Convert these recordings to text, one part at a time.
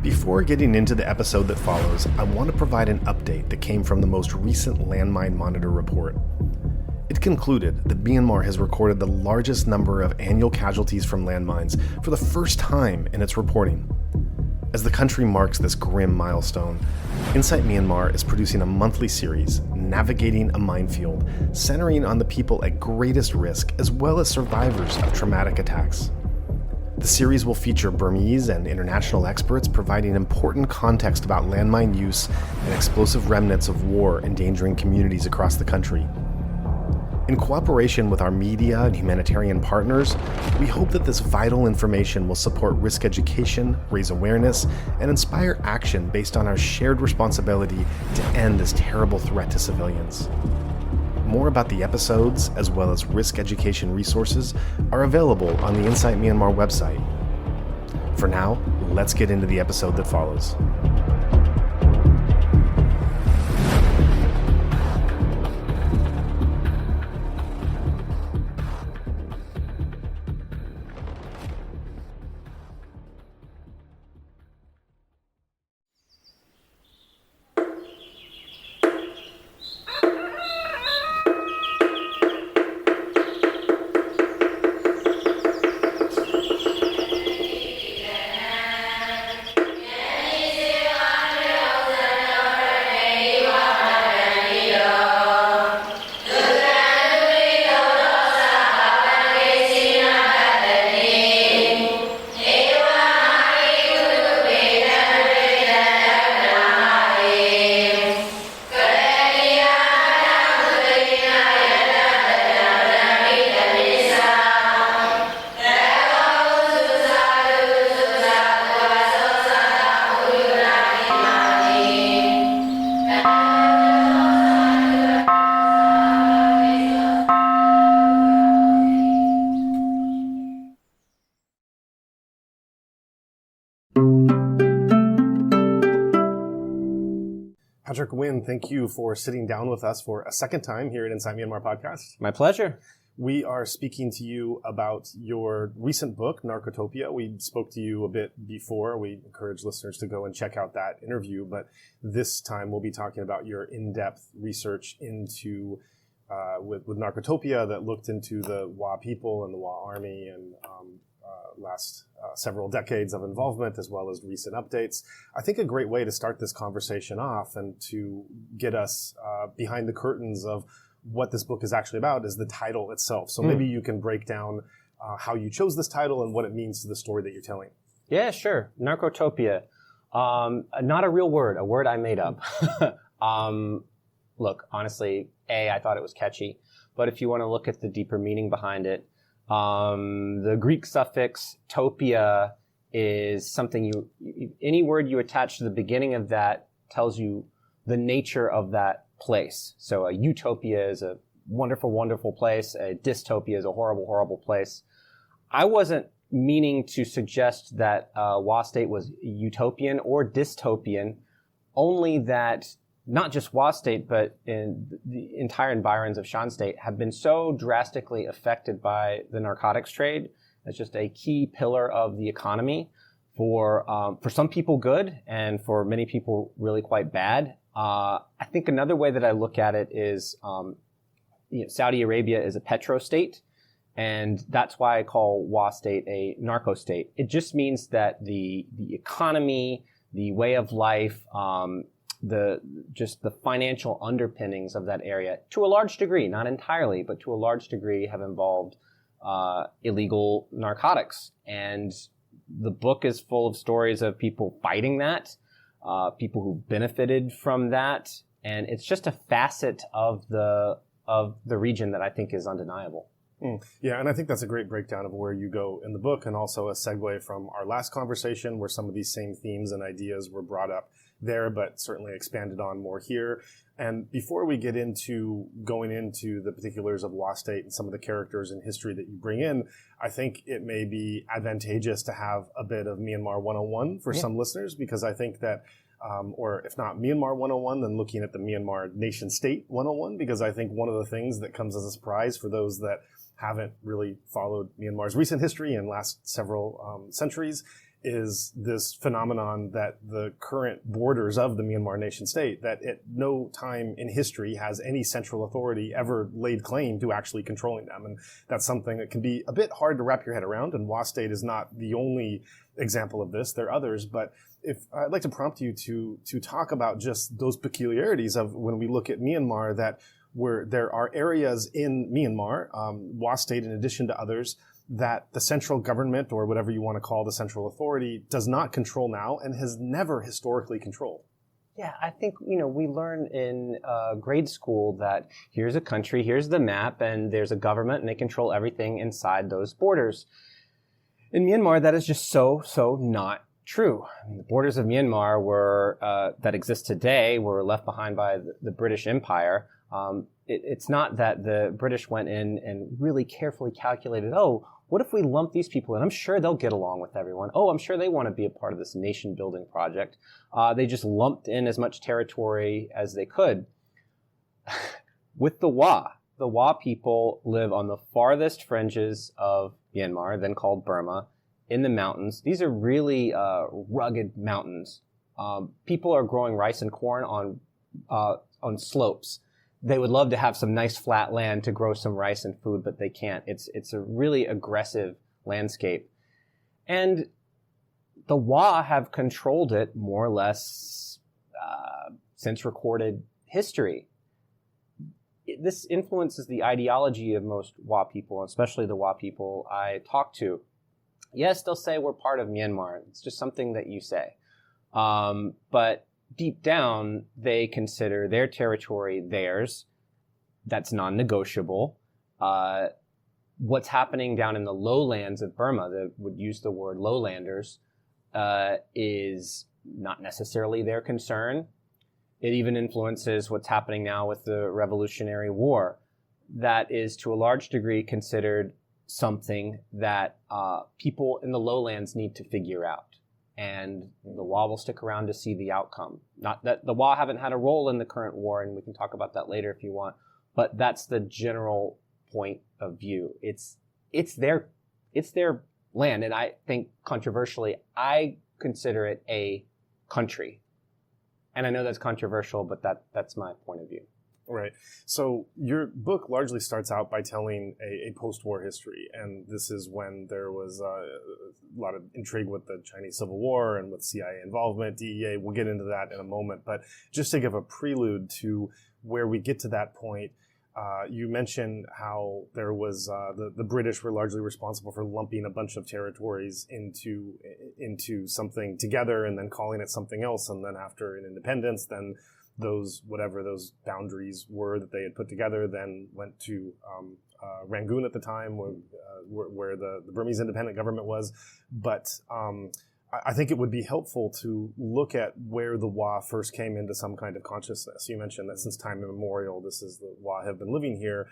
Before getting into the episode that follows, I want to provide an update that came from the most recent Landmine Monitor report. It concluded that Myanmar has recorded the largest number of annual casualties from landmines for the first time in its reporting. As the country marks this grim milestone, Insight Myanmar is producing a monthly series, Navigating a Minefield, centering on the people at greatest risk as well as survivors of traumatic attacks. The series will feature Burmese and international experts providing important context about landmine use and explosive remnants of war endangering communities across the country. In cooperation with our media and humanitarian partners, we hope that this vital information will support risk education, raise awareness, and inspire action based on our shared responsibility to end this terrible threat to civilians. More about the episodes, as well as risk education resources, are available on the Insight Myanmar website. For now, let's get into the episode that follows. Patrick Nguyen, thank you for sitting down with us for a second time here at Inside Myanmar Podcast. My pleasure. We are speaking to you about your recent book, Narcotopia. We spoke to you a bit before. We encourage listeners to go and check out that interview, but this time we'll be talking about your in-depth research into with Narcotopia that looked into the Wa people and the Wa army and last several decades of involvement, as well as recent updates. I think a great way to start this conversation off and to get us behind the curtains of what this book is actually about is the title itself. So maybe you can break down how you chose this title and what it means to the story that you're telling. Yeah, sure. Narcotopia. Not a real word, a word I made up. Look, honestly, I thought it was catchy. But if you want to look at the deeper meaning behind it, the Greek suffix topia is something any word you attach to the beginning of that tells you the nature of that place. So a utopia is a wonderful, wonderful place. A dystopia is a horrible, horrible place. I wasn't meaning to suggest that Wa state was utopian or dystopian, only that not just Wa state, but in the entire environs of Shan state have been so drastically affected by the narcotics trade. It's just a key pillar of the economy for some people good and for many people really quite bad. I think another way that I look at it is Saudi Arabia is a petro-state, and that's why I call Wa state a narco-state. It just means that the economy, the way of life, the financial underpinnings of that area, to a large degree, not entirely, but to a large degree, have involved illegal narcotics. And the book is full of stories of people fighting that, people who benefited from that, and it's just a facet of the region that I think is undeniable. Yeah, and I think that's a great breakdown of where you go in the book, and also a segue from our last conversation where some of these same themes and ideas were brought up there, but certainly expanded on more here. And before we get into going into the particulars of Wa state and some of the characters and history that you bring in, I think it may be advantageous to have a bit of Myanmar 101 for some listeners, because I think that or if not Myanmar 101, then looking at the Myanmar nation state 101, because I think one of the things that comes as a surprise for those that haven't really followed Myanmar's recent history and last several centuries is this phenomenon that the current borders of the Myanmar nation state, that at no time in history has any central authority ever laid claim to actually controlling them. And that's something that can be a bit hard to wrap your head around. And Wa State is not the only example of this. There are others. But if I'd like to prompt you to talk about just those peculiarities of when we look at Myanmar, that where there are areas in Myanmar, Wa State in addition to others, that the central government, or whatever you want to call the central authority, does not control now and has never historically controlled. Yeah, I think, we learn in grade school that here's a country, here's the map, and there's a government, and they control everything inside those borders. In Myanmar, that is just so not true. I mean, the borders of Myanmar that exist today were left behind by the British Empire. It's not that the British went in and really carefully calculated, what if we lump these people in? I'm sure they'll get along with everyone. I'm sure they want to be a part of this nation-building project. They just lumped in as much territory as they could. With the Wa people live on the farthest fringes of Myanmar, then called Burma, in the mountains. These are really rugged mountains. People are growing rice and corn on slopes. They would love to have some nice flat land to grow some rice and food, but they can't. It's a really aggressive landscape. And the Wa have controlled it more or less since recorded history. This influences the ideology of most Wa people, especially the Wa people I talk to. Yes, they'll say we're part of Myanmar. It's just something that you say. But deep down, they consider their territory theirs. That's non-negotiable. What's happening down in the lowlands of Burma, that would use the word lowlanders, is not necessarily their concern. It even influences what's happening now with the Revolutionary War. That is, to a large degree, considered something that people in the lowlands need to figure out. And the Wa will stick around to see the outcome. Not that the Wa haven't had a role in the current war, and we can talk about that later if you want, but that's the general point of view. It's their land, and I think controversially, I consider it a country. And I know that's controversial, but that's my point of view. Right. So your book largely starts out by telling a post-war history, and this is when there was a lot of intrigue with the Chinese Civil War and with CIA involvement, DEA. We'll get into that in a moment, but just to give a prelude to where we get to that point, you mentioned how there was the British were largely responsible for lumping a bunch of territories into something together and then calling it something else, and then after an independence, then whatever those boundaries were that they had put together, then went to Rangoon at the time, where the Burmese independent government was. But I think it would be helpful to look at where the Wa first came into some kind of consciousness. You mentioned that since time immemorial, the Wa have been living here.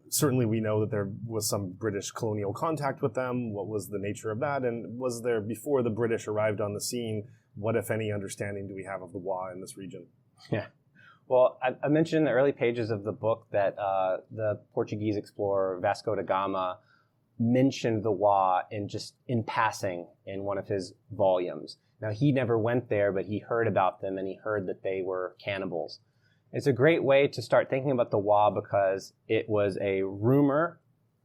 Certainly we know that there was some British colonial contact with them. What was the nature of that? And was there, before the British arrived on the scene, what, if any, understanding do we have of the Wa in this region? Yeah. Well, I mentioned in the early pages of the book that the Portuguese explorer Vasco da Gama mentioned the Wa in passing in one of his volumes. Now, he never went there, but he heard about them, and he heard that they were cannibals. It's a great way to start thinking about the Wa because it was a rumor,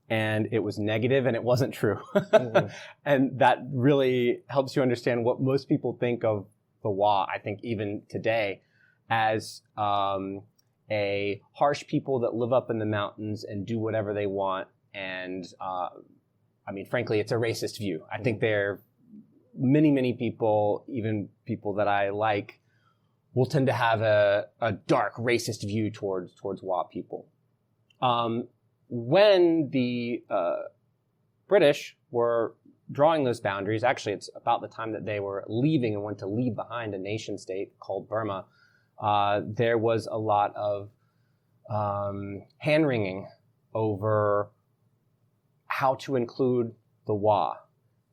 and it was negative, and it wasn't true. Mm-hmm. And that really helps you understand what most people think of the Wa, I think even today, as a harsh people that live up in the mountains and do whatever they want. And frankly, it's a racist view. I think there are many people, even people that I like, will tend to have a dark racist view towards Wa people. When the British were drawing those boundaries, actually it's about the time that they were leaving and went to leave behind a nation state called Burma, there was a lot of hand-wringing over how to include the Wa.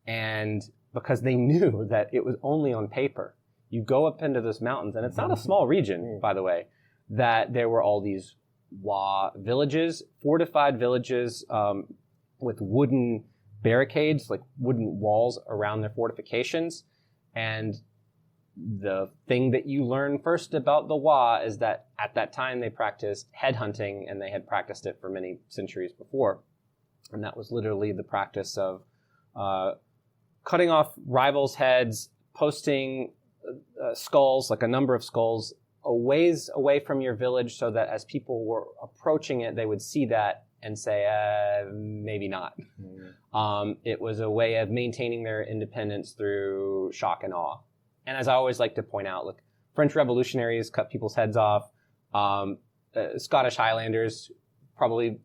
And because they knew that it was only on paper. You go up into those mountains, and it's not a small region, by the way, that there were all these Wa villages, fortified villages with wooden barricades, like wooden walls around their fortifications. And the thing that you learn first about the Wa is that at that time they practiced headhunting, and they had practiced it for many centuries before. And that was literally the practice of cutting off rivals' heads, posting skulls, like a number of skulls, a ways away from your village, so that as people were approaching it, they would see that and say, maybe not. It was a way of maintaining their independence through shock and awe. And as I always like to point out, look, French revolutionaries cut people's heads off. Scottish Highlanders, probably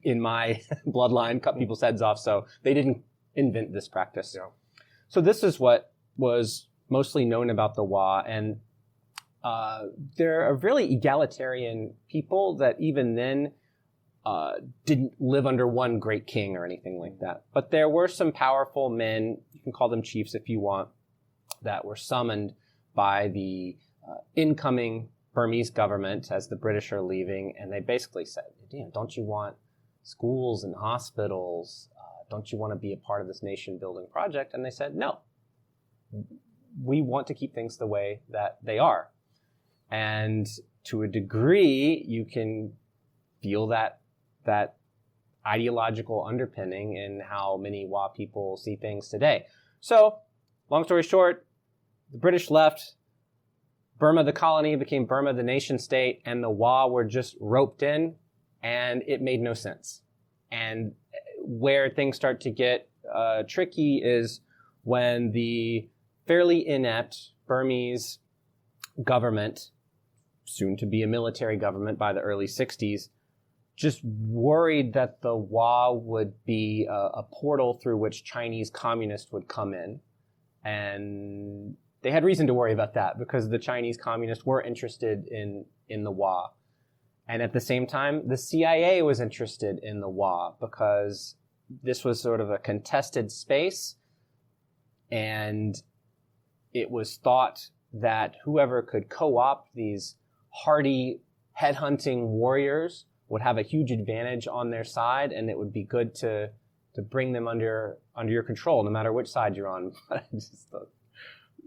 in my bloodline, cut people's heads off. So they didn't invent this practice. Yeah. So this is what was mostly known about the Wa. And they're a really egalitarian people that even then didn't live under one great king or anything like that. But there were some powerful men, you can call them chiefs if you want, that were summoned by the incoming Burmese government as the British are leaving. And they basically said, don't you want schools and hospitals? Don't you want to be a part of this nation building project? And they said, no, we want to keep things the way that they are. And to a degree, you can feel that ideological underpinning in how many Wa people see things today. So, long story short, the British left, Burma the colony became Burma the nation state, and the Wa were just roped in, and it made no sense. And where things start to get tricky is when the fairly inept Burmese government, soon to be a military government by the early 60s, just worried that the Wa would be a portal through which Chinese communists would come in. And they had reason to worry about that because the Chinese communists were interested in the Wa. And at the same time, the CIA was interested in the Wa because this was sort of a contested space. And it was thought that whoever could co-opt these hardy headhunting warriors would have a huge advantage on their side, and it would be good to bring them under your control, no matter which side you're on.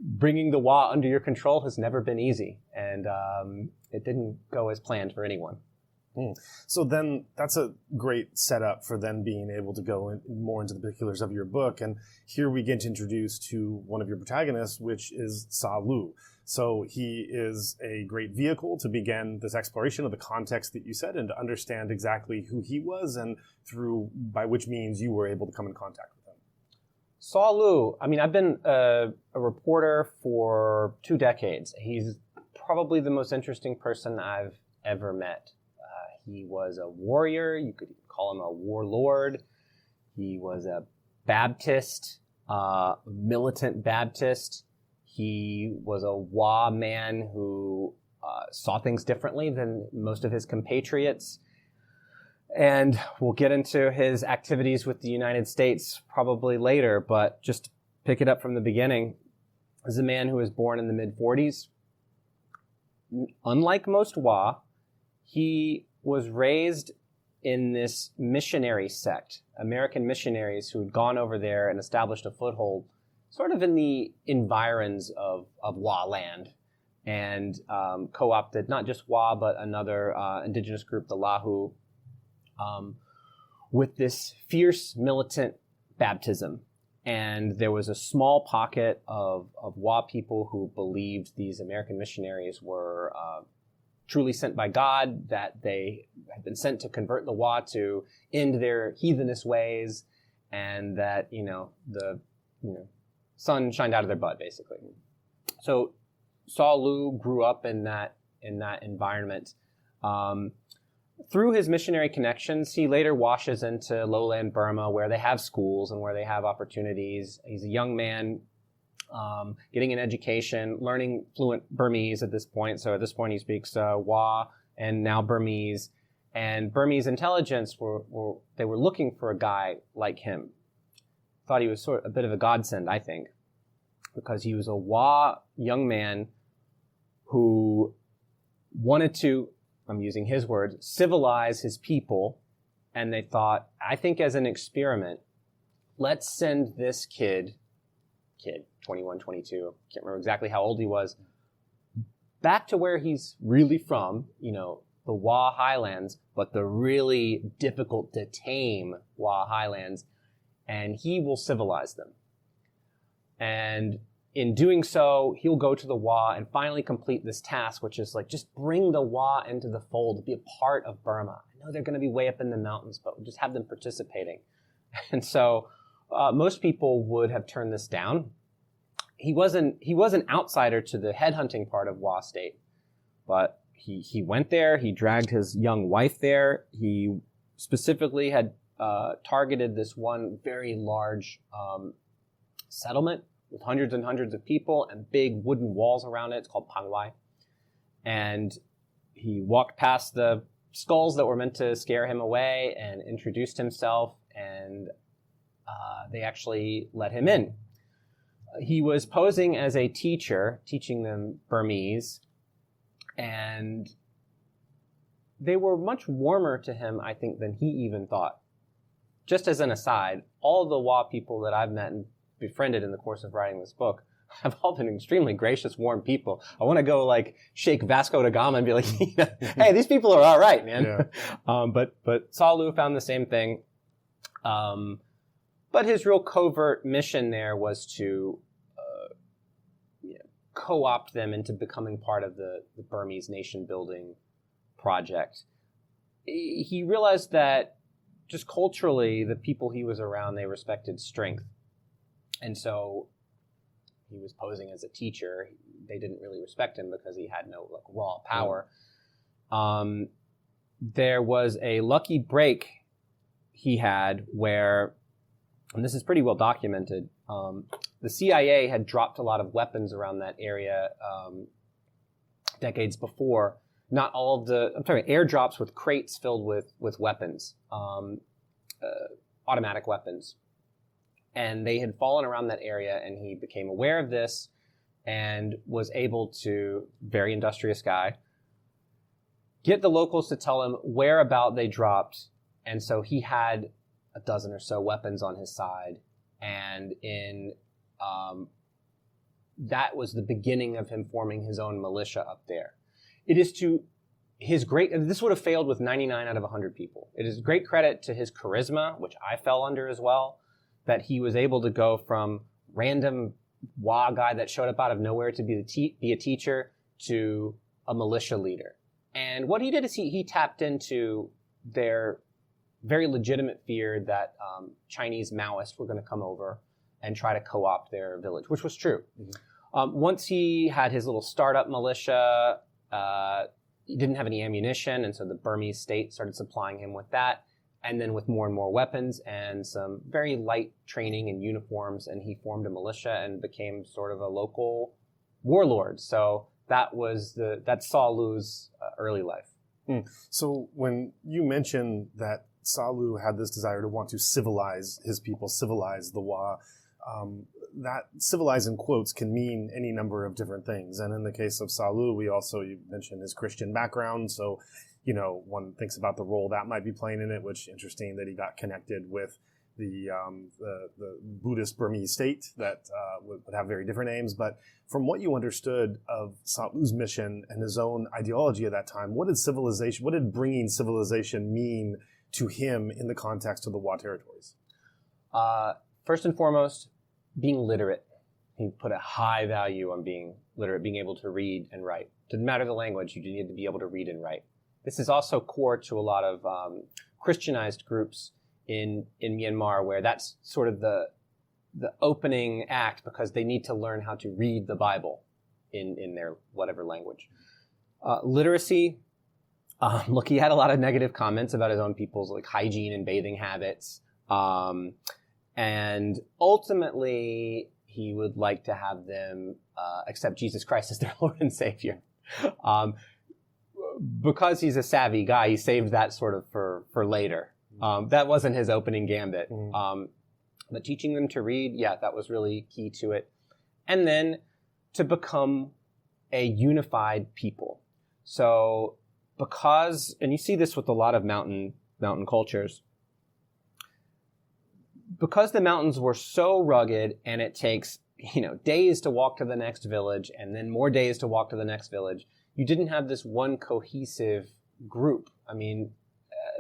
Bringing the Wa under your control has never been easy, and it didn't go as planned for anyone. So then that's a great setup for then being able to go more into the particulars of your book. And here we get introduced to one of your protagonists, which is Sa Lu. So he is a great vehicle to begin this exploration of the context that you said and to understand exactly who he was and by which means you were able to come in contact with him. Sa Lu, I've been a reporter for 2 decades. He's probably the most interesting person I've ever met. He was a warrior. You could call him a warlord. He was a Baptist, militant Baptist. He was a Wa man who saw things differently than most of his compatriots. And we'll get into his activities with the United States probably later, but just to pick it up from the beginning, this is a man who was born in the mid-40s. Unlike most Wa, he was raised in this missionary sect, American missionaries who had gone over there and established a foothold sort of in the environs of Wa land and co-opted not just Wa, but another indigenous group, the Lahu, with this fierce militant baptism. And there was a small pocket of Wa people who believed these American missionaries were truly sent by God, that they had been sent to convert the Wa to end their heathenous ways, and that, the sun shined out of their butt, basically. So Sa Lu grew up in that environment. Through his missionary connections, he later washes into lowland Burma, where they have schools and where they have opportunities. He's a young man getting an education, learning fluent Burmese at this point. So at this point he speaks Wa and now Burmese. And Burmese intelligence they were looking for a guy like him. Thought he was sort of a bit of a godsend, I think, because he was a Wa young man who wanted to, I'm using his words, civilize his people. And they thought, I think as an experiment, let's send this kid, 21, 22, can't remember exactly how old he was, back to where he's really from, the Wa Highlands, but the really difficult to tame Wa Highlands, and he will civilize them. And in doing so, he'll go to the Wa and finally complete this task, which is like, just bring the Wa into the fold, be a part of Burma. I know they're going to be way up in the mountains, but we'll just have them participating. And so most people would have turned this down. He was an outsider to the headhunting part of Wa State, but he went there. He dragged his young wife there. He specifically had targeted this one very large settlement with hundreds and hundreds of people and big wooden walls around it. It's called Pangwai. And he walked past the skulls that were meant to scare him away and introduced himself, and they actually let him in. He was posing as a teacher, teaching them Burmese, and they were much warmer to him, I think, than he even thought. Just as an aside, all the Wa people that I've met and befriended in the course of writing this book have all been extremely gracious, warm people. I want to go shake Vasco da Gama and be like, hey, these people are all right, man. Yeah. But Sa Lu found the same thing. But his real covert mission there was to co-opt them into becoming part of the Burmese nation-building project. He realized that just culturally, the people he was around, they respected strength. And so he was posing as a teacher. They didn't really respect him because he had no raw power. There was a lucky break he had where, and this is pretty well documented, the CIA had dropped a lot of weapons around that area decades before. Not all of airdrops with crates filled with weapons, automatic weapons. And they had fallen around that area, and he became aware of this and was able to, very industrious guy, get the locals to tell him whereabout they dropped. And so he had a dozen or so weapons on his side. And that was the beginning of him forming his own militia up there. It is to his this would have failed with 99 out of 100 people. It is great credit to his charisma, which I fell under as well, that he was able to go from random Wa guy that showed up out of nowhere to be a teacher to a militia leader. And what he did is he tapped into their very legitimate fear that Chinese Maoists were going to come over and try to co-opt their village, which was true. Mm-hmm. Once he had his little startup militia, he didn't have any ammunition, and so the Burmese state started supplying him with that. And then with more and more weapons and some very light training and uniforms, and he formed a militia and became sort of a local warlord. So that's Sa Lu's early life. So when you mention that Sa Lu had this desire to want to civilize his people, civilize the Wa, that civilize in quotes can mean any number of different things. And in the case of Sa Lu, you mentioned his Christian background. So one thinks about the role that might be playing in it, which interesting that he got connected with the Buddhist Burmese state that would have very different aims. But from what you understood of Sa Lu's mission and his own ideology at that time, what did bringing civilization mean to him in the context of the Wa territories? First and foremost, being literate. He put a high value on being literate, being able to read and write. Didn't matter the language, you need to be able to read and write. This is also core to a lot of Christianized groups in Myanmar, where that's sort of the opening act, because they need to learn how to read the Bible in their whatever language. Literacy. Look, he had a lot of negative comments about his own people's hygiene and bathing habits. And ultimately, he would like to have them accept Jesus Christ as their Lord and Savior. Because he's a savvy guy, he saved that sort of for later. That wasn't his opening gambit. But teaching them to read, that was really key to it. And then to become a unified people. So and you see this with a lot of mountain cultures, because the mountains were so rugged and it takes, days to walk to the next village and then more days to walk to the next village, you didn't have this one cohesive group. I mean,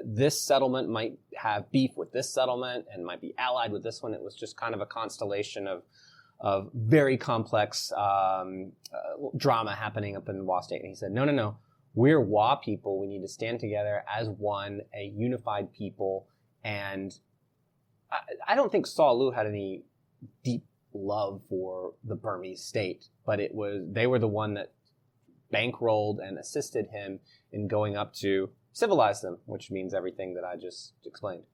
this settlement might have beef with this settlement and might be allied with this one. It was just kind of a constellation of very complex drama happening up in Wa State. And he said, no, we're Wa people. We need to stand together as one, a unified people. And I don't think Sa Lu had any deep love for the Burmese state, but they were the one that bankrolled and assisted him in going up to civilize them, which means everything that I just explained.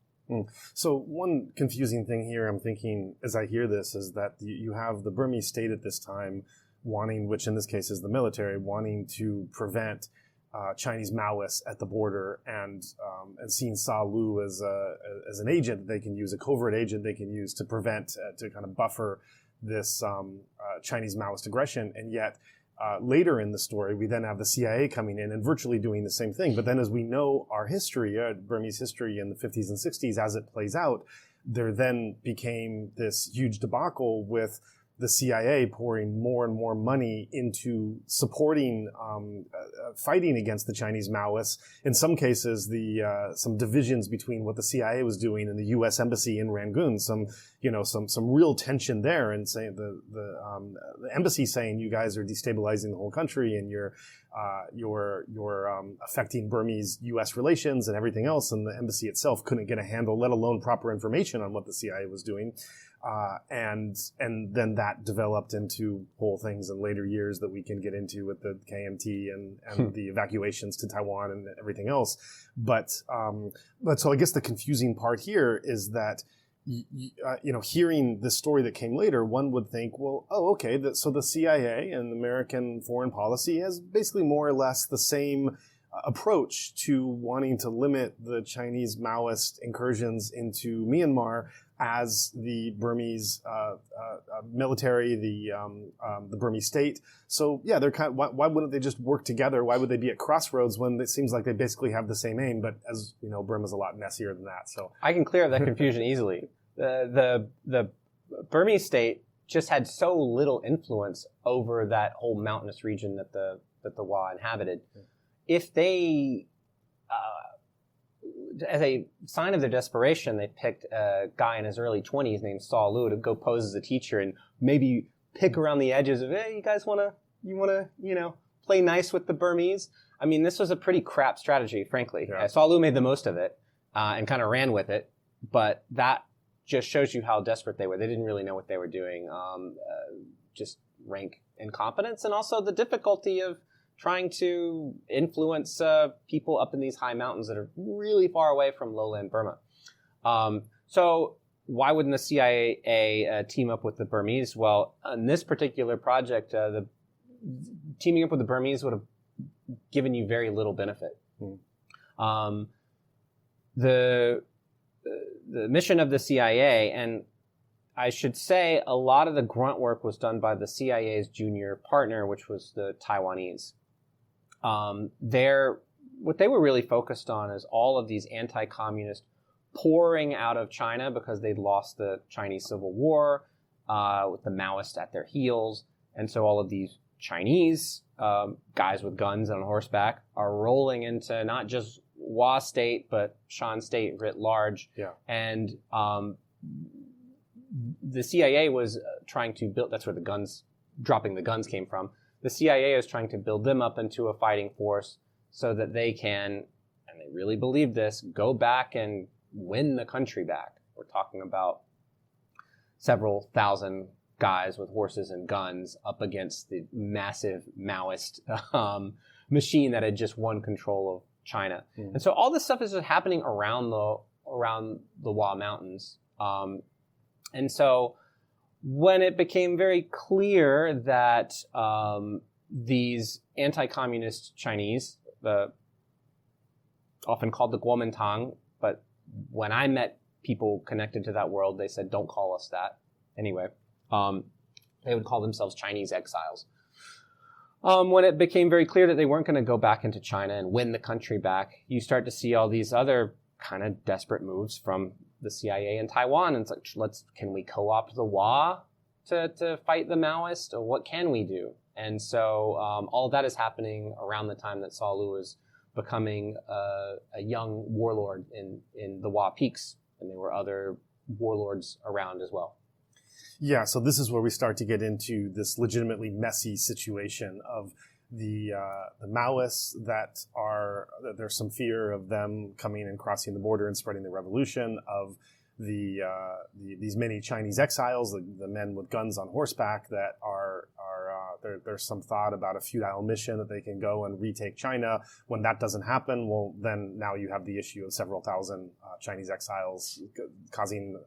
So one confusing thing here I'm thinking as I hear this is that you have the Burmese state at this time wanting, which in this case is the military, wanting to prevent Chinese Maoists at the border and seeing Sa Lu as an agent they can use, a covert agent they can use to prevent, to kind of buffer this Chinese Maoist aggression. And yet later in the story, we then have the CIA coming in and virtually doing the same thing. But then as we know our history, Burmese history in the 50s and 60s, as it plays out, there then became this huge debacle with the CIA pouring more and more money into supporting, fighting against the Chinese Maoists. In some cases, some divisions between what the CIA was doing and the U.S. Embassy in Rangoon, some real tension there, and saying the embassy saying you guys are destabilizing the whole country and you're affecting Burmese-U.S. relations and everything else, and the embassy itself couldn't get a handle, let alone proper information on what the CIA was doing. And then that developed into whole things in later years that we can get into with the KMT and the evacuations to Taiwan and everything else. But so I guess the confusing part here is that, hearing the story that came later, one would think, well, okay, so the CIA and American foreign policy has basically more or less the same approach to wanting to limit the Chinese Maoist incursions into Myanmar as the Burmese military, the Burmese state. So yeah, they're why wouldn't they just work together? Why would they be at crossroads when it seems like they basically have the same aim? But as we know, Burma's a lot messier than that. So I can clear up that confusion easily. The Burmese state just had so little influence over that whole mountainous region that the Wa inhabited. If they, as a sign of their desperation, they picked a guy in his early 20s named Sa Lu to go pose as a teacher and maybe pick around the edges of, hey, you guys want to play nice with the Burmese? I mean, this was a pretty crap strategy, frankly. Yeah. Sa Lu made the most of it and kind of ran with it, but that just shows you how desperate they were. They didn't really know what they were doing. Just rank incompetence, and also the difficulty of trying to influence people up in these high mountains that are really far away from lowland Burma. So why wouldn't the CIA team up with the Burmese? Well, on this particular project, the teaming up with the Burmese would have given you very little benefit. The mission of the CIA, and I should say a lot of the grunt work was done by the CIA's junior partner, which was the Taiwanese. What they were really focused on is all of these anti-communist pouring out of China because they'd lost the Chinese Civil War with the Maoists at their heels. And so all of these Chinese guys with guns and on horseback are rolling into not just Wa State, but Shan State writ large. Yeah. And the CIA was trying to build, that's where dropping the guns came from. The CIA is trying to build them up into a fighting force so that they can, and they really believe this, go back and win the country back. We're talking about several thousand guys with horses and guns up against the massive Maoist machine that had just won control of China. Mm-hmm. And so all this stuff is just happening around the Wa Mountains. And so when it became very clear that these anti-communist Chinese, often called the Kuomintang, but when I met people connected to that world, they said, don't call us that. Anyway, they would call themselves Chinese exiles. When it became very clear that they weren't going to go back into China and win the country back, you start to see all these other kind of desperate moves from the CIA in Taiwan, and it's like, can we co-opt the WA to fight the Maoists, or what can we do? And so all of that is happening around the time that Sa Lu is becoming a young warlord in the WA Peaks, and there were other warlords around as well. Yeah, so this is where we start to get into this legitimately messy situation of the Maoists there's some fear of them coming and crossing the border and spreading the revolution, of these many Chinese exiles, the men with guns on horseback that there's some thought about a futile mission that they can go and retake China. When that doesn't happen, well, then now you have the issue of several thousand Chinese exiles causing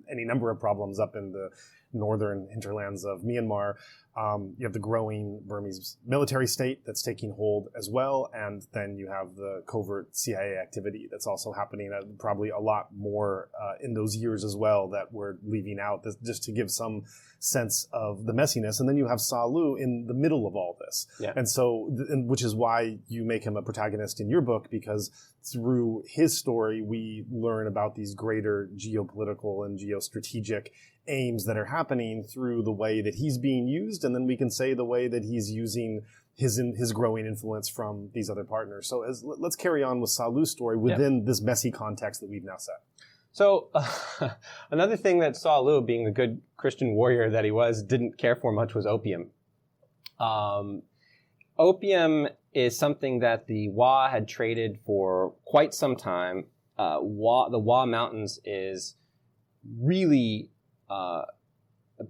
any number of problems up in the northern hinterlands of Myanmar. You have the growing Burmese military state that's taking hold as well, and then you have the covert CIA activity that's also happening, probably a lot more in those years as well that we're leaving out, just to give some sense of the messiness. And then you have Sa Lu in the middle of all this. Yeah. And so, which is why you make him a protagonist in your book, because through his story, we learn about these greater geopolitical and geostrategic aims that are happening through the way that he's being used, and then we can say the way that he's using his growing influence from these other partners. So let's carry on with Sa Lu's story within this messy context that we've now set. So another thing that Sa Lu, being the good Christian warrior that he was, didn't care for much was opium. Opium is something that the Wa had traded for quite some time. The Wa Mountains is really a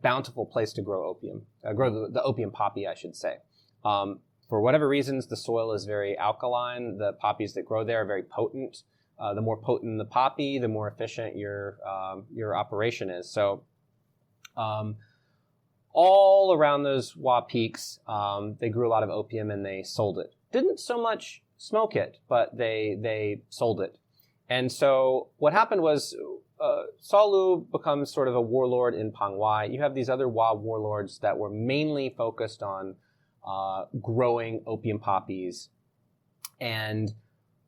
bountiful place to grow opium, grow the opium poppy, I should say. For whatever reasons, the soil is very alkaline. The poppies that grow there are very potent. The more potent the poppy, the more efficient your operation is. So, all around those Wa Peaks, they grew a lot of opium and they sold it. Didn't so much smoke it, but they sold it. And so what happened was, Sa Lu becomes sort of a warlord in Pangwai. You have these other Wa warlords that were mainly focused on growing opium poppies, and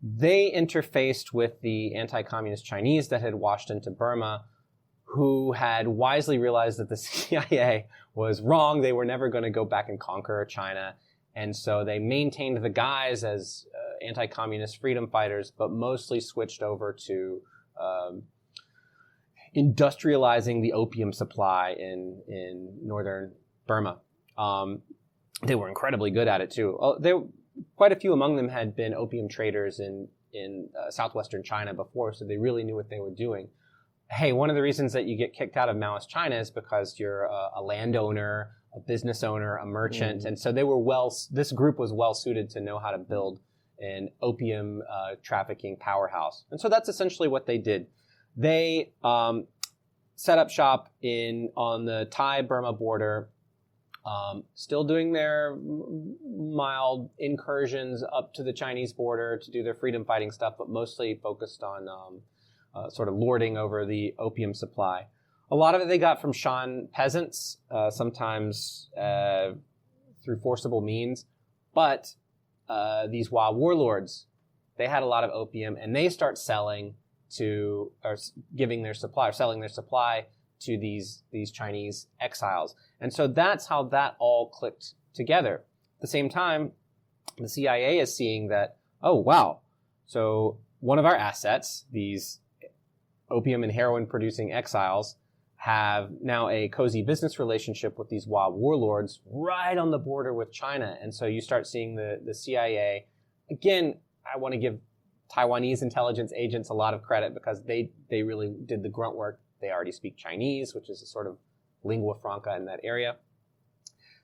they interfaced with the anti-communist Chinese that had washed into Burma, who had wisely realized that the CIA was wrong. They were never going to go back and conquer China, and so they maintained the guys as anti-communist freedom fighters, but mostly switched over to industrializing the opium supply in northern Burma. They were incredibly good at it too. Quite a few among them had been opium traders in southwestern China before, so they really knew what they were doing. Hey, one of the reasons that you get kicked out of Maoist China is because you're a landowner, a business owner, a merchant, and so this group was well suited to know how to build an opium trafficking powerhouse. And so that's essentially what they did. They set up shop on the Thai-Burma border, still doing their mild incursions up to the Chinese border to do their freedom fighting stuff, but mostly focused on sort of lording over the opium supply. A lot of it they got from Shan peasants, sometimes through forcible means, but these Wa warlords, they had a lot of opium, and they start selling selling their supply to these Chinese exiles. And so that's how that all clicked together. At the same time, the CIA is seeing that, oh, wow, so one of our assets, these opium and heroin producing exiles, have now a cozy business relationship with these Wa warlords right on the border with China. And so you start seeing the CIA. Again, I want to give Taiwanese intelligence agents a lot of credit because they really did the grunt work. They already speak Chinese, which is a sort of lingua franca in that area.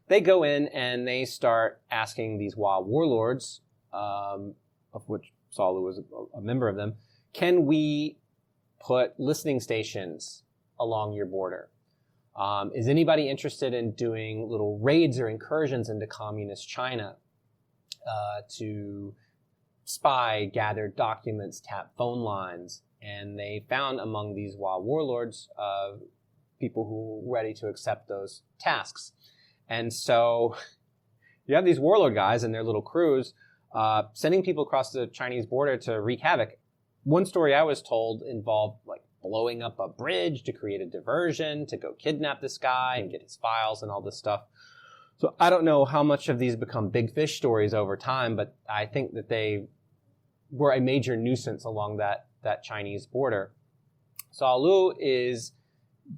They go in and they start asking these Wa warlords, of which Sa Lu was a member of them, can we put listening stations along your border? Is anybody interested in doing little raids or incursions into communist China to spy, gather documents, tap phone lines? And they found among these Wa warlords people who were ready to accept those tasks. And so you have these warlord guys and their little crews sending people across the Chinese border to wreak havoc. One story I was told involved like blowing up a bridge to create a diversion, to go kidnap this guy and get his files and all this stuff. So I don't know how much of these become big fish stories over time, but I think that they were a major nuisance along that Chinese border. So Lu is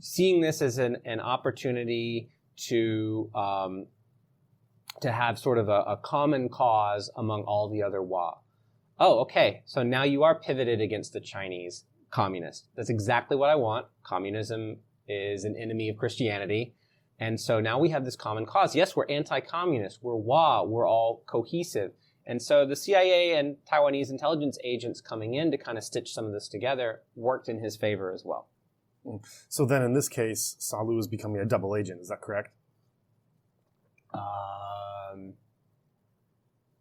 seeing this as an opportunity to have sort of a common cause among all the other Wa. Oh, okay, so now you are pivoted against the Chinese communists. That's exactly what I want. Communism is an enemy of Christianity. And so now we have this common cause. Yes, we're anti-communist. We're Wa. We're all cohesive. And so the CIA and Taiwanese intelligence agents coming in to kind of stitch some of this together worked in his favor as well. So then in this case, Sa Lu is becoming a double agent. Is that correct?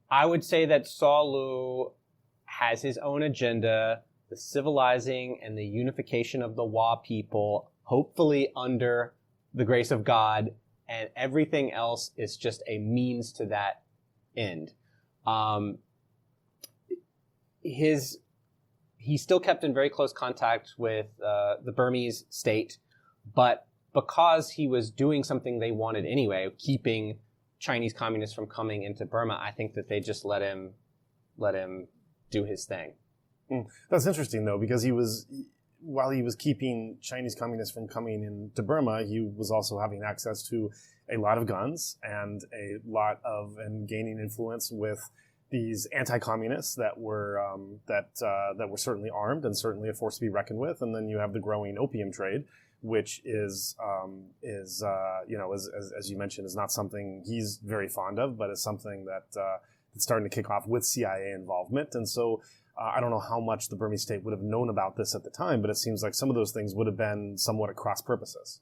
I would say that Sa Lu has his own agenda, the civilizing and the unification of the Wa people, hopefully under the grace of God, and everything else is just a means to that end. He still kept in very close contact with the Burmese state, but because he was doing something they wanted anyway, keeping Chinese communists from coming into Burma, I think that they just let him do his thing. That's interesting, though, because while he was keeping Chinese communists from coming into Burma, he was also having access to a lot of guns and gaining influence with these anti-communists that were certainly armed and certainly a force to be reckoned with. And then you have the growing opium trade, which is as you mentioned, is not something he's very fond of, but is something that's starting to kick off with CIA involvement. And so I don't know how much the Burmese state would have known about this at the time, but it seems like some of those things would have been somewhat at cross purposes.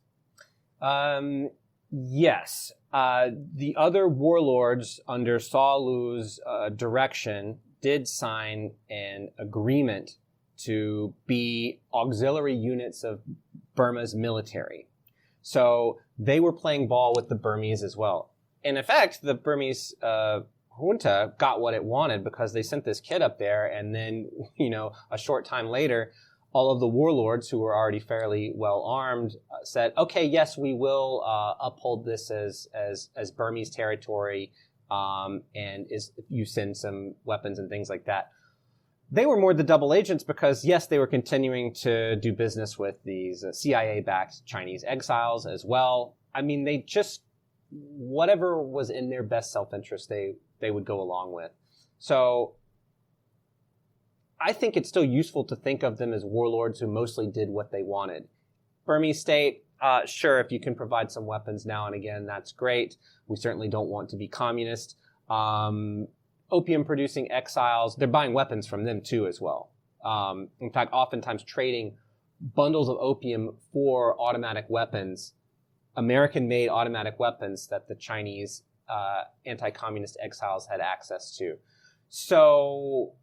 Yes. The other warlords under Sa Lu's direction did sign an agreement to be auxiliary units of Burma's military. So they were playing ball with the Burmese as well. In effect, the Burmese junta got what it wanted because they sent this kid up there, and then, a short time later, all of the warlords who were already fairly well armed said, okay, yes, we will uphold this as Burmese territory, and if you send some weapons and things like that. They were more the double agents because, yes, they were continuing to do business with these CIA-backed Chinese exiles as well. I mean, they just, whatever was in their best self-interest, they would go along with. So I think it's still useful to think of them as warlords who mostly did what they wanted. Burmese state, sure, if you can provide some weapons now and again, that's great. We certainly don't want to be communist. Opium-producing exiles, they're buying weapons from them too as well. In fact, oftentimes trading bundles of opium for automatic weapons, American-made automatic weapons that the Chinese anti-communist exiles had access to. So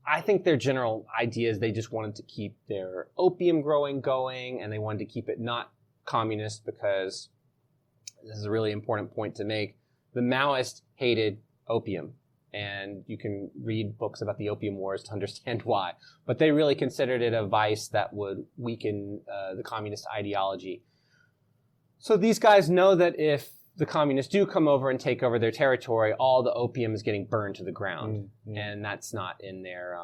I think their general idea is they just wanted to keep their opium growing going, and they wanted to keep it not communist because, this is a really important point to make, the Maoists hated opium. And you can read books about the Opium Wars to understand why. But they really considered it a vice that would weaken the communist ideology. So these guys know that if the communists do come over and take over their territory, all the opium is getting burned to the ground, and that's not in their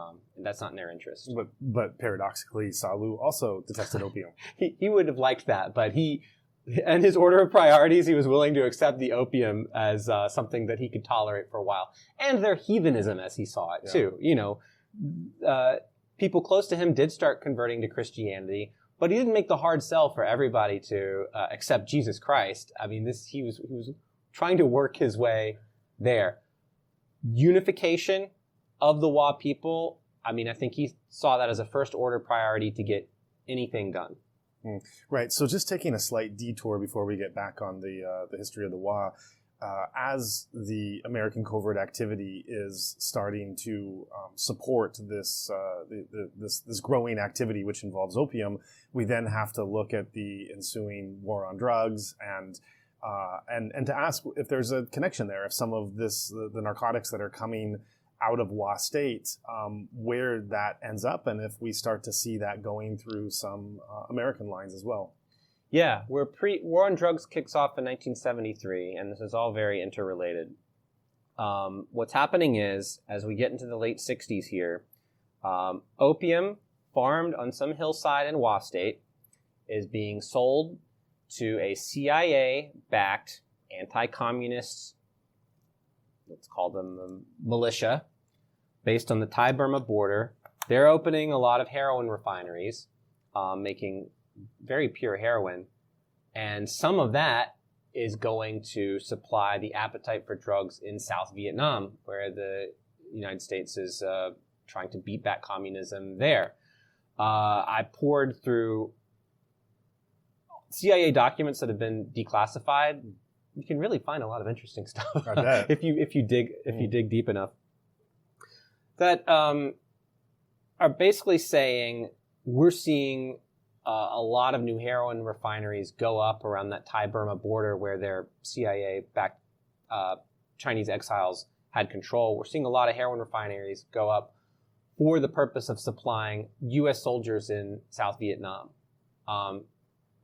interest. But paradoxically, Sa Lu also detested opium. He would have liked that, but and his order of priorities, he was willing to accept the opium as something that he could tolerate for a while, and their heathenism as he saw it too. People close to him did start converting to Christianity. But he didn't make the hard sell for everybody to accept Jesus Christ. I mean, he was trying to work his way there. Unification of the Wa people, I mean, I think he saw that as a first order priority to get anything done. Right. So just taking a slight detour before we get back on the history of the Wa, as the American covert activity is starting to support this growing activity which involves opium, we then have to look at the ensuing war on drugs and to ask if there's a connection there, if some of the narcotics that are coming out of Wa State, where that ends up, and if we start to see that going through some American lines as well. Yeah, War on Drugs kicks off in 1973, and this is all very interrelated. What's happening is, as we get into the late 60s here, opium farmed on some hillside in Wa State is being sold to a CIA-backed anti-communist, let's call them militia, based on the Thai-Burma border. They're opening a lot of heroin refineries, making very pure heroin, and some of that is going to supply the appetite for drugs in South Vietnam, where the United States is trying to beat back communism there. I poured through CIA documents that have been declassified. You can really find a lot of interesting stuff if you dig deep enough. That are basically saying we're seeing a lot of new heroin refineries go up around that Thai-Burma border where their CIA-backed Chinese exiles had control. We're seeing a lot of heroin refineries go up for the purpose of supplying U.S. soldiers in South Vietnam.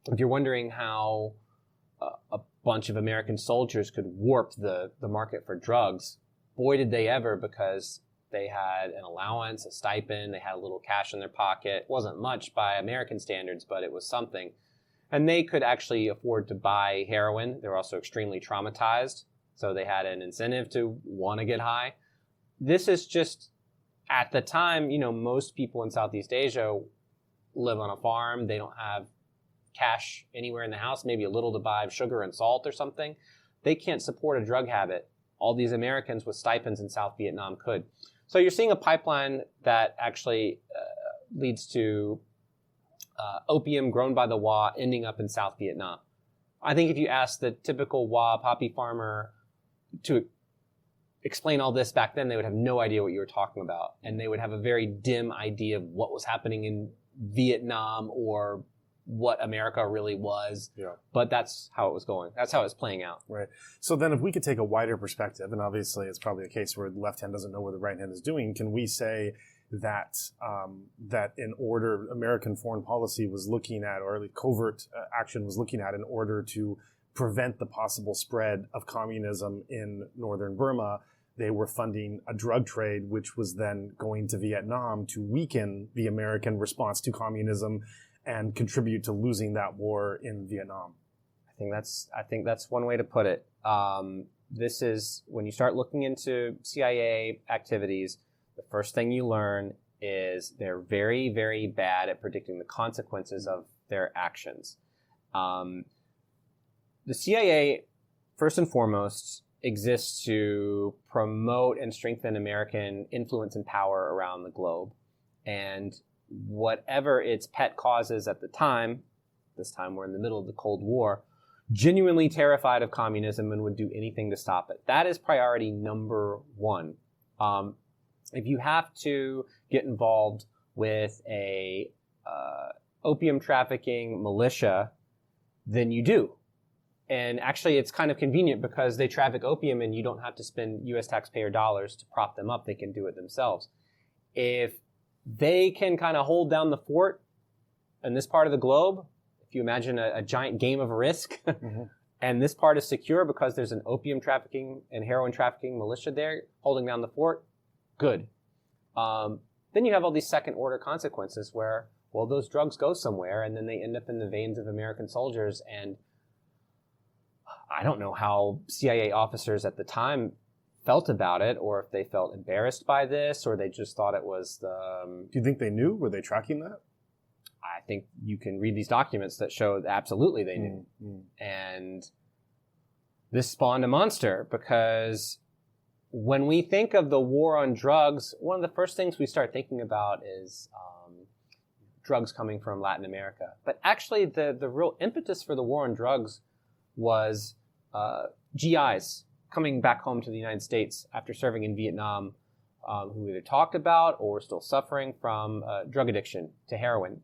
If you're wondering how a bunch of American soldiers could warp the market for drugs, boy did they ever, because they had an allowance, a stipend, they had a little cash in their pocket. It wasn't much by American standards, but it was something. And they could actually afford to buy heroin. They were also extremely traumatized, so they had an incentive to want to get high. This is just, at the time, most people in Southeast Asia live on a farm. They don't have cash anywhere in the house, maybe a little to buy sugar and salt or something. They can't support a drug habit. All these Americans with stipends in South Vietnam could. So you're seeing a pipeline that actually leads to opium grown by the Wa ending up in South Vietnam. I think if you ask the typical Wa poppy farmer to explain all this back then, they would have no idea what you were talking about. And they would have a very dim idea of what was happening in Vietnam or what America really was. Yeah. But that's how it was going. That's how it was playing out. Right. So then if we could take a wider perspective, and obviously it's probably a case where the left hand doesn't know what the right hand is doing, can we say that that in order American foreign policy was looking at, or at least covert action was looking at, in order to prevent the possible spread of communism in northern Burma, they were funding a drug trade, which was then going to Vietnam to weaken the American response to communism and contribute to losing that war in Vietnam? I think that's one way to put it. This is, when you start looking into CIA activities, the first thing you learn is they're very, very bad at predicting the consequences of their actions. The CIA, first and foremost, exists to promote and strengthen American influence and power around the globe. And whatever its pet causes at the time, this time we're in the middle of the Cold War, genuinely terrified of communism and would do anything to stop it. That is priority number one. If you have to get involved with a opium trafficking militia, then you do. And actually, it's kind of convenient because they traffic opium and you don't have to spend U.S. taxpayer dollars to prop them up. They can do it themselves. If they can kind of hold down the fort in this part of the globe, if you imagine a giant game of Risk, and this part is secure because there's an opium trafficking and heroin trafficking militia there holding down the fort, good. Then you have all these second order consequences where, well, those drugs go somewhere and then they end up in the veins of American soldiers. And I don't know how CIA officers at the time felt about it, or if they felt embarrassed by this, or they just thought it was the... Do you think they knew? Were they tracking that? I think you can read these documents that show that absolutely they knew. And this spawned a monster, because when we think of the war on drugs, one of the first things we start thinking about is drugs coming from Latin America. But actually, the real impetus for the war on drugs was GIs coming back home to the United States after serving in Vietnam, who either talked about or were still suffering from drug addiction to heroin.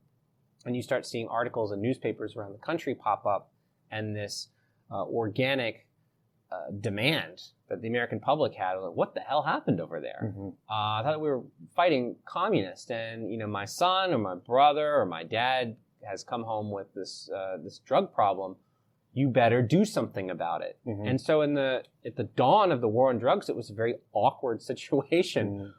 And you start seeing articles in newspapers around the country pop up, and this organic demand that the American public had. Like, what the hell happened over there? I thought we were fighting communists, and my son or my brother or my dad has come home with this drug problem. You better do something about it. And so at the dawn of the war on drugs, it was a very awkward situation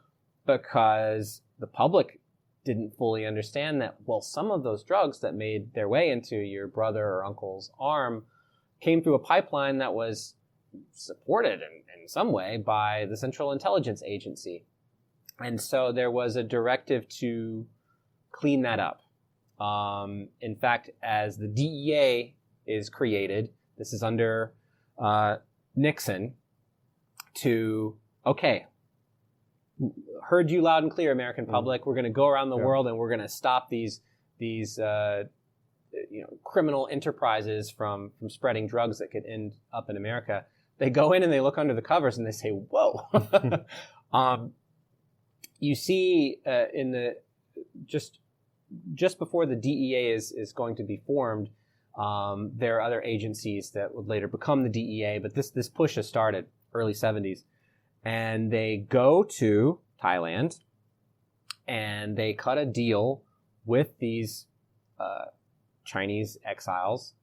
because the public didn't fully understand that, well, some of those drugs that made their way into your brother or uncle's arm came through a pipeline that was supported in some way by the Central Intelligence Agency. And so there was a directive to clean that up. In fact, as the DEA is created, this is under Nixon, heard you loud and clear, American public. We're going to go around the world and we're going to stop these criminal enterprises from spreading drugs that could end up in America. They go in and they look under the covers and they say, whoa. You see in the just before the DEA is going to be formed, there are other agencies that would later become the DEA, but this push has started early 70s. And they go to Thailand and they cut a deal with these Chinese exiles,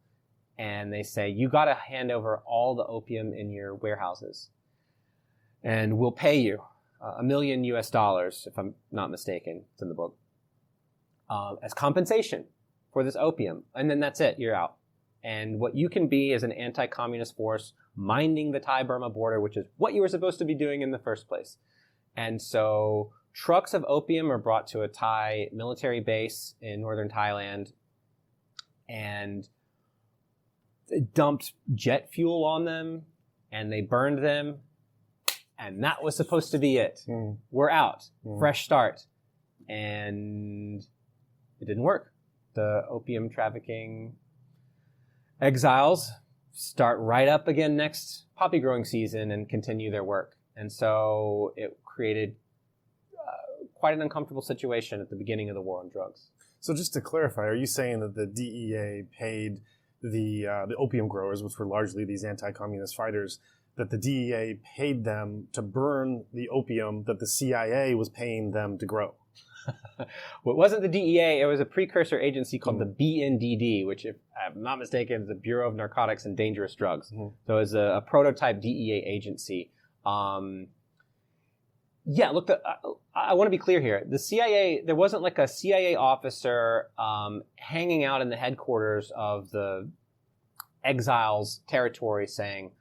and they say, you got to hand over all the opium in your warehouses, and we'll pay you $1 million, if I'm not mistaken. It's in the book, as compensation for this opium. And then that's it. You're out. And what you can be is an anti-communist force minding the Thai-Burma border, which is what you were supposed to be doing in the first place. And so trucks of opium are brought to a Thai military base in northern Thailand, and they dumped jet fuel on them, and they burned them, and that was supposed to be it. We're out. Fresh start. And it didn't work. The opium trafficking exiles start right up again next poppy growing season and continue their work. And so it created quite an uncomfortable situation at the beginning of the war on drugs. So just to clarify, are you saying that the DEA paid the opium growers, which were largely these anti-communist fighters, that the DEA paid them to burn the opium that the CIA was paying them to grow? Well, it wasn't the DEA. It was a precursor agency called the BNDD, which, if I'm not mistaken, is the Bureau of Narcotics and Dangerous Drugs. So it's a prototype DEA agency. Look, I want to be clear here. The CIA, there wasn't like a CIA officer hanging out in the headquarters of the exiles' territory saying,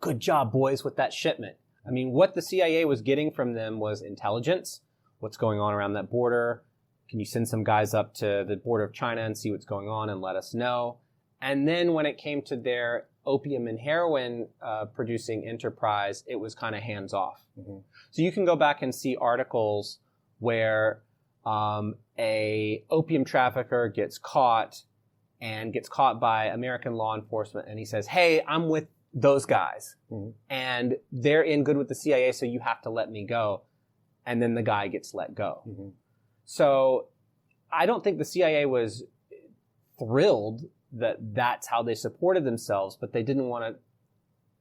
good job, boys, with that shipment. I mean, what the CIA was getting from them was intelligence. What's going on around that border? Can you send some guys up to the border of China and see what's going on and let us know? And then when it came to their opium and heroin producing enterprise, it was kind of hands off. So you can go back and see articles where a opium trafficker gets caught by American law enforcement, and he says, hey, I'm with those guys, and they're in good with the CIA, so you have to let me go. And then the guy gets let go. So I don't think the CIA was thrilled that that's how they supported themselves, but they didn't want to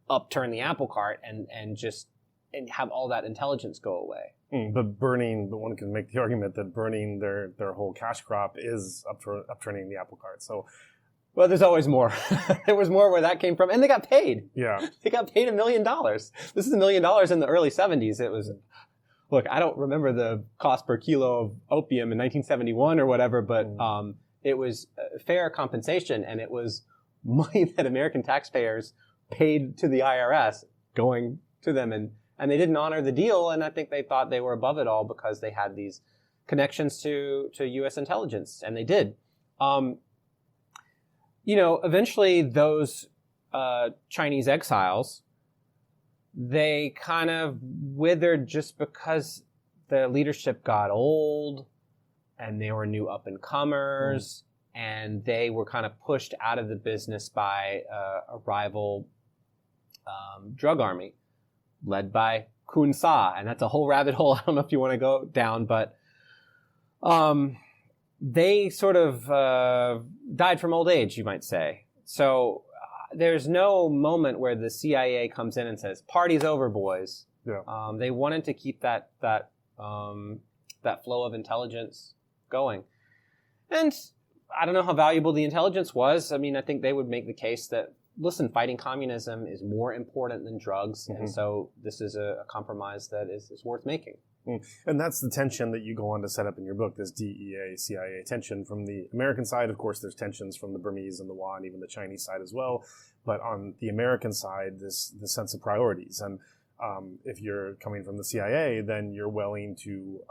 upturn the apple cart and have all that intelligence go away. But one can make the argument that burning their whole cash crop is upturning the apple cart. So, well, there's always more. There was more where that came from, and they got paid. Yeah, they got paid $1 million. This is $1 million in the early 70s. It was. Look, I don't remember the cost per kilo of opium in 1971 or whatever, but it was fair compensation, and it was money that American taxpayers paid to the IRS going to them, and they didn't honor the deal, and I think they thought they were above it all because they had these connections to U.S. intelligence, and they did. Eventually those Chinese exiles, they kind of withered just because the leadership got old and they were new up-and-comers, and they were kind of pushed out of the business by a rival drug army led by Khun Sa. And that's a whole rabbit hole I don't know if you want to go down, but they sort of died from old age, you might say. So there's no moment where the CIA comes in and says, "Party's over, boys." Yeah. They wanted to keep that flow of intelligence going, and I don't know how valuable the intelligence was. I mean, I think they would make the case that, listen, fighting communism is more important than drugs, and so this is a compromise that is worth making. And that's the tension that you go on to set up in your book, this DEA, CIA tension. From the American side, of course, there's tensions from the Burmese and the Wa and even the Chinese side as well. But on the American side, the sense of priorities. And if you're coming from the CIA, then you're willing to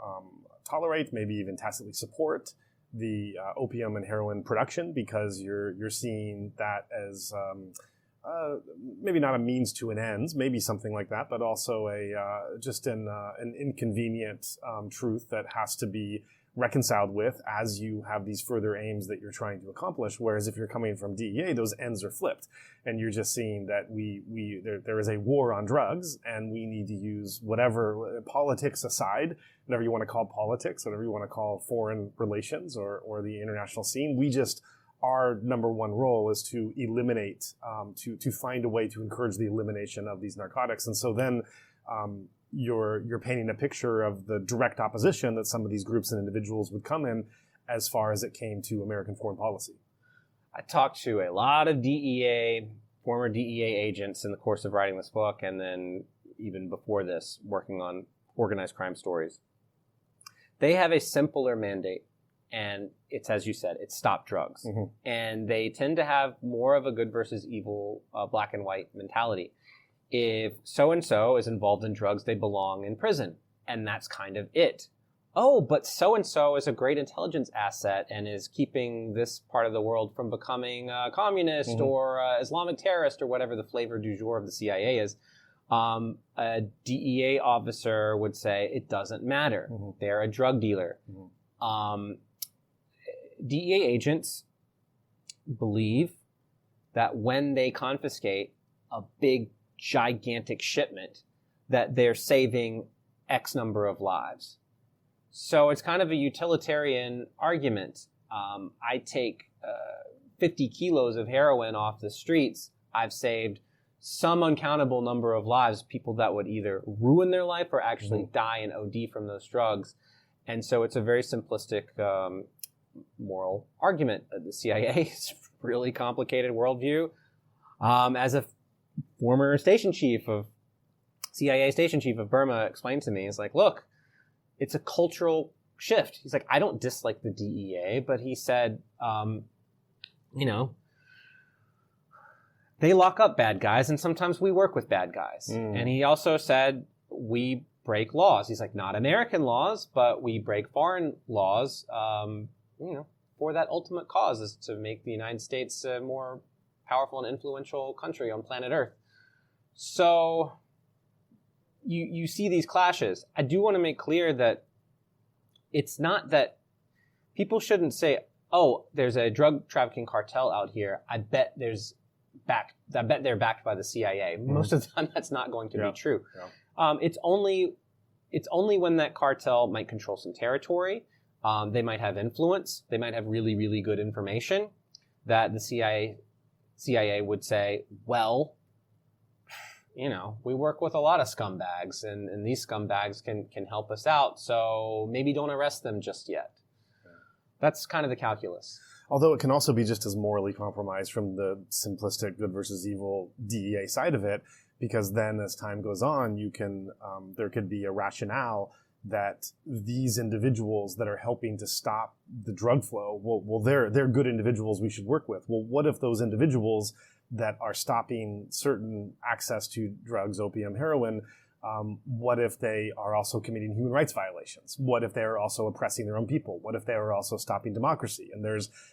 tolerate, maybe even tacitly support the opium and heroin production, because you're seeing that as maybe not a means to an end, maybe something like that, but also just an inconvenient truth that has to be reconciled with as you have these further aims that you're trying to accomplish. Whereas if you're coming from DEA, those ends are flipped, and you're just seeing that there is a war on drugs, and we need to use whatever, politics aside, whatever you want to call politics, whatever you want to call foreign relations or the international scene, our number one role is to eliminate, to find a way to encourage the elimination of these narcotics. And so then you're painting a picture of the direct opposition that some of these groups and individuals would come in as far as it came to American foreign policy. I talked to a lot of former DEA agents in the course of writing this book, and then even before this, working on organized crime stories. They have a simpler mandate. And it's, as you said, it's stop drugs. And they tend to have more of a good versus evil, black and white mentality. If so-and-so is involved in drugs, they belong in prison. And that's kind of it. Oh, but so-and-so is a great intelligence asset and is keeping this part of the world from becoming communist or Islamic terrorist or whatever the flavor du jour of the CIA is. A DEA officer would say, it doesn't matter. They're a drug dealer. DEA agents believe that when they confiscate a big, gigantic shipment, that they're saving X number of lives. So it's kind of a utilitarian argument. I take 50 kilos of heroin off the streets. I've saved some uncountable number of lives, people that would either ruin their life or actually die and OD from those drugs. And so it's a very simplistic moral argument. The CIA's really complicated worldview. As a former CIA station chief of Burma explained to me, it's like, look, it's a cultural shift. He's like, I don't dislike the DEA, but he said, they lock up bad guys, and sometimes we work with bad guys. And he also said, we break laws. He's like, not American laws, but we break foreign laws, for that ultimate cause, is to make the United States a more powerful and influential country on planet Earth. So you see these clashes. I do want to make clear that it's not that people shouldn't say, oh, there's a drug trafficking cartel out here. I bet they're backed by the CIA. Most of the time, that's not going to be true. Yeah. It's only when that cartel might control some territory. They might have influence. They might have really, really good information that the CIA would say, well, we work with a lot of scumbags, and these scumbags can help us out, so maybe don't arrest them just yet. That's kind of the calculus. Although it can also be just as morally compromised from the simplistic good versus evil DEA side of it, because then as time goes on, there could be a rationale that these individuals that are helping to stop the drug flow, well, they're good individuals we should work with. Well, what if those individuals that are stopping certain access to drugs, opium, heroin, what if they are also committing human rights violations? What if they are also oppressing their own people? What if they are also stopping democracy? And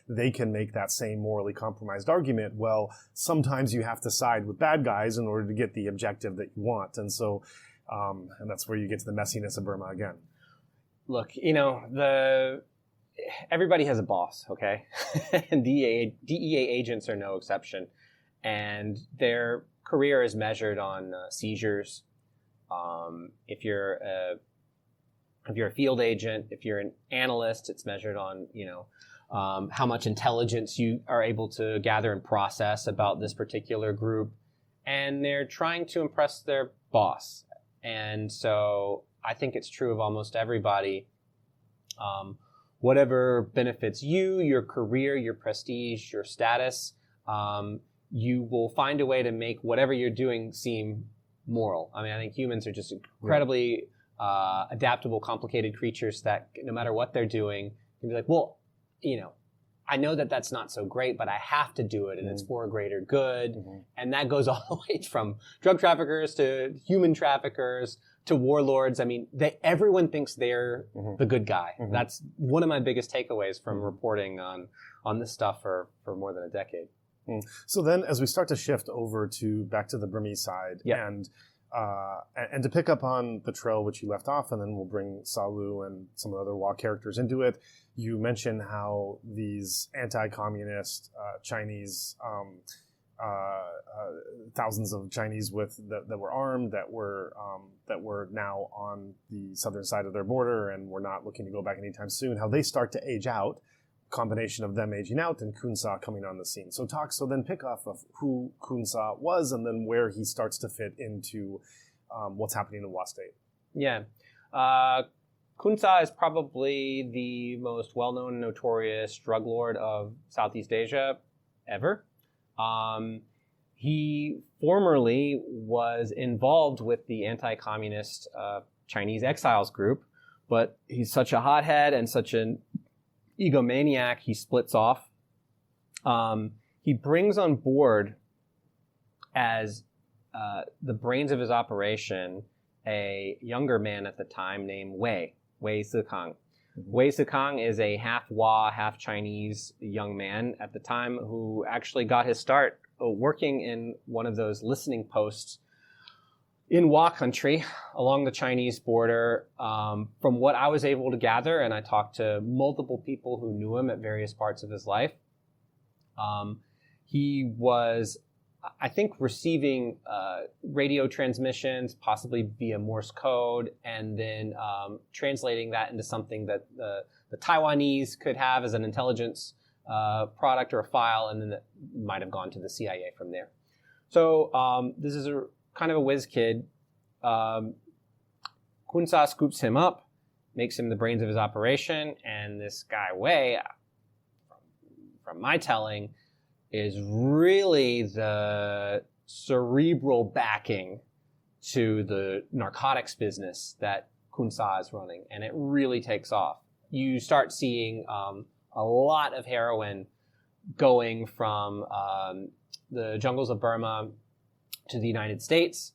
they can make that same morally compromised argument. Well, sometimes you have to side with bad guys in order to get the objective that you want. And so, and that's where you get to the messiness of Burma again. Look, everybody has a boss, okay? And DEA agents are no exception. And their career is measured on seizures. If you're If you're a field agent, if you're an analyst, it's measured on, how much intelligence you are able to gather and process about this particular group. And they're trying to impress their boss. And so I think it's true of almost everybody. Whatever benefits you, your career, your prestige, your status, you will find a way to make whatever you're doing seem moral. I mean, I think humans are just incredibly adaptable, complicated creatures that no matter what they're doing, can be like, well, I know that that's not so great, but I have to do it, and it's for a greater good. Mm-hmm. And that goes all the way from drug traffickers to human traffickers to warlords. I mean, everyone thinks they're the good guy. Mm-hmm. That's one of my biggest takeaways from reporting on this stuff for more than a decade. So then, as we start to shift over back to the Burmese side, and to pick up on the trail which you left off, and then we'll bring Lu and some of the other WA characters into it. You mentioned how these anti-communist Chinese, thousands of Chinese that were armed, that were now on the southern side of their border, and were not looking to go back anytime soon. How they start to age out. Combination of them aging out and Khun Sa coming on the scene. So then pick off of who Khun Sa was, and then where he starts to fit into what's happening in WA state. Yeah. Khun Sa is probably the most well-known and notorious drug lord of Southeast Asia ever. He formerly was involved with the anti-communist Chinese exiles group, but he's such a hothead and such an egomaniac, he splits off. He brings on board as the brains of his operation a younger man at the time named Wei Xuegang. Mm-hmm. Wei Xuegang is a half Wa, half Chinese young man at the time who actually got his start working in one of those listening posts in Wa country along the Chinese border. From what I was able to gather, and I talked to multiple people who knew him at various parts of his life, he was, I think, receiving radio transmissions, possibly via Morse code, and then translating that into something that the Taiwanese could have as an intelligence product or a file, and then that might have gone to the CIA from there. So this is a kind of a whiz kid. Khun Sa scoops him up, makes him the brains of his operation, and this guy Wei, from my telling, is really the cerebral backing to the narcotics business that Khun Sa is running, and it really takes off. You start seeing a lot of heroin going from the jungles of Burma to the United States.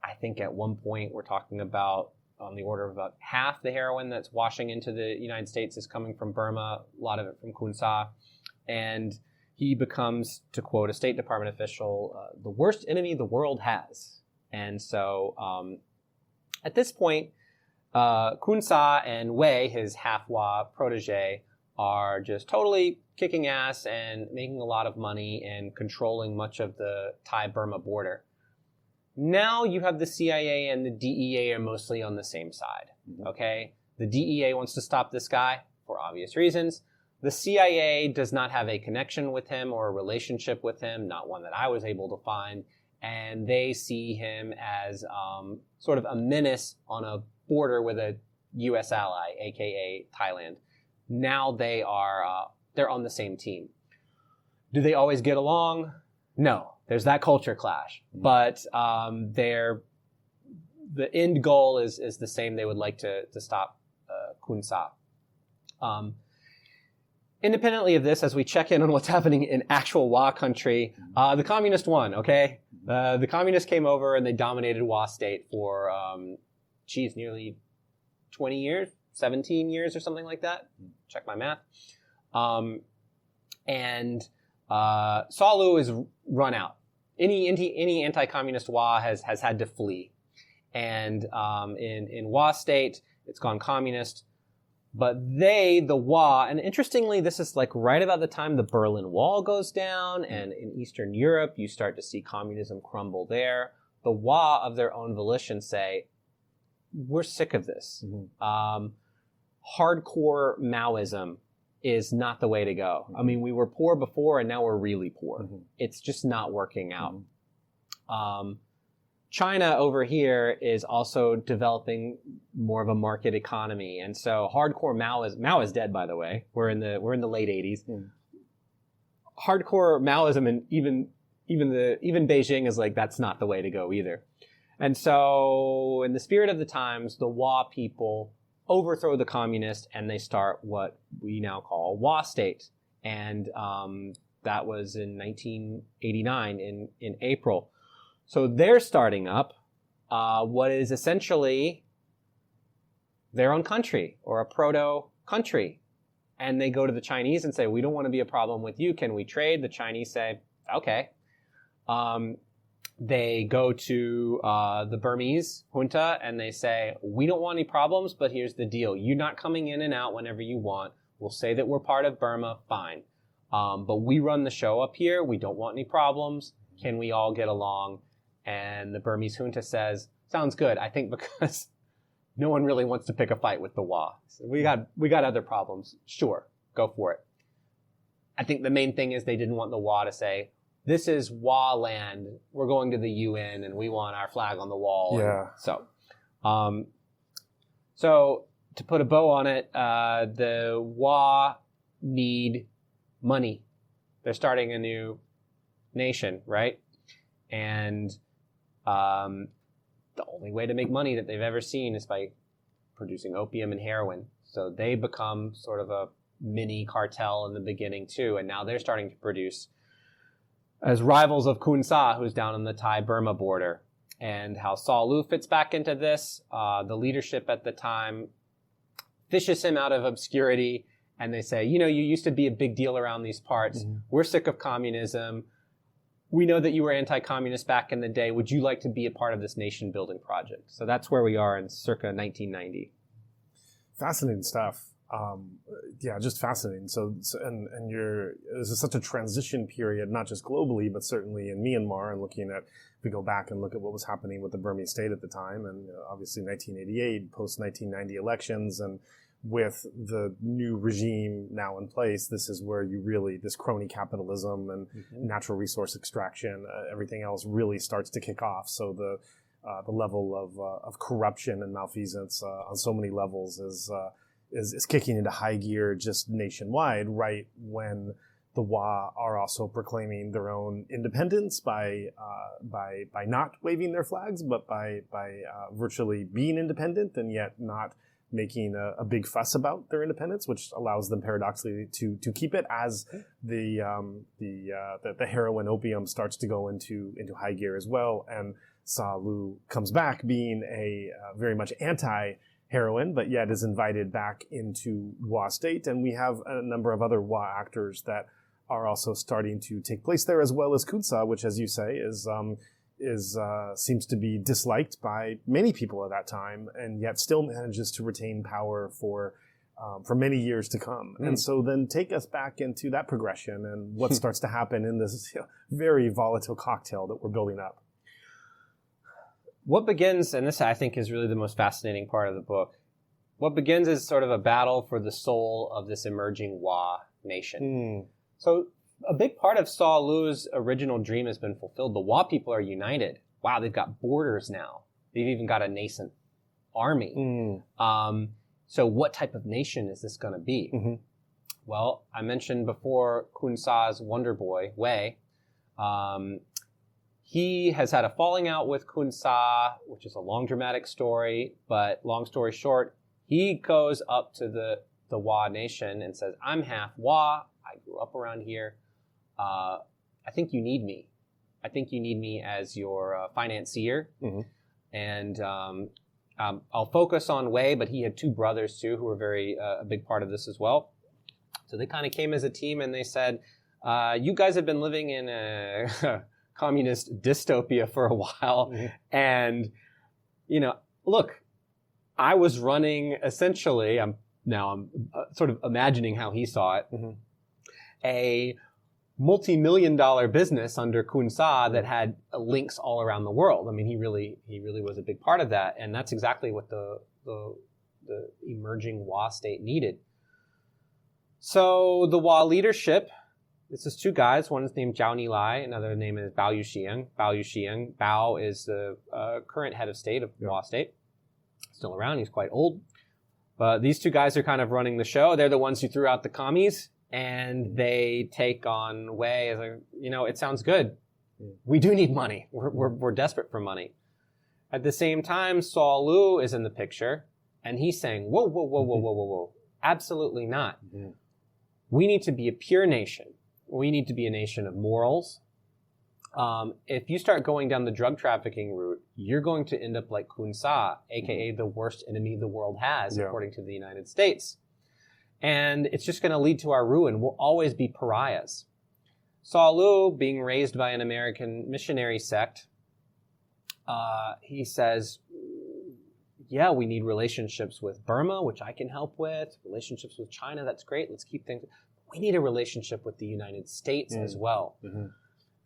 I think at one point we're talking about on the order of about half the heroin that's washing into the United States is coming from Burma, a lot of it from Khun Sa. And he becomes, to quote a State Department official, the worst enemy the world has. And so at this point, Khun Sa and Wei, his half-Wa protege, are just totally kicking ass and making a lot of money and controlling much of the Thai-Burma border. Now you have the CIA and the DEA are mostly on the same side, okay? The DEA wants to stop this guy for obvious reasons. The CIA does not have a connection with him or a relationship with him, not one that I was able to find, and they see him as sort of a menace on a border with a U.S. ally, aka Thailand. Now they are they're on the same team. Do they always get along? No. There's that culture clash, but the end goal is the same. They would like to stop Khun Sa. Independently of this, as we check in on what's happening in actual Wa country, the communists won, okay? The communists came over and they dominated Wa state for, nearly 20 years, 17 years or something like that. Check my math. And Lu is run out. Any anti-communist Wa has had to flee. And in Wa state, it's gone communist. But the Wa, and interestingly, this is like right about the time the Berlin Wall goes down, and in Eastern Europe, you start to see communism crumble there. The Wa, of their own volition, say, we're sick of this. Mm-hmm. Hardcore Maoism is not the way to go. Mm-hmm. I mean, we were poor before and now we're really poor. Mm-hmm. It's just not working out. Mm-hmm. China over here is also developing more of a market economy. And so hardcore Mao is dead, by the way. We're in the late 80s. Mm. Hardcore Maoism and even Beijing is like, that's not the way to go either. And so in the spirit of the times, the Wa people overthrow the communists and they start what we now call Wa state. And that was in 1989 in April. So they're starting up what is essentially their own country or a proto-country. And they go to the Chinese and say, we don't want to be a problem with you. Can we trade? The Chinese say, okay. They go to the Burmese junta and they say, we don't want any problems, but here's the deal. You're not coming in and out whenever you want. We'll say that we're part of Burma, fine. But we run the show up here. We don't want any problems. Can we all get along? And the Burmese junta says, sounds good. I think because no one really wants to pick a fight with the Wa. So we got other problems. Sure, go for it. I think the main thing is they didn't want the Wa to say, this is Wa land. We're going to the UN and we want our flag on the wall. Yeah. And so to put a bow on it, the Wa need money. They're starting a new nation, right? And the only way to make money that they've ever seen is by producing opium and heroin. So they become sort of a mini cartel in the beginning too, and now they're starting to produce as rivals of Khun Sa, who's down on the Thai-Burma border. And how Sa Lu fits back into this, the leadership at the time fishes him out of obscurity, and they say, you used to be a big deal around these parts. Mm-hmm. We're sick of communism. We know that you were anti-communist back in the day. Would you like to be a part of this nation-building project? So that's where we are in circa 1990. Fascinating stuff. Yeah, just fascinating. So this is such a transition period, not just globally, but certainly in Myanmar. And if we go back and look at what was happening with the Burmese state at the time, and obviously 1988, post-1990 elections, and with the new regime now in place, this is where this crony capitalism and natural resource extraction, everything else really starts to kick off. So the level of corruption and malfeasance on so many levels is kicking into high gear just nationwide, right when the Wa are also proclaiming their own independence by not waving their flags, but by virtually being independent and yet not making a big fuss about their independence, which allows them paradoxically to keep it as the heroin opium starts to go into high gear as well. And Sa Lu comes back being a very much anti-heroin, but yet is invited back into Wa state. And we have a number of other Wa actors that are also starting to take place there, as well as Khun Sa, which, as you say, seems to be disliked by many people at that time, and yet still manages to retain power for many years to come. And so then take us back into that progression and what starts to happen in this very volatile cocktail that we're building up. What begins, and this I think is really the most fascinating part of the book, what begins is sort of a battle for the soul of this emerging Wa nation. So a big part of Sa Lu's original dream has been fulfilled. The Wa people are united. Wow, they've got borders now. They've even got a nascent army. So what type of nation is this going to be? Mm-hmm. Well, I mentioned before Khun Sa's wonder boy, Wei. He has had a falling out with Khun Sa, which is a long dramatic story, but long story short, he goes up to the Wa nation and says, I'm half Wa. I grew up around here. I think you need me. I think you need me as your financier. Mm-hmm. And I'll focus on Wei, but he had two brothers too who were a big part of this as well. So they kind of came as a team and they said, you guys have been living in a communist dystopia for a while. Mm-hmm. And, look, I was running essentially, I'm sort of imagining how he saw it, mm-hmm. a multi-million-dollar business under Khun Sa that had links all around the world. I mean, he really was a big part of that, and that's exactly what the emerging Wa state needed. So the Wa leadership, this is two guys. One is named Zhao Nilai, another name is Wei Xuegang. Wei Xuegang. Bao is the current head of state of Wa state. Still around. He's quite old. But these two guys are kind of running the show. They're the ones who threw out the commies, and they take on Wei as it sounds good. We do need money. We're desperate for money. At the same time, Sa Lu is in the picture, and he's saying, whoa. Absolutely not. Mm-hmm. We need to be a pure nation. We need to be a nation of morals. If you start going down the drug trafficking route, you're going to end up like Khun Sa, aka the worst enemy the world has, according to the United States. And it's just going to lead to our ruin. We'll always be pariahs. Sa Lu, being raised by an American missionary sect, he says, yeah, we need relationships with Burma, which I can help with, relationships with China, that's great, let's keep things. We need a relationship with the United States as well. Mm-hmm.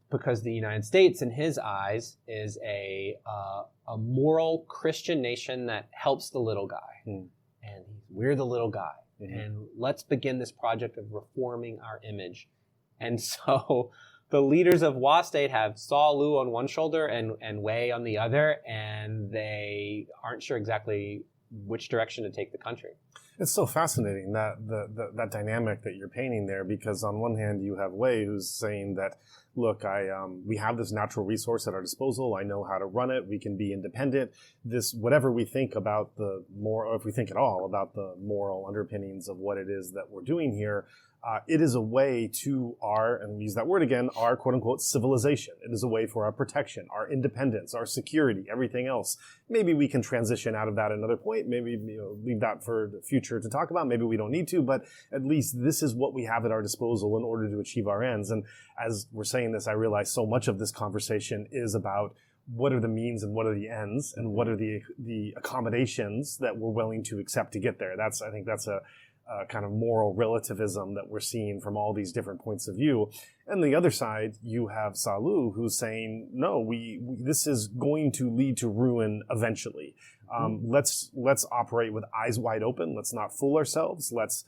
Because the United States, in his eyes, is a moral Christian nation that helps the little guy. Mm. And we're the little guy. Mm-hmm. And let's begin this project of reforming our image. And so the leaders of Wa State have Sa Lu on one shoulder and Wei on the other, and they aren't sure exactly which direction to take the country. It's so fascinating, that dynamic that you're painting there, because on one hand you have Wei who's saying that, look, we have this natural resource at our disposal. I know how to run it. We can be independent. This, whatever we think about or if we think at all about the moral underpinnings of what it is that we're doing here, it is a way to and we use that word again, our quote unquote civilization. It is a way for our protection, our independence, our security, everything else. Maybe we can transition out of that at another point. Maybe leave that for the future to talk about. Maybe we don't need to, but at least this is what we have at our disposal in order to achieve our ends. And as we're saying this, I realize so much of this conversation is about what are the means and what are the ends and what are the accommodations that we're willing to accept to get there. I think that's a kind of moral relativism that we're seeing from all these different points of view. And the other side, you have Sa Lu who's saying, no, this is going to lead to ruin eventually. Let's operate with eyes wide open. Let's not fool ourselves. Let's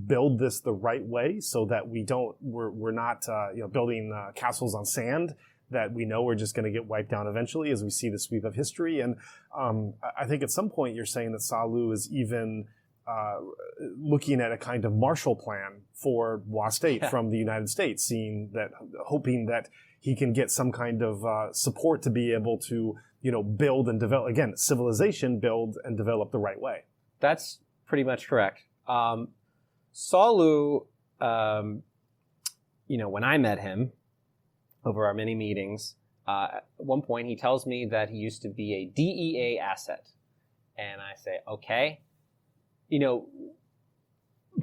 build this the right way so that we're not building castles on sand that we know we're just going to get wiped down eventually as we see the sweep of history. And I think at some point you're saying that Sa Lu is even looking at a kind of Marshall Plan for Wa State from the United States, hoping that he can get some kind of support to be able to, build and develop, again, civilization, build and develop the right way. That's pretty much correct. Sa Lu, when I met him over our many meetings, at one point he tells me that he used to be a DEA asset. And I say, okay.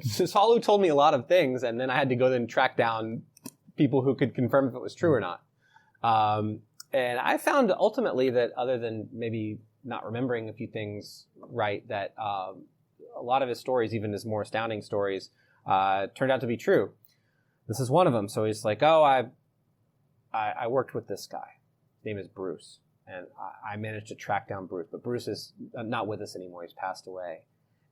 Sa Lu told me a lot of things, and then I had to go and track down people who could confirm if it was true or not. And I found ultimately that, other than maybe not remembering a few things right, that a lot of his stories, even his more astounding stories, turned out to be true. This is one of them. So he's like, I worked with this guy. His name is Bruce. And I managed to track down Bruce. But Bruce is not with us anymore. He's passed away.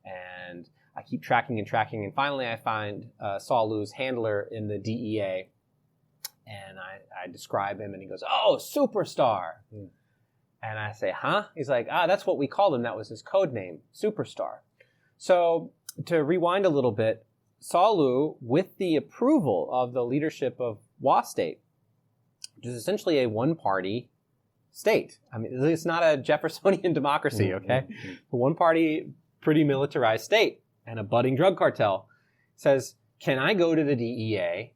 And I keep tracking, and finally I find Sa Lu's handler in the DEA, and I describe him, and he goes, "Oh, superstar!" And I say, "Huh?" He's like, "That's what we called him. That was his code name, Superstar." So to rewind a little bit, Sa Lu, with the approval of the leadership of Wa State, which is essentially a one-party state. I mean, it's not a Jeffersonian democracy, okay? A one-party, pretty militarized state and a budding drug cartel, says, can I go to the DEA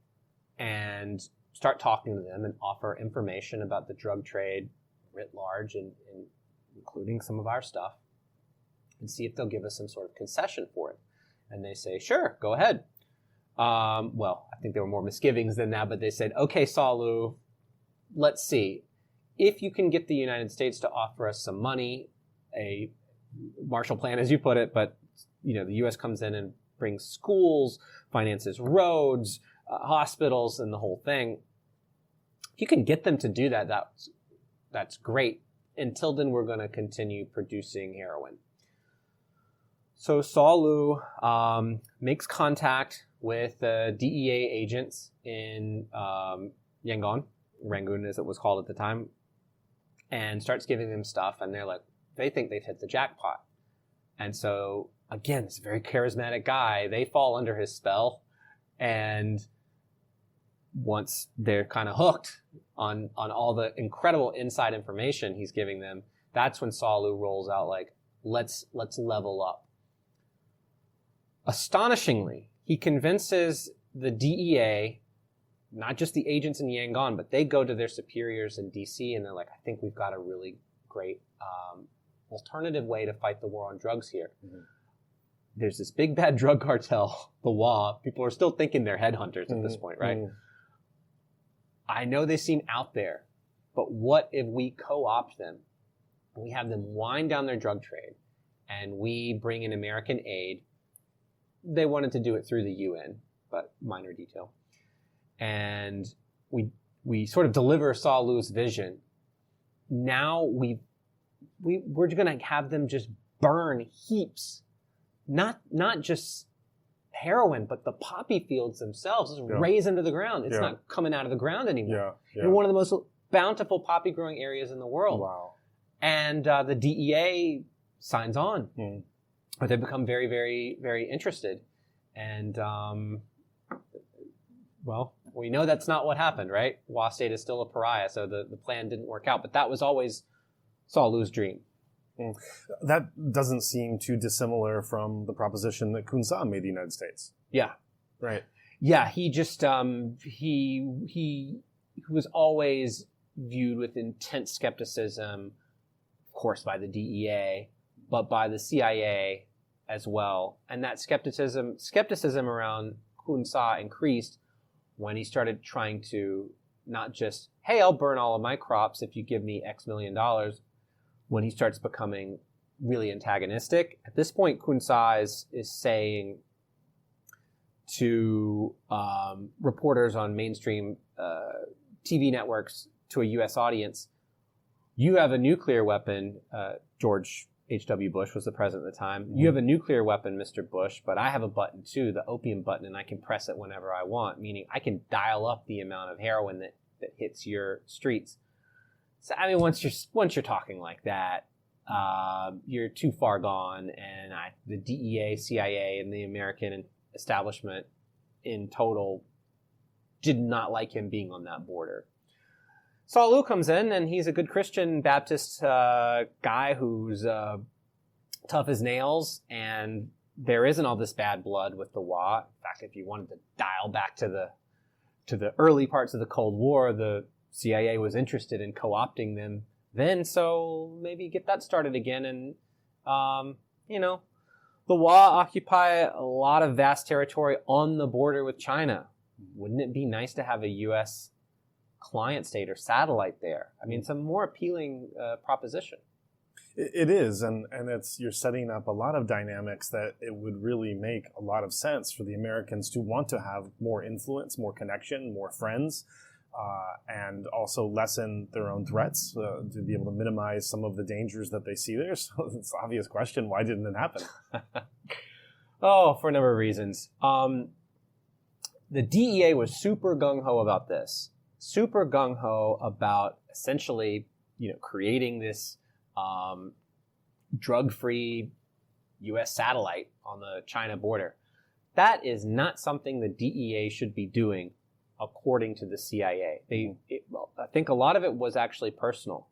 and start talking to them and offer information about the drug trade writ large, and including some of our stuff, and see if they'll give us some sort of concession for it? And they say, sure, go ahead. Well, I think there were more misgivings than that, but they said, okay, Sa Lu, let's see. If you can get the United States to offer us some money, a Marshall Plan, as you put it, but the U.S. comes in and brings schools, finances roads, hospitals and the whole thing. If you can get them to do that, that's great. Until then, we're going to continue producing heroin. So Sa Lu makes contact with DEA agents in Yangon, Rangoon as it was called at the time, and starts giving them stuff, and they think they've hit the jackpot. And so, again, this very charismatic guy, they fall under his spell, and once they're kind of hooked on all the incredible inside information he's giving them, that's when Sa Lu rolls out let's level up. Astonishingly, he convinces the DEA, not just the agents in Yangon, but they go to their superiors in DC and they're like, I think we've got a really great alternative way to fight the war on drugs here. Mm-hmm. There's this big bad drug cartel, the WA. People are still thinking they're headhunters at this point, right? Mm-hmm. I know they seem out there, but what if we co-opt them? We have them wind down their drug trade, and we bring in American aid. They wanted to do it through the UN, but minor detail. And we sort of deliver Sa Lu's vision. Now we're going to have them just burn heaps, not just heroin, but the poppy fields themselves, just raze into the ground. It's not coming out of the ground anymore. In one of the most bountiful poppy growing areas in the world. Wow. And the DEA signs on. But they become very, very, very interested. And, well, we know that's not what happened, right? WA State is still a pariah, so the plan didn't work out. But that was always Sa Lu's dream. That doesn't seem too dissimilar from the proposition that Khun Sa made the United States. Yeah. Right. Yeah, he just, he was always viewed with intense skepticism, of course, by the DEA, but by the CIA as well. And that skepticism around Khun Sa increased when he started trying to not just, hey, I'll burn all of my crops if you give me X million dollars, when he starts becoming really antagonistic. At this point, Khun Sa is saying to reporters on mainstream TV networks, to a U.S. audience, you have a nuclear weapon. George H.W. Bush was the president at the time. You have a nuclear weapon, Mr. Bush, but I have a button too, the opium button, and I can press it whenever I want, meaning I can dial up the amount of heroin that hits your streets. So, I mean, once you're talking like that, you're too far gone, and the DEA, CIA, and the American establishment in total did not like him being on that border. Sa Lu comes in, and he's a good Christian Baptist guy who's tough as nails, and there isn't all this bad blood with the WA. In fact, if you wanted to dial back to the early parts of the Cold War, the CIA was interested in co-opting them then, so maybe get that started again. And, the WA occupy a lot of vast territory on the border with China. Wouldn't it be nice to have a U.S. client state or satellite there? I mean, it's a more appealing proposition. It is, and you're setting up a lot of dynamics that it would really make a lot of sense for the Americans to want to have more influence, more connection, more friends, and also lessen their own threats to be able to minimize some of the dangers that they see there. So it's an obvious question, why didn't it happen? Oh, for a number of reasons. The DEA was super gung-ho about this. Super gung-ho about essentially, creating this drug-free U.S. satellite on the China border. That is not something the DEA should be doing, according to the CIA. I think a lot of it was actually personal.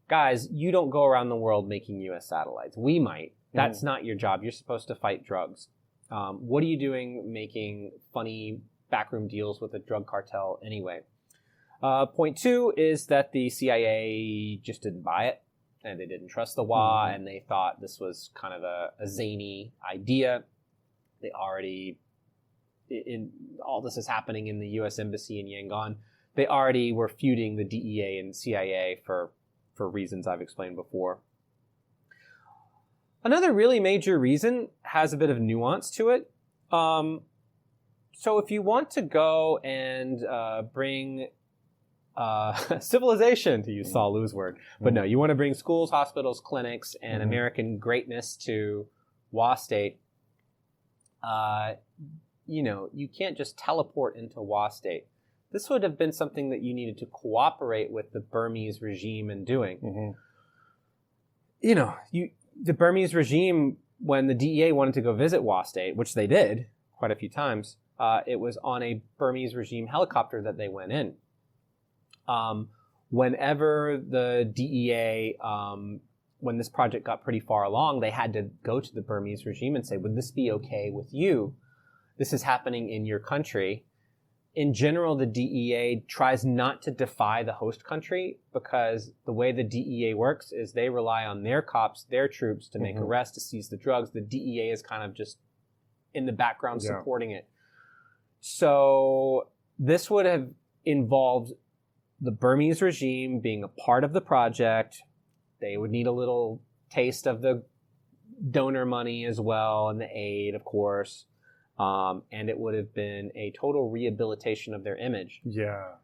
Guys, you don't go around the world making U.S. satellites. We might. That's not your job. You're supposed to fight drugs. What are you doing making funny backroom deals with a drug cartel anyway? Point two is that the CIA just didn't buy it, and they didn't trust the WA, and they thought this was kind of a zany idea. They already, all this is happening in the U.S. Embassy in Yangon, they already were feuding the DEA and CIA for reasons I've explained before. Another really major reason has a bit of nuance to it. So if you want to go and bring civilization, to use Sa Lu's word, but no, you want to bring schools, hospitals, clinics, and American greatness to Wa State, you can't just teleport into Wa State. This would have been something that you needed to cooperate with the Burmese regime in doing. The Burmese regime, when the DEA wanted to go visit Wa State, which they did quite a few times, it was on a Burmese regime helicopter that they went in. Whenever the DEA, when this project got pretty far along, they had to go to the Burmese regime and say, would this be okay with you? This is happening in your country. In general, the DEA tries not to defy the host country because the way the DEA works is they rely on their cops, their troops to make arrests, to seize the drugs. The DEA is kind of just in the background supporting it. So this would have involved the Burmese regime being a part of the project. They would need a little taste of the donor money as well and the aid, of course. And it would have been a total rehabilitation of their image. Yeah.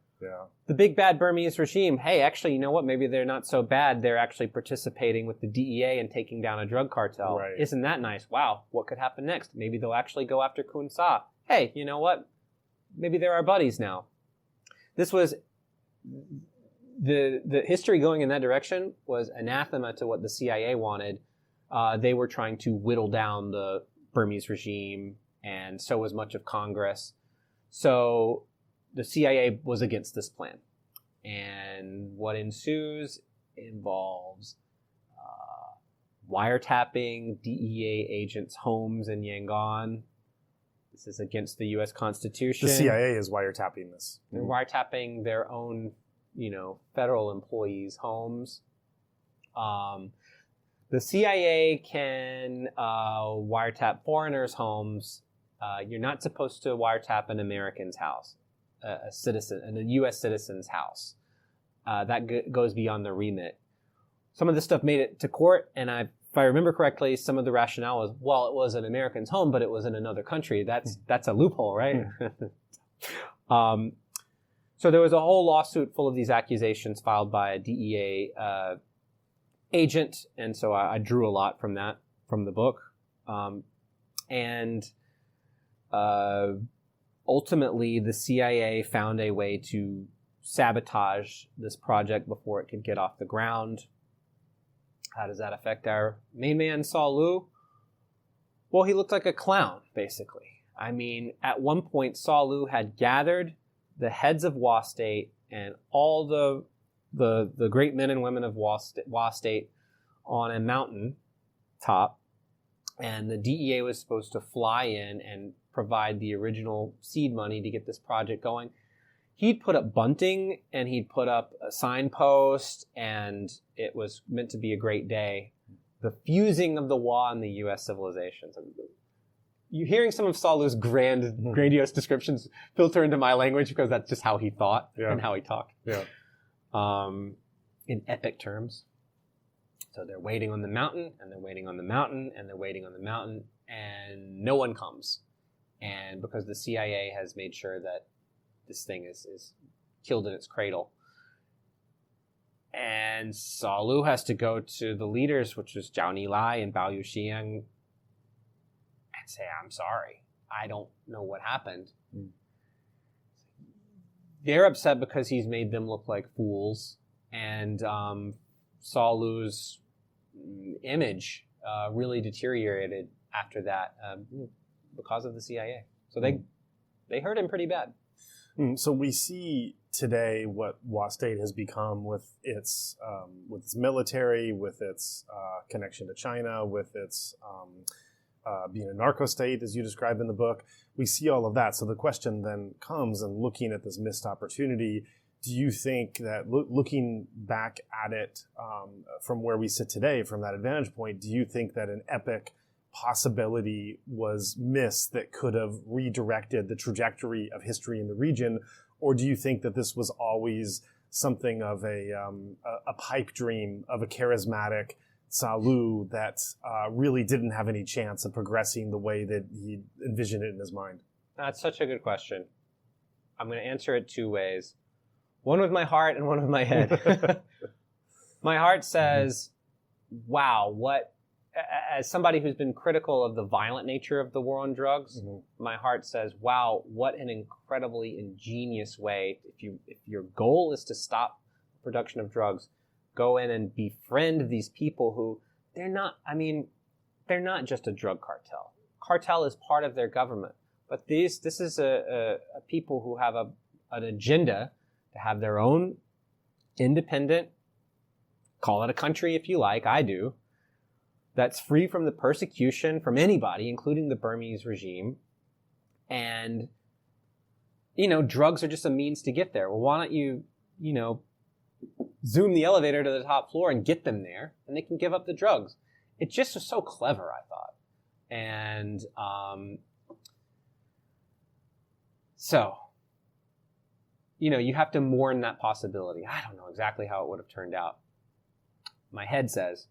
The big bad Burmese regime, hey, actually, you know what? Maybe they're not so bad. They're actually participating with the DEA and taking down a drug cartel. Right. Isn't that nice? Wow, what could happen next? Maybe they'll actually go after Khun Sa. Hey, you know what? Maybe they're our buddies now. This was... The history going in that direction was anathema to what the CIA wanted. They were trying to whittle down the Burmese regime, and so was much of Congress. So the CIA was against this plan. And what ensues involves wiretapping DEA agents' homes in Yangon. This is against the U.S. Constitution. The CIA is wiretapping this. They're wiretapping their own, federal employees' homes. The CIA can wiretap foreigners' homes. You're not supposed to wiretap an American's house, a U.S. citizen's house. That goes beyond the remit. Some of this stuff made it to court, and if I remember correctly, some of the rationale was, well, it was an American's home, but it was in another country. That's a loophole, right? So there was a whole lawsuit full of these accusations filed by a DEA agent, and so I drew a lot from that, from the book. And ultimately, the CIA found a way to sabotage this project before it could get off the ground. How does that affect our main man, Sa Lu? Well, he looked like a clown, basically. I mean, at one point, Sa Lu had gathered the heads of Wa State and all the great men and women of Wa State on a mountain top, and the DEA was supposed to fly in and provide the original seed money to get this project going. He'd put up bunting, and he'd put up a signpost, and it was meant to be a great day. The fusing of the Wa and the U.S. civilizations. You're hearing some of Sa Lu's grandiose descriptions filter into my language because that's just how he thought and how he talked. Yeah. In epic terms. So they're waiting on the mountain, and they're waiting on the mountain, and they're waiting on the mountain, and no one comes. And because the CIA has made sure that this thing is killed in its cradle. And Sa Lu has to go to the leaders, which was Zhao Nilai and Wei Xuegang, and say, I'm sorry. I don't know what happened. They're upset because he's made them look like fools. And Sa Lu's image really deteriorated after that because of the CIA. So they hurt him pretty bad. So we see today what Wa State has become with its military, with its connection to China, with its being a narco-state, as you describe in the book. We see all of that. So the question then comes, and looking at this missed opportunity, do you think that looking back at it from where we sit today, from that vantage point, do you think that an epic possibility was missed that could have redirected the trajectory of history in the region? Or do you think that this was always something of a pipe dream of a charismatic Sa Lu that really didn't have any chance of progressing the way that he envisioned it in his mind? That's such a good question. I'm going to answer it two ways. One with my heart and one with my head. My heart says, wow, as somebody who's been critical of the violent nature of the war on drugs, my heart says, wow, what an incredibly ingenious way. If your goal is to stop production of drugs, go in and befriend these people who they're not just a drug cartel. Cartel is part of their government. But this is a people who have an agenda to have their own independent, call it a country if you like, I do, that's free from the persecution from anybody, including the Burmese regime. And, drugs are just a means to get there. Well, why don't you, zoom the elevator to the top floor and get them there, and they can give up the drugs. It just was so clever, I thought. And so, you have to mourn that possibility. I don't know exactly how it would have turned out. My head says,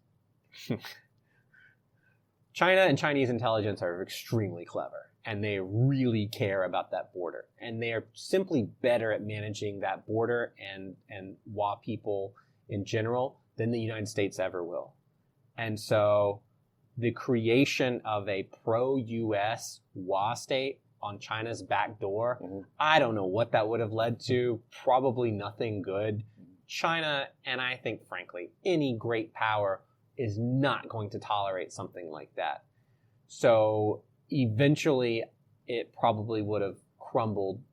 China and Chinese intelligence are extremely clever, and they really care about that border. And they are simply better at managing that border and Wa people in general than the United States ever will. And so the creation of a pro-U.S. Wa state on China's back door, I don't know what that would have led to. Probably nothing good. China, and I think, frankly, any great power is not going to tolerate something like that. So eventually, it probably would have crumbled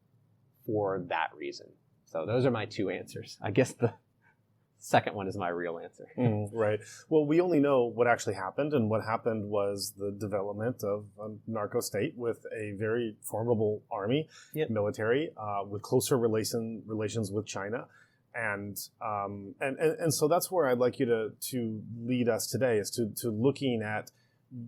for that reason. So those are my two answers. I guess the second one is my real answer. Right. Well, we only know what actually happened, and what happened was the development of a narco-state with a very formidable army, military, with closer relations with China. And so that's where I'd like you to lead us today, is to looking at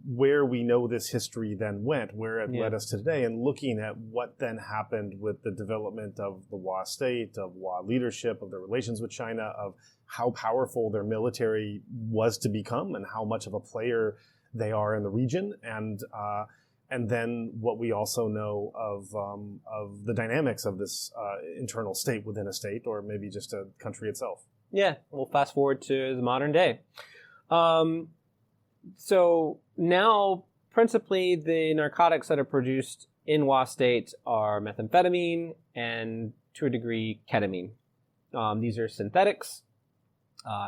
where we know this history then went, where it led us to today, and looking at what then happened with the development of the Wa state, of Wa leadership, of their relations with China, of how powerful their military was to become, and how much of a player they are in the region, and then what we also know of the dynamics of this internal state within a state, or maybe just a country itself. Yeah, we'll fast forward to the modern day. So now, principally, the narcotics that are produced in Wa state are methamphetamine and, to a degree, ketamine. These are synthetics.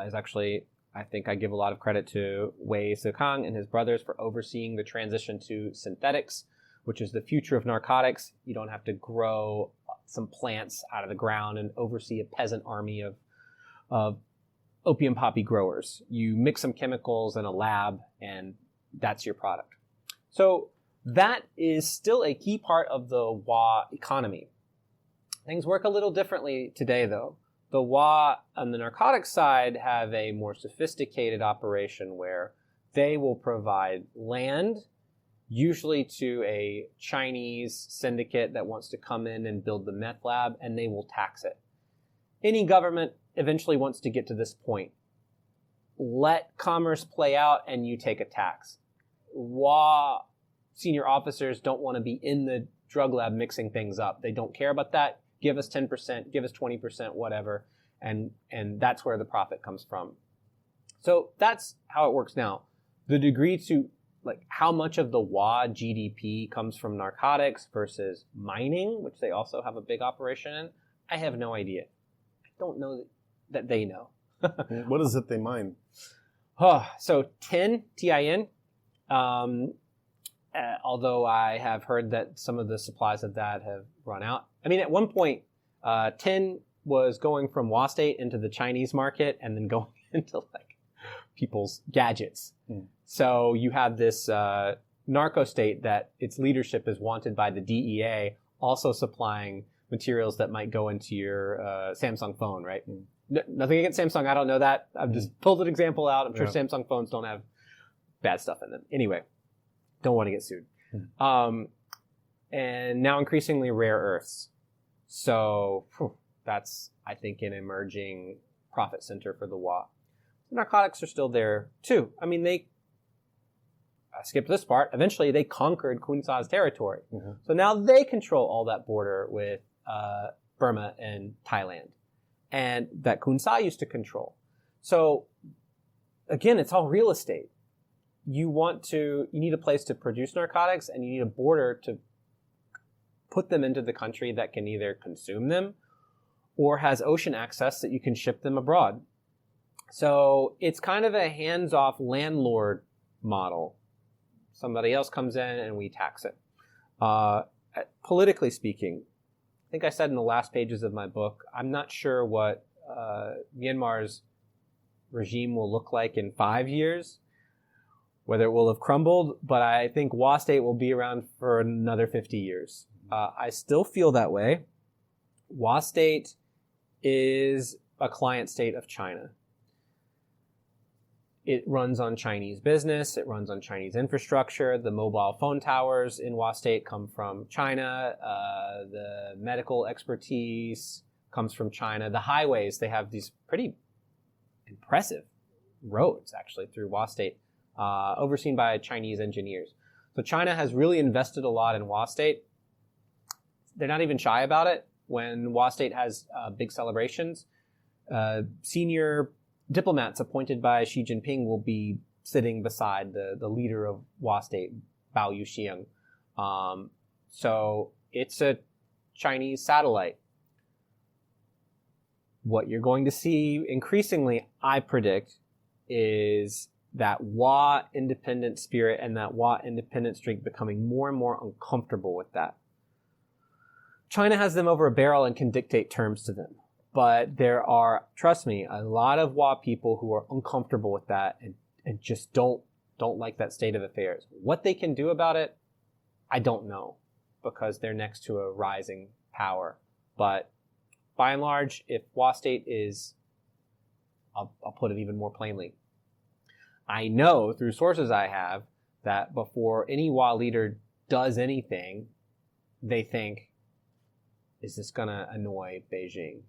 Is actually, I think I give a lot of credit to Wei Xuegang and his brothers for overseeing the transition to synthetics, which is the future of narcotics. You don't have to grow some plants out of the ground and oversee a peasant army of opium poppy growers. You mix some chemicals in a lab, and that's your product. So that is still a key part of the Wa economy. Things work a little differently today, though. The Wa on the narcotics side have a more sophisticated operation where they will provide land, usually to a Chinese syndicate that wants to come in and build the meth lab, and they will tax it. Any government eventually wants to get to this point. Let commerce play out and you take a tax. Wa senior officers don't want to be in the drug lab mixing things up. They don't care about that. Give us 10%, give us 20%, whatever. And that's where the profit comes from. So that's how it works now. The degree to, how much of the Wa GDP comes from narcotics versus mining, which they also have a big operation in, I have no idea. I don't know that they know. What is it they mine? So tin, T-I-N. Although I have heard that some of the supplies of that have run out. I mean, at one point, tin was going from Wa state into the Chinese market and then going into people's gadgets. So you have this narco state that its leadership is wanted by the DEA, also supplying materials that might go into your Samsung phone, right? Nothing against Samsung, I don't know that. I've just pulled an example out. I'm sure Samsung phones don't have bad stuff in them. Anyway, don't want to get sued. And now increasingly rare earths. So that's, I think, an emerging profit center for the Wa. The narcotics are still there too. I mean, I skipped this part. Eventually, they conquered Khun Sa's territory. Mm-hmm. So now they control all that border with Burma and Thailand, and that Khun Sa used to control. So again, it's all real estate. You need a place to produce narcotics, and you need a border to put them into the country that can either consume them or has ocean access that you can ship them abroad. So it's kind of a hands-off landlord model. Somebody else comes in and we tax it. Politically speaking, I think I said in the last pages of my book, I'm not sure what Myanmar's regime will look like in 5 years, whether it will have crumbled, but I think Wa State will be around for another 50 years. I still feel that way. Wa State is a client state of China. It runs on Chinese business. It runs on Chinese infrastructure. The mobile phone towers in Wa State come from China. The medical expertise comes from China. The highways, they have these pretty impressive roads, actually, through Wa State, overseen by Chinese engineers. So China has really invested a lot in Wa State. They're not even shy about it. When Wa State has big celebrations, senior diplomats appointed by Xi Jinping will be sitting beside the leader of Wa State, Wei Xuegang. So it's a Chinese satellite. What you're going to see increasingly, I predict, is that Wa independent spirit and that Wa independent streak becoming more and more uncomfortable with that. China has them over a barrel and can dictate terms to them. But there are, trust me, a lot of Wa people who are uncomfortable with that and just don't like that state of affairs. What they can do about it, I don't know, because they're next to a rising power. But by and large, if Wa State is, I'll put it even more plainly, I know through sources I have that before any Wa leader does anything, they think, is this going to annoy Beijing?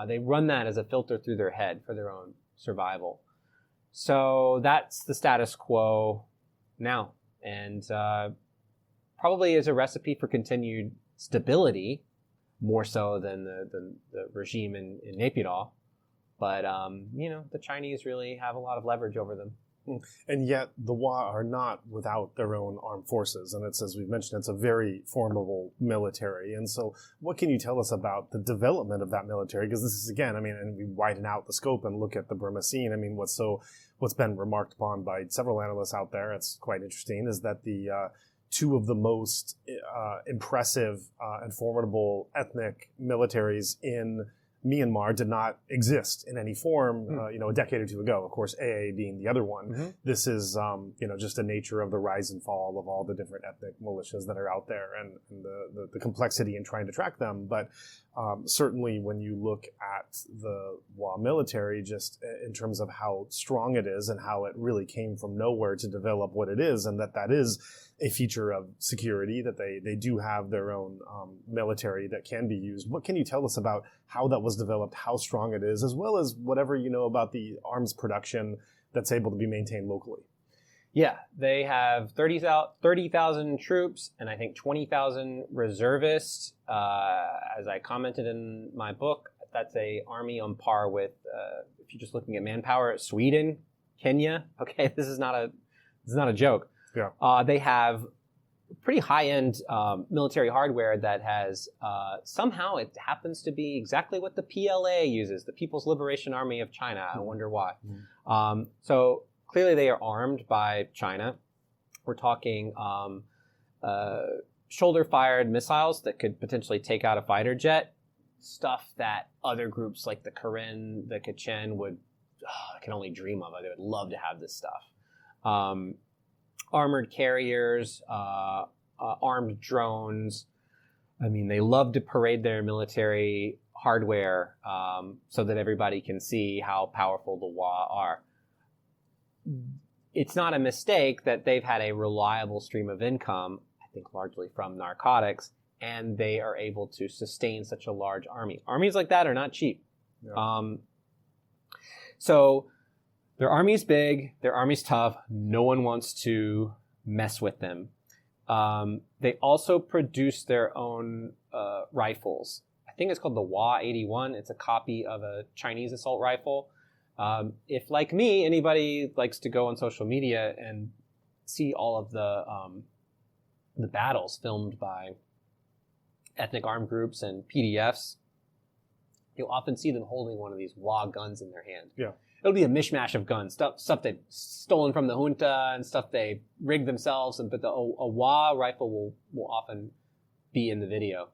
They run that as a filter through their head for their own survival. So that's the status quo now. And probably is a recipe for continued stability, more so than the regime in Naypyidaw. But, the Chinese really have a lot of leverage over them. And yet the Wa are not without their own armed forces. And it's, as we've mentioned, it's a very formidable military. And so what can you tell us about the development of that military? Because this is, again, and we widen out the scope and look at the Burma scene. What's been remarked upon by several analysts out there, it's quite interesting, is that the two of the most impressive and formidable ethnic militaries in Myanmar did not exist in any form, a decade or two ago. Of course, AA being the other one. Mm-hmm. This is, just the nature of the rise and fall of all the different ethnic militias that are out there and the complexity in trying to track them. But certainly when you look at the Wa military, just in terms of how strong it is and how it really came from nowhere to develop what it is, and that is a feature of security, that they do have their own military that can be used. What can you tell us about how that was developed, how strong it is, as well as whatever you know about the arms production that's able to be maintained locally? Yeah, they have 30,000 troops and I think 20,000 reservists. As I commented in my book, that's a army on par with, if you're just looking at manpower, Sweden, Kenya. Okay, this is not a joke. Yeah. They have pretty high-end military hardware that has, somehow it happens to be exactly what the PLA uses, the People's Liberation Army of China. Mm-hmm. I wonder why. Mm-hmm. So clearly they are armed by China. We're talking shoulder-fired missiles that could potentially take out a fighter jet, stuff that other groups like the Karen, the Kachin can only dream of. They would love to have this stuff. Armored carriers, armed drones. They love to parade their military hardware so that everybody can see how powerful the Wa are. It's not a mistake that they've had a reliable stream of income, I think largely from narcotics, and they are able to sustain such a large army. Armies like that are not cheap. Yeah. So their army's big, their army's tough. No one wants to mess with them. They also produce their own rifles. I think it's called the Wa-81. It's a copy of a Chinese assault rifle. If, like me, anybody likes to go on social media and see all of the battles filmed by ethnic armed groups and PDFs, you'll often see them holding one of these Wa guns in their hand. Yeah. It'll be a mishmash of guns, stuff they've stolen from the junta and stuff they rigged themselves, but a Wa rifle will often be in the video.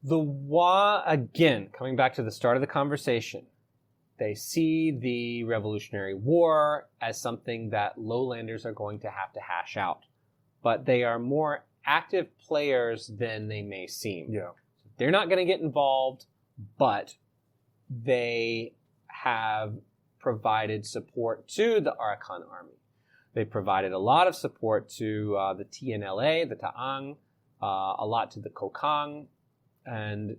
The Wa, again, coming back to the start of the conversation, they see the Revolutionary War as something that lowlanders are going to have to hash out. But they are more active players than they may seem. Yeah. They're not going to get involved, but they have provided support to the Arakan army. They provided a lot of support to the TNLA, the Ta'ang, a lot to the Kokang, and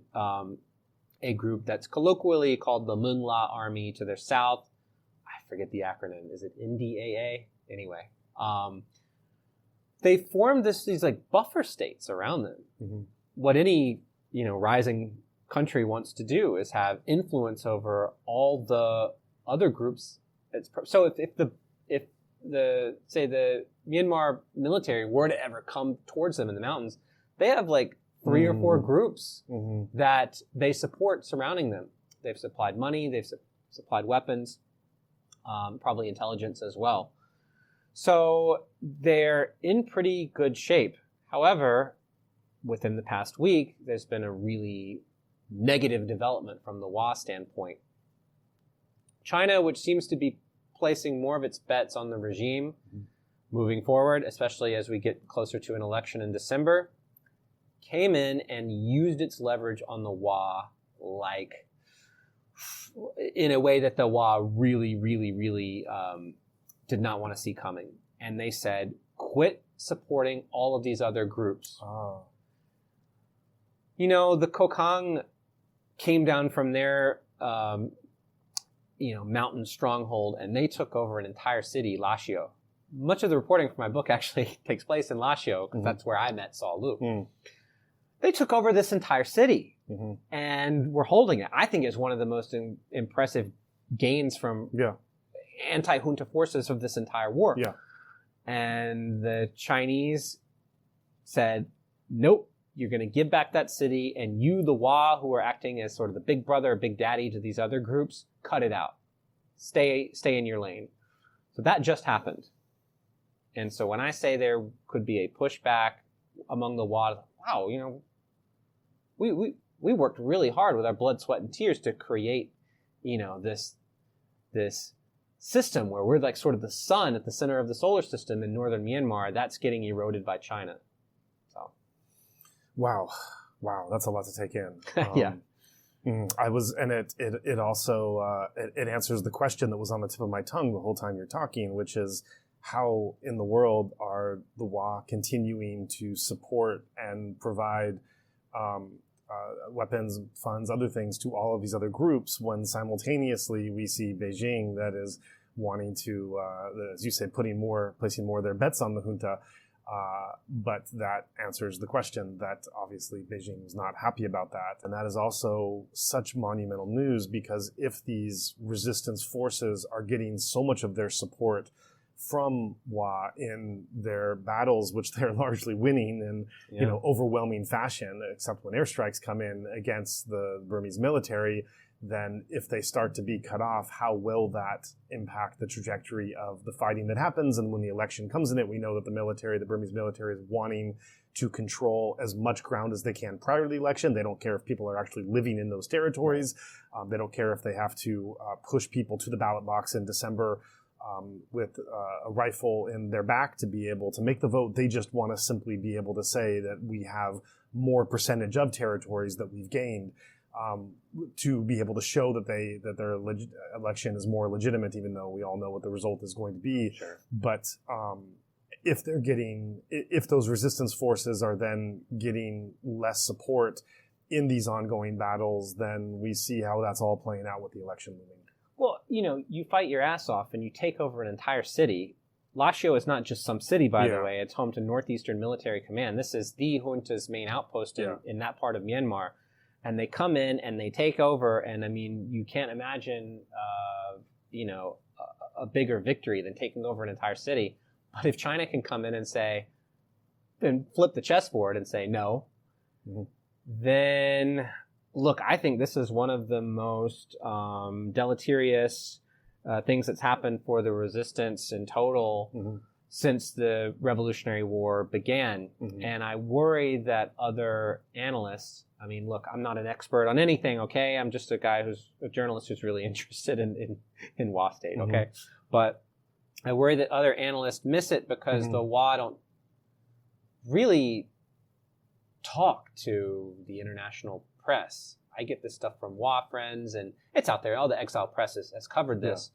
a group that's colloquially called the Mungla Army to their south. I forget the acronym. Is it NDAA? Anyway. They formed these like buffer states around them. Mm-hmm. What any rising country wants to do is have influence over all the other groups. So if the Myanmar military were to ever come towards them in the mountains, they have like 3 or 4 groups that they support surrounding them. They've supplied money, they've supplied weapons, probably intelligence as well. So they're in pretty good shape. However, within the past week, there's been a really negative development from the Wa standpoint. China, which seems to be placing more of its bets on the regime moving forward, especially as we get closer to an election in December, came in and used its leverage on the Wa like in a way that the Wa really, really, really did not want to see coming. And they said, quit supporting all of these other groups. Oh. The Kokang came down from their mountain stronghold, and they took over an entire city, Lashio. Much of the reporting for my book actually takes place in Lashio, because that's where I met Saul Lu. They took over this entire city and were holding it. I think it's one of the most impressive gains from anti-junta forces of this entire war. Yeah. And the Chinese said, nope, you're going to give back that city, and you, the Wa, who are acting as sort of the big brother or big daddy to these other groups, cut it out. Stay in your lane. So that just happened. And so when I say there could be a pushback among the Wa, wow, we worked really hard with our blood, sweat, and tears to create, this system where we're like sort of the sun at the center of the solar system in northern Myanmar. That's getting eroded by China. So, wow, that's a lot to take in. Yeah. It also it answers the question that was on the tip of my tongue the whole time you're talking, which is how in the world are the Wa continuing to support and provide weapons, funds, other things to all of these other groups when simultaneously we see Beijing that is wanting to, as you said, placing more of their bets on the junta. But that answers the question that obviously Beijing was not happy about that. And that is also such monumental news, because if these resistance forces are getting so much of their support from Wa in their battles, which they're largely winning in overwhelming fashion, except when airstrikes come in against the Burmese military, then if they start to be cut off, how will that impact the trajectory of the fighting that happens? And when the election comes in it, we know that the Burmese military is wanting to control as much ground as they can prior to the election. They don't care if people are actually living in those territories. They don't care if they have to push people to the ballot box in December with a rifle in their back to be able to make the vote. They just want to simply be able to say that we have more percentage of territories that we've gained, to be able to show that their election is more legitimate, even though we all know what the result is going to be. Sure. But if those resistance forces are then getting less support in these ongoing battles, then we see how that's all playing out with the election looming. Well, you fight your ass off and you take over an entire city. Lashio is not just some city, by Yeah. the way. It's home to Northeastern Military Command. This is the junta's main outpost in that part of Myanmar. And they come in and they take over. And I mean, you can't imagine, a bigger victory than taking over an entire city. But if China can come in and say, then flip the chessboard and say no, then look, I think this is one of the most deleterious things that's happened for the resistance in total since the Revolutionary War began. And I worry that other analysts, I mean, look, I'm not an expert on anything, okay? I'm just a journalist who's really interested in Wa State, okay? But I worry that other analysts miss it because the Wa don't really talk to the international press. I get this stuff from Wa friends, and it's out there. All the exile press has covered this.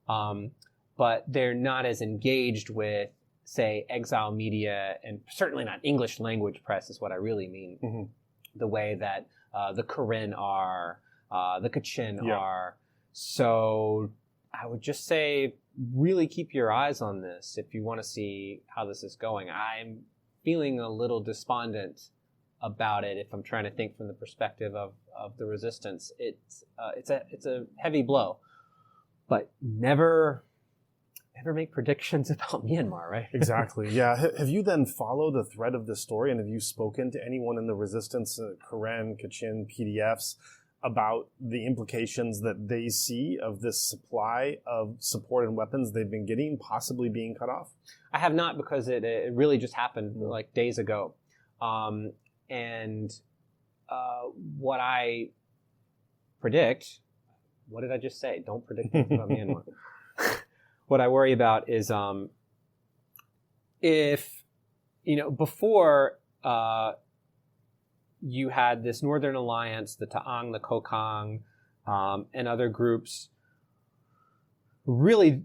But they're not as engaged with, say, exile media, and certainly not English language press is what I really mean. The way that the Karen are, the Kachin are. So I would just say, really keep your eyes on this if you want to see how this is going. I'm feeling a little despondent about it if I'm trying to think from the perspective of the resistance. It's a heavy blow, but never make predictions about Myanmar, right? Exactly. Yeah. Have you then followed the thread of this story, and have you spoken to anyone in the resistance, Karen, Kachin, PDFs, about the implications that they see of this supply of support and weapons they've been getting possibly being cut off? I have not, because it really just happened like days ago. And what I predict, what did I just say? Don't predict things about Myanmar. What I worry about is if, before you had this Northern Alliance, the Ta'ang, the Kokang, and other groups really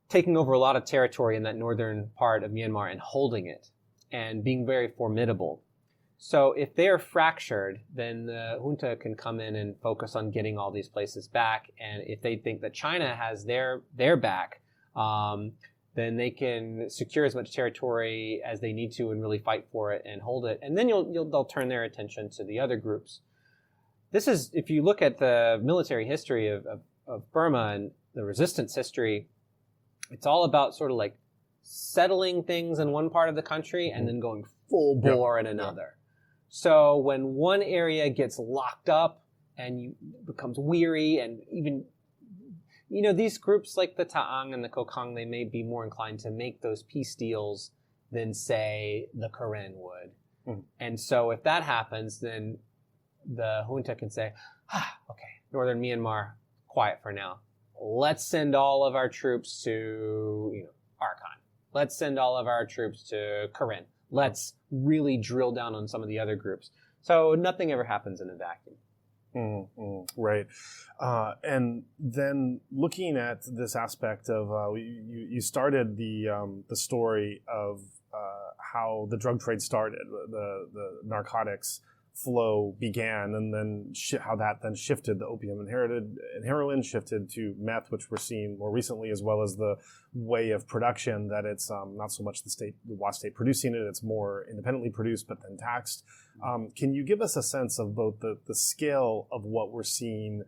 taking over a lot of territory in that northern part of Myanmar and holding it and being very formidable. So if they're fractured, then the junta can come in and focus on getting all these places back. And if they think that China has their back, then they can secure as much territory as they need to and really fight for it and hold it. And then they'll turn their attention to the other groups. This is, if you look at the military history of Burma and the resistance history, it's all about sort of like settling things in one part of the country and then going full bore in another. So when one area gets locked up and becomes weary, and even, these groups like the Ta'ang and the Kokang, they may be more inclined to make those peace deals than, say, the Karen would. And so if that happens, then the junta can say, okay, northern Myanmar, quiet for now. Let's send all of our troops to, Arakan. Let's send all of our troops to Karen. Let's really drill down on some of the other groups. So nothing ever happens in a vacuum. Right. And then looking at this aspect of, you started the story of how the drug trade started, the narcotics flow began, and then how that then shifted. The opium and heroin shifted to meth, which we're seeing more recently, as well as the way of production that it's not so much the Wa State producing it, it's more independently produced but then taxed. Can you give us a sense of both the scale of what we're seeing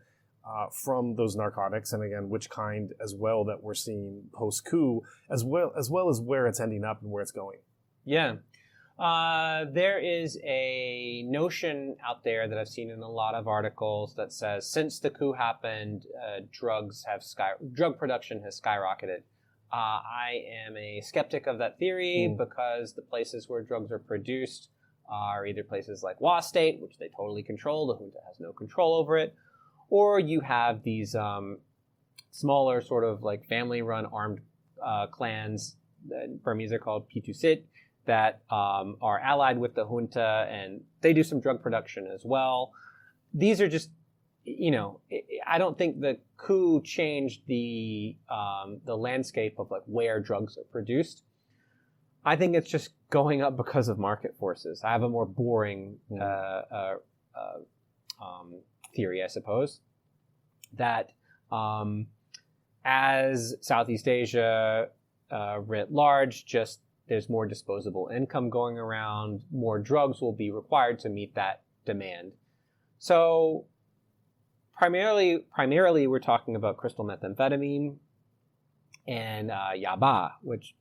from those narcotics, and again, which kind as well that we're seeing post-coup, as well as where it's ending up and where it's going? Yeah. There is a notion out there that I've seen in a lot of articles that says since the coup happened, drug production has skyrocketed. I am a skeptic of that theory because the places where drugs are produced are either places like Wa State, which they totally control, the junta has no control over it, or you have these smaller sort of like family-run armed clans, Burmese are called Pitu-Sit, that are allied with the junta, and they do some drug production as well. These are just, I don't think the coup changed the landscape of like where drugs are produced. I think it's just going up because of market forces. I have a more boring theory, I suppose, that as Southeast Asia writ large, just there's more disposable income going around, more drugs will be required to meet that demand. So primarily we're talking about crystal methamphetamine and yaba, which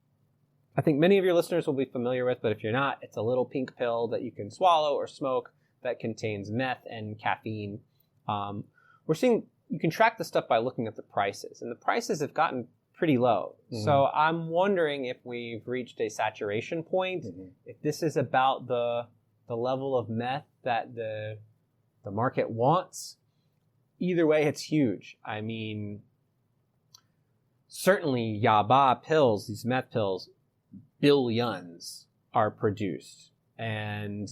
I think many of your listeners will be familiar with, but if you're not, it's a little pink pill that you can swallow or smoke that contains meth and caffeine. We're seeing, you can track the stuff by looking at the prices, and the prices have gotten pretty low. Mm-hmm. So I'm wondering if we've reached a saturation point, if this is about the level of meth that the market wants. Either way, it's huge. I mean, certainly yaba pills, these meth pills, billions are produced. And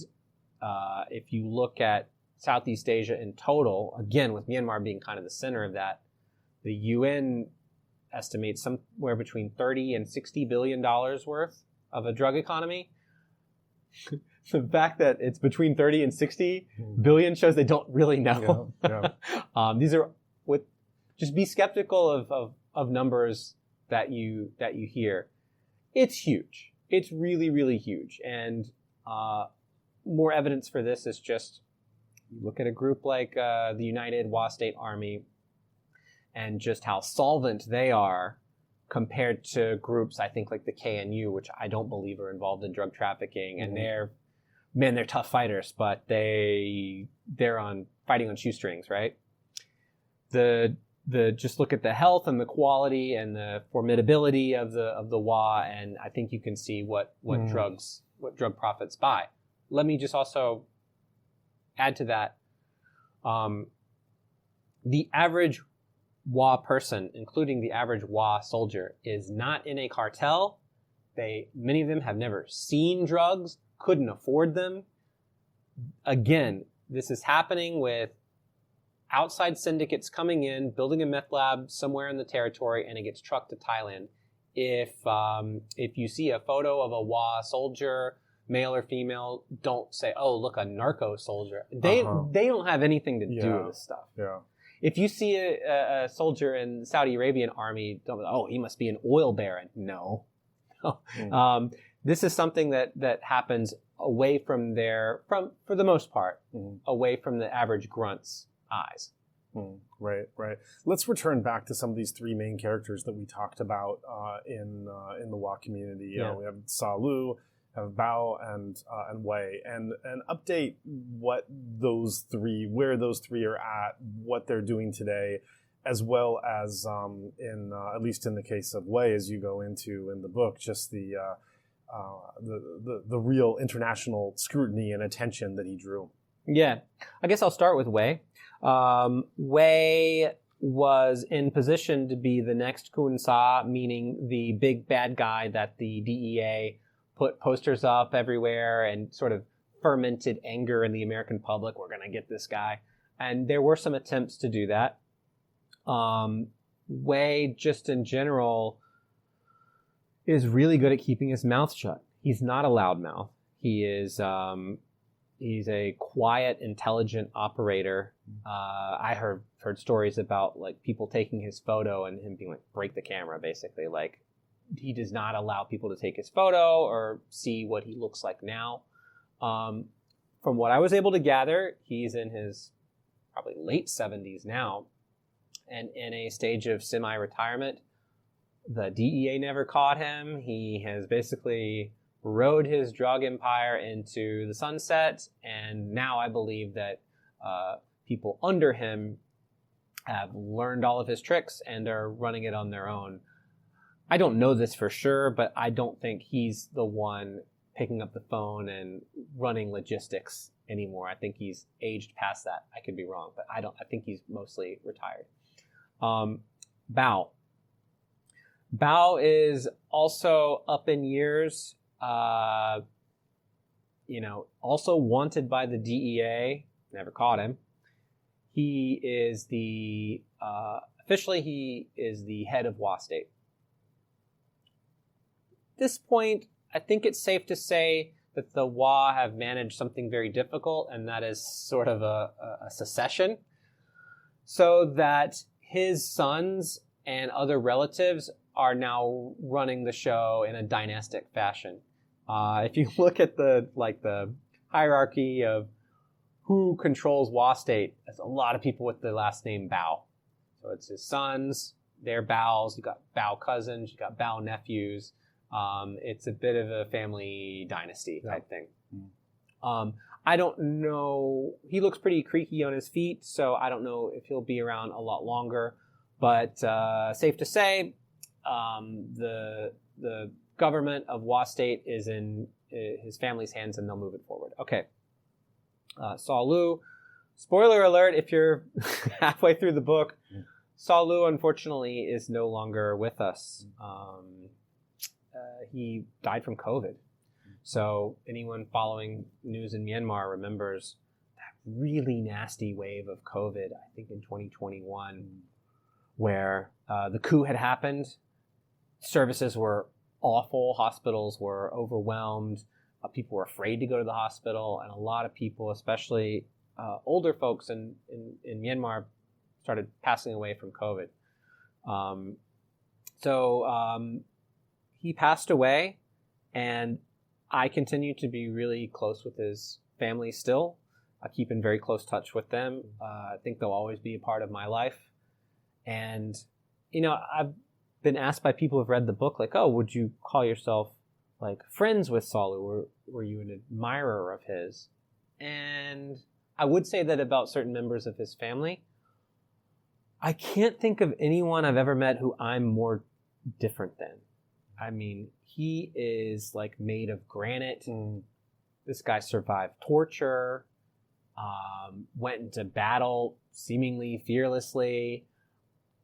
if you look at Southeast Asia in total, again, with Myanmar being kind of the center of that, the UN estimates somewhere between $30 and $60 billion worth of a drug economy. The fact that it's between 30 and 60 billion shows they don't really know. Yeah. These are just be skeptical of numbers that you hear. It's huge. It's really, really huge. And more evidence for this is just you look at a group like the United Wa State Army and just how solvent they are compared to groups, I think, like the KNU, which I don't believe are involved in drug trafficking. And they're tough fighters, but they're fighting on shoestrings, right? Just look at the health and the quality and the formidability of the Wa, and I think you can see what drug profits buy. Let me just also add to that. The average Wa person, including the average Wa soldier, is not in a cartel. Many of them have never seen drugs, couldn't afford them. Again, this is happening with outside syndicates coming in, building a meth lab somewhere in the territory, and it gets trucked to Thailand. If you see a photo of a Wa soldier, male or female, don't say, "Oh, look, a narco soldier." They don't have anything to do with this stuff. Yeah. If you see a soldier in the Saudi Arabian army, don't go, "Oh, he must be an oil baron." No. This is something that happens away from for the most part, away from the average grunt's eyes. Right. Let's return back to some of these three main characters that we talked about in the Wa community. We have Sa Lu, have Bao, and Wei, and update where those three are at, what they're doing today, as well as at least in the case of Wei, as you go into in the book, just the real international scrutiny and attention that he drew. Yeah, I guess I'll start with Wei. Wei was in position to be the next Khun Sa, meaning the big bad guy that the DEA put posters up everywhere and sort of fermented anger in the American public. We're going to get this guy. And there were some attempts to do that. Wei, just in general, is really good at keeping his mouth shut. He's not a loudmouth. He is... He's a quiet, intelligent operator. I heard stories about like people taking his photo and him being like, break the camera, basically. Like, he does not allow people to take his photo or see what he looks like now. From what I was able to gather, he's in his probably late 70s now and in a stage of semi-retirement. The DEA never caught him. He has basically rode his drug empire into the sunset, and now I believe that people under him have learned all of his tricks and are running it on their own. I don't know this for sure, but I don't think he's the one picking up the phone and running logistics anymore. I think he's aged past that. I could be wrong, but I think he's mostly retired. Bao is also up in years. Also wanted by the DEA, never caught him. He is officially he is the head of Wa State. At this point, I think it's safe to say that the Wa have managed something very difficult, and that is sort of a secession, so that his sons and other relatives are now running the show in a dynastic fashion. If you look at the hierarchy of who controls Wa State, there's a lot of people with the last name Bao. So it's his sons, their Baos. You got Bao cousins, you got Bao nephews. It's a bit of a family dynasty type thing. I don't know. He looks pretty creaky on his feet, so I don't know if he'll be around a lot longer. But safe to say, the government of Wa State is in his family's hands, and they'll move it forward. Okay. Sa Lu. Spoiler alert, if you're halfway through the book, Sa Lu, unfortunately, is no longer with us. He died from COVID. So anyone following news in Myanmar remembers that really nasty wave of COVID, I think in 2021, where the coup had happened. Services were awful. Hospitals were overwhelmed. People were afraid to go to the hospital. And a lot of people, especially older folks in Myanmar, started passing away from COVID. So he passed away, and I continue to be really close with his family still. I keep in very close touch with them. I think they'll always be a part of my life. And, you know, I've been asked by people who've read the book, like, oh, would you call yourself, like, friends with Sa Lu? Or were you an admirer of his? And I would say that about certain members of his family. I can't think of anyone I've ever met who I'm more different than. I mean, he is like made of granite. This guy survived torture, went into battle seemingly fearlessly,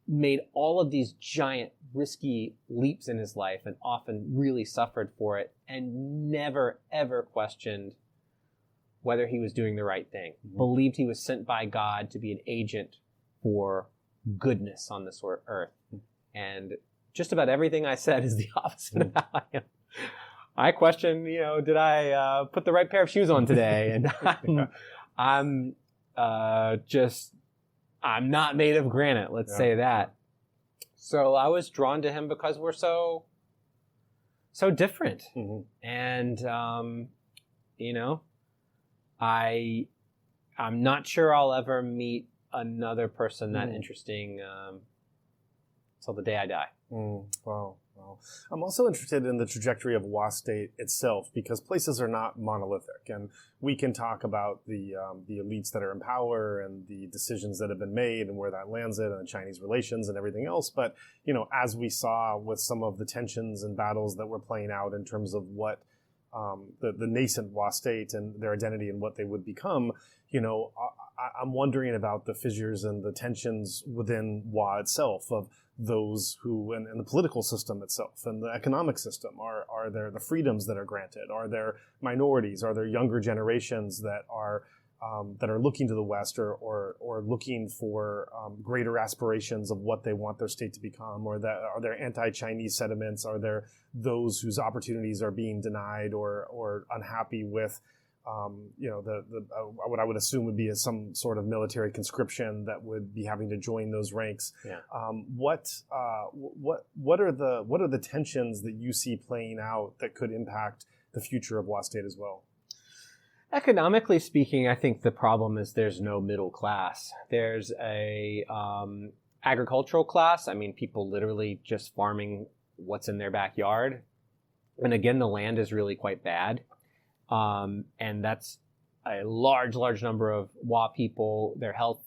made all of these giant risky leaps in his life and often really suffered for it, and never ever questioned whether he was doing the right thing. Believed he was sent by God to be an agent for goodness on this earth. And just about everything I said is the opposite of how I am. I question, you know, did I put the right pair of shoes on today? And I'm not made of granite, let's say that. So I was drawn to him because we're so different. And, you know, I'm not sure I'll ever meet another person that interesting till the day I die. Wow. I'm also interested in the trajectory of Wa State itself, because places are not monolithic, and we can talk about the elites that are in power and the decisions that have been made and where that lands it, and the Chinese relations and everything else. But, you know, as we saw with some of the tensions and battles that were playing out in terms of what the nascent Wa State and their identity and what they would become, you know, I'm wondering about the fissures and the tensions within Wa itself, of those who, and the political system itself and the economic system. Are there the freedoms that are granted? Are there minorities? Are there younger generations that are looking to the West or looking for greater aspirations of what they want their state to become? Or that are there anti-Chinese sentiments? Are there those whose opportunities are being denied or unhappy with you know, what I would assume would be some sort of military conscription that would be having to join those ranks? What are the tensions that you see playing out that could impact the future of Wa State as well? Economically speaking, I think the problem is there's no middle class. There's a agricultural class. I mean, people literally just farming what's in their backyard. And again, the land is really quite bad. And that's a large number of Wa people. Their health,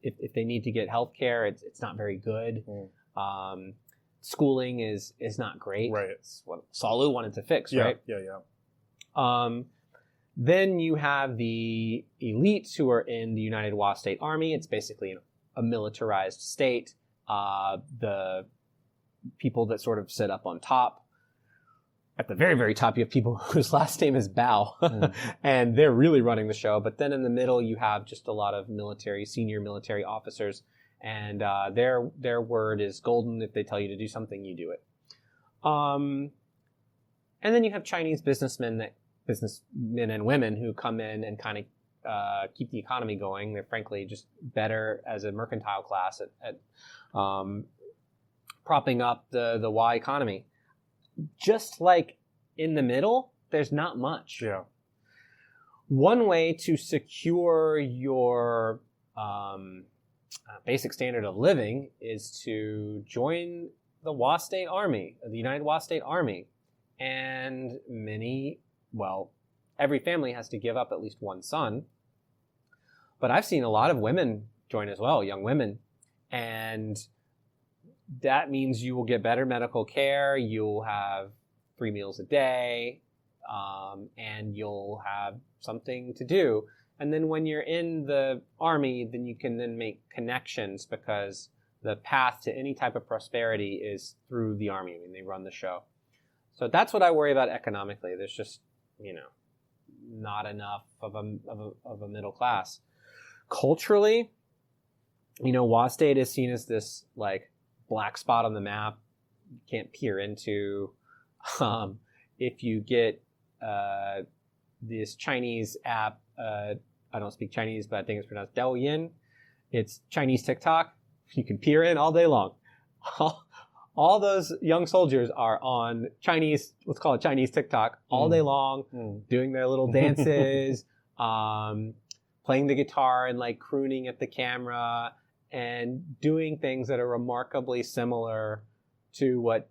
if they need to get health care, it's not very good. Schooling is not great. Right. It's what Sa Lu wanted to fix, right? Yeah. Then you have the elites who are in the United Wa State Army. It's basically a militarized state. The people that sort of sit up on top. At the very, very top, you have people whose last name is Bao, and they're really running the show. But then in the middle, you have just a lot of senior military officers, and their word is golden. If they tell you to do something, you do it. And then you have Chinese businessmen and women who come in and kind of keep the economy going. They're frankly just better as a mercantile class at propping up the Wa economy. Just like in the middle, there's not much. Yeah. One way to secure your basic standard of living is to join the Wa State Army, the United Wa State Army. And every family has to give up at least one son. But I've seen a lot of women join as well, young women. And that means you will get better medical care, you'll have 3 meals a day, and you'll have something to do. And then when you're in the army, then you can then make connections, because the path to any type of prosperity is through the army. I mean, they run the show. So that's what I worry about economically. There's just, not enough of a middle class. Culturally, Wa State is seen as this like black spot on the map you can't peer into. If you get this Chinese app, I don't speak Chinese, but I think it's pronounced Douyin. It's Chinese TikTok. You can peer in all day long. All those young soldiers are on Chinese, let's call it Chinese TikTok, all day long, doing their little dances, playing the guitar and like crooning at the camera, and doing things that are remarkably similar to what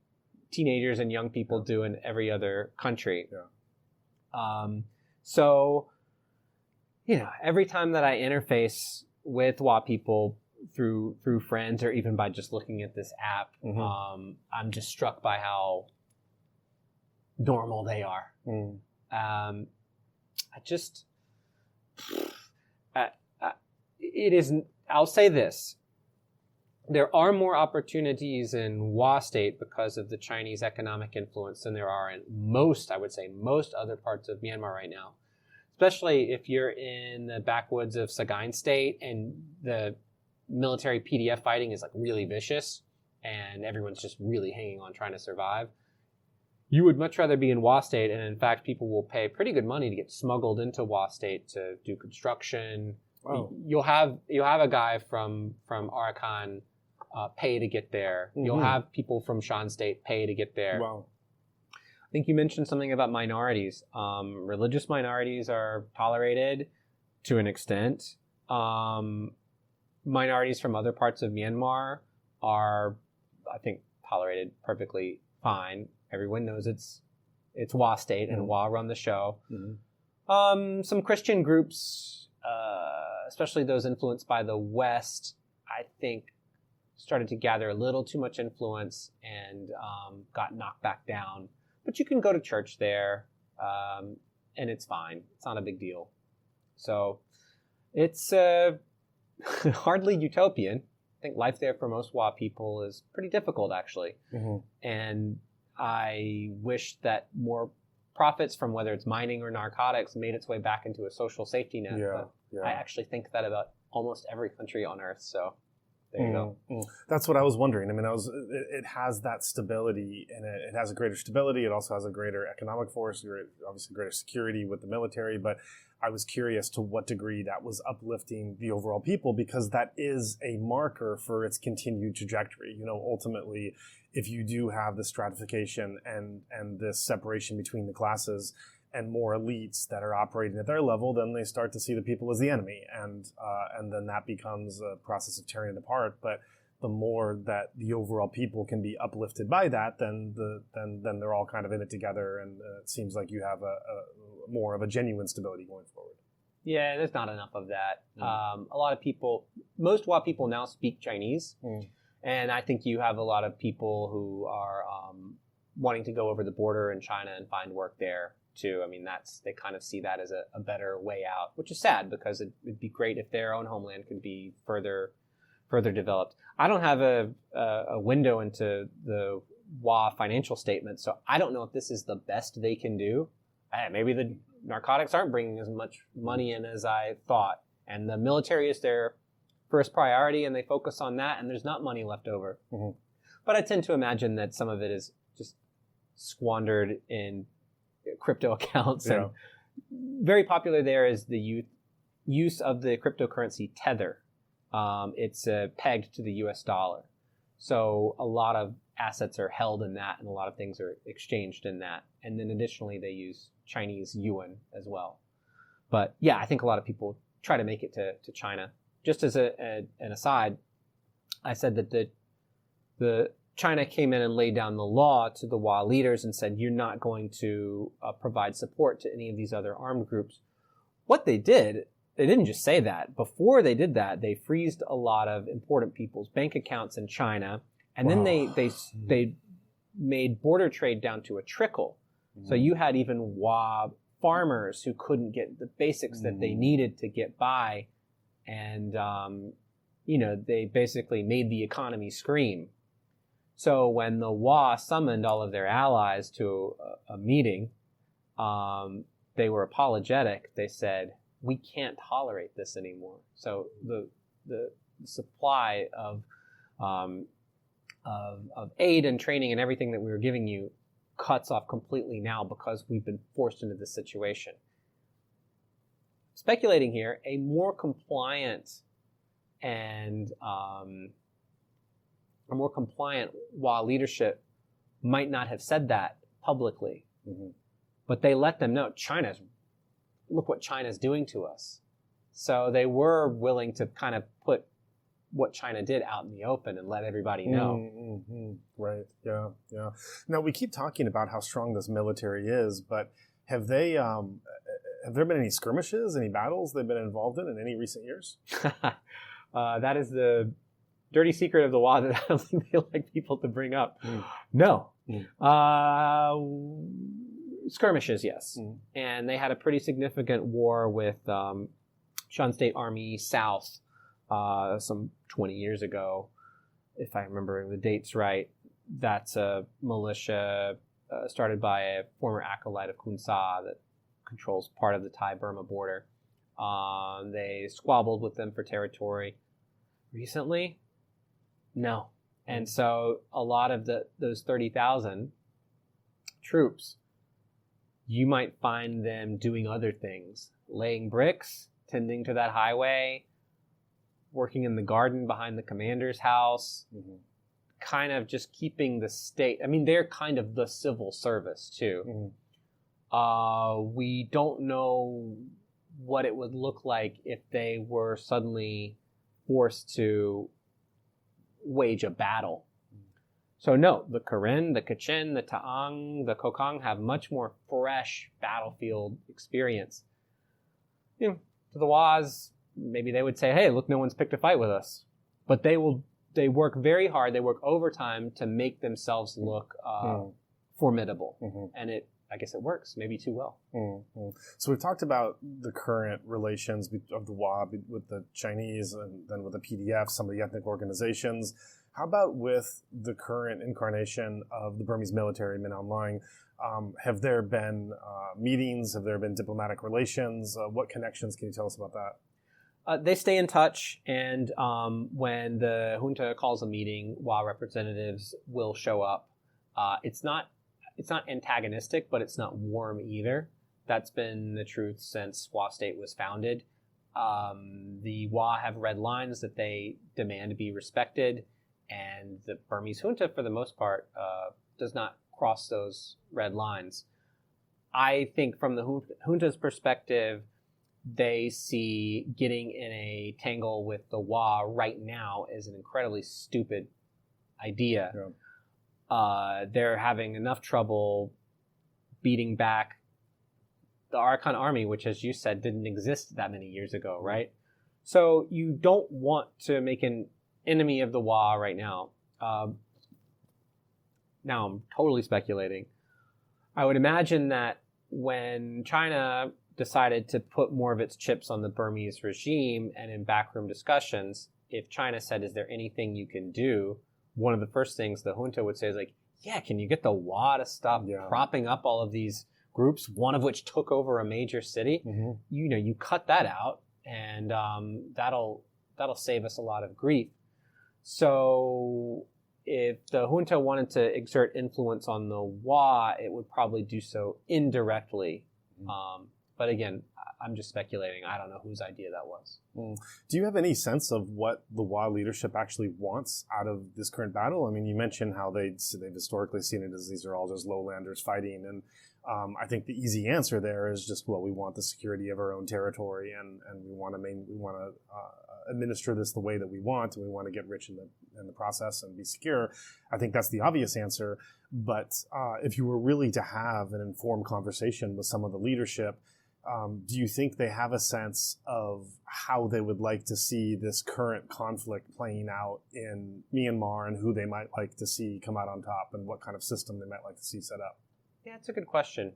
teenagers and young people do in every other country. Yeah. So, every time that I interface with Wa people through friends, or even by just looking at this app, I'm just struck by how normal they are. I'll say this. There are more opportunities in Wa State because of the Chinese economic influence than there are in most other parts of Myanmar right now. Especially if you're in the backwoods of Sagaing State and the military PDF fighting is like really vicious and everyone's just really hanging on trying to survive. You would much rather be in Wa State, and in fact, people will pay pretty good money to get smuggled into Wa State to do construction. Wow. You'll have a guy from Arakan pay to get there. You'll have people from Shan State pay to get there. Wow. I think you mentioned something about minorities. Religious minorities are tolerated to an extent. Minorities from other parts of Myanmar are, I think, tolerated perfectly fine. Everyone knows it's Wa State and Wa run the show. Some Christian groups, especially those influenced by the West, I think started to gather a little too much influence and got knocked back down. But you can go to church there, and it's fine. It's not a big deal. So it's hardly utopian. I think life there for most Wa people is pretty difficult, actually. And I wish that more profits from whether it's mining or narcotics made its way back into a social safety net. But I actually think that about almost every country on earth. So there you go. That's what I was wondering. I mean, it has that stability, and it has a greater stability. It also has a greater economic force, obviously greater security with the military. But I was curious to what degree that was uplifting the overall people, because that is a marker for its continued trajectory. Ultimately, if you do have the stratification and this separation between the classes and more elites that are operating at their level, then they start to see the people as the enemy, and then that becomes a process of tearing it apart. But the more that the overall people can be uplifted by that, then they're all kind of in it together, and it seems like you have a more of a genuine stability going forward. Yeah, there's not enough of that. A lot of people, most Wa people now speak Chinese, and I think you have a lot of people who are wanting to go over the border in China and find work there too. I mean, they kind of see that as a better way out, which is sad, because it'd be great if their own homeland could be further developed. I don't have a window into the Wa financial statement, so I don't know if this is the best they can do. Maybe the narcotics aren't bringing as much money in as I thought, and the military is their first priority, and they focus on that, and there's not money left over. But I tend to imagine that some of it is just squandered in crypto accounts. And very popular there is the use of the cryptocurrency Tether. It's pegged to the US dollar. So a lot of assets are held in that, and a lot of things are exchanged in that. And then additionally, they use Chinese yuan as well. But yeah, I think a lot of people try to make it to China. Just as an aside, I said that the China came in and laid down the law to the Wa leaders and said, you're not going to provide support to any of these other armed groups. What they did, they didn't just say that. Before they did that, they freezed a lot of important people's bank accounts in China, and then they made border trade down to a trickle. So you had even Wa farmers who couldn't get the basics that they needed to get by, and they basically made the economy scream. So when the Wa summoned all of their allies to a meeting, they were apologetic. They said, we can't tolerate this anymore. So the supply of aid and training and everything that we were giving you cuts off completely now because we've been forced into this situation. Speculating here, a more compliant and Wa leadership might not have said that publicly, but they let them know look what China's doing to us. So they were willing to kind of put what China did out in the open and let everybody know. Right. Yeah. Yeah. Now we keep talking about how strong this military is, but have there been any skirmishes, any battles they've been involved in any recent years? That is the dirty secret of the Wa that I don't think they like people to bring up. No. Skirmishes, yes. And they had a pretty significant war with Shan State Army South some 20 years ago, if I remember the dates right. That's a militia started by a former acolyte of Khun Sa that controls part of the Thai-Burma border. They squabbled with them for territory. Recently? No. And so a lot of those 30,000 troops, you might find them doing other things, laying bricks, tending to that highway, working in the garden behind the commander's house, kind of just keeping the state. I mean, they're kind of the civil service too. We don't know what it would look like if they were suddenly forced to wage a battle. So no, the Karen, the Kachin, the Taang, the Kokang have much more fresh battlefield experience. To the Waz, maybe they would say, hey, look, no one's picked a fight with us. But they work very hard, they work overtime to make themselves look formidable. And I guess it works, maybe too well. So we've talked about the current relations of the Wa with the Chinese and then with the PDF, some of the ethnic organizations. How about with the current incarnation of the Burmese military, Min Aung Hlaing? Have there been meetings? Have there been diplomatic relations? What connections can you tell us about that? They stay in touch, and when the junta calls a meeting, Wa representatives will show up. It's not antagonistic, but it's not warm either. That's been the truth since Wa State was founded. The Wa have red lines that they demand to be respected, and the Burmese junta, for the most part, does not cross those red lines. I think from the junta's perspective, they see getting in a tangle with the Wa right now as an incredibly stupid idea. They're having enough trouble beating back the Arakan army, which, as you said, didn't exist that many years ago, right? So you don't want to make an enemy of the Wa right now. Now I'm totally speculating. I would imagine that when China decided to put more of its chips on the Burmese regime, and in backroom discussions, if China said, is there anything you can do? One of the first things the junta would say is like, yeah, can you get the Wa to stop propping up all of these groups, one of which took over a major city? You cut that out, and that'll save us a lot of grief. So if the junta wanted to exert influence on the Wa, it would probably do so indirectly But again, I'm just speculating. I don't know whose idea that was. Do you have any sense of what the Wa leadership actually wants out of this current battle? I mean, you mentioned how they've historically seen it as these are all just lowlanders fighting. And I think the easy answer there is just, well, we want the security of our own territory, and we want to administer this the way that we want, and we want to get rich in the process and be secure. I think that's the obvious answer. But if you were really to have an informed conversation with some of the leadership, do you think they have a sense of how they would like to see this current conflict playing out in Myanmar, and who they might like to see come out on top, and what kind of system they might like to see set up? Yeah, it's a good question.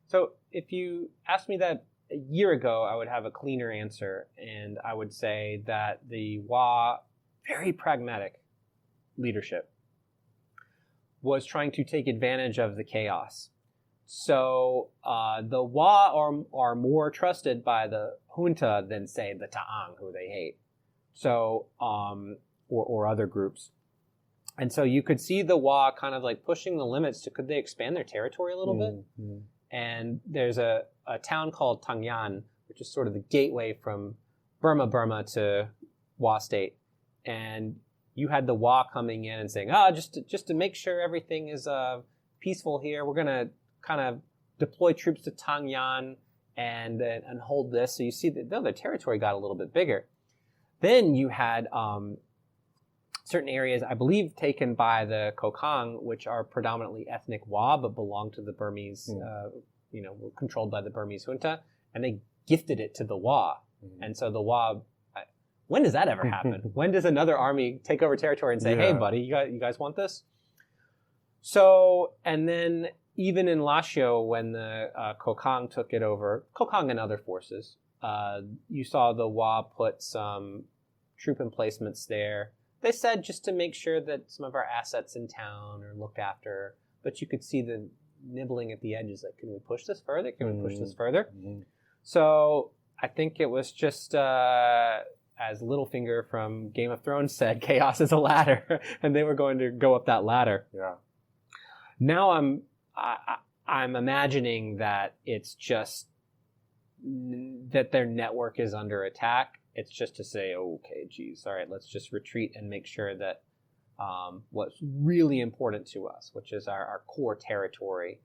So if you asked me that a year ago, I would have a cleaner answer, and I would say that the Wa, very pragmatic leadership, was trying to take advantage of the chaos. So the Wa are more trusted by the junta than, say, the Ta'ang, who they hate. So or other groups. And so you could see the Wa kind of like pushing the limits to, could they expand their territory a little bit? And there's a town called Tangyan, which is sort of the gateway from Burma to Wa state. And you had the Wa coming in and saying, just to make sure everything is peaceful here, we're going to kind of deploy troops to Tangyan and hold this. So you see that the territory got a little bit bigger. Then you had certain areas, I believe, taken by the Kokang, which are predominantly ethnic Wa, but belong to the Burmese, were controlled by the Burmese junta, and they gifted it to the Wa. And so the Wa, when does that ever happen? When does another army take over territory and say, hey, buddy, you guys want this? So, and then even in Lashio, when the Kokang took it over, Kokang and other forces, you saw the Wa put some troop emplacements there. They said just to make sure that some of our assets in town are looked after, but you could see the nibbling at the edges, like, can we push this further? Can we push this further? So I think it was just, as Littlefinger from Game of Thrones said, chaos is a ladder, and they were going to go up that ladder. Yeah. Now I'm imagining that it's just that their network is under attack. It's just to say, okay, geez, all right, let's just retreat and make sure that what's really important to us, which is our core territory,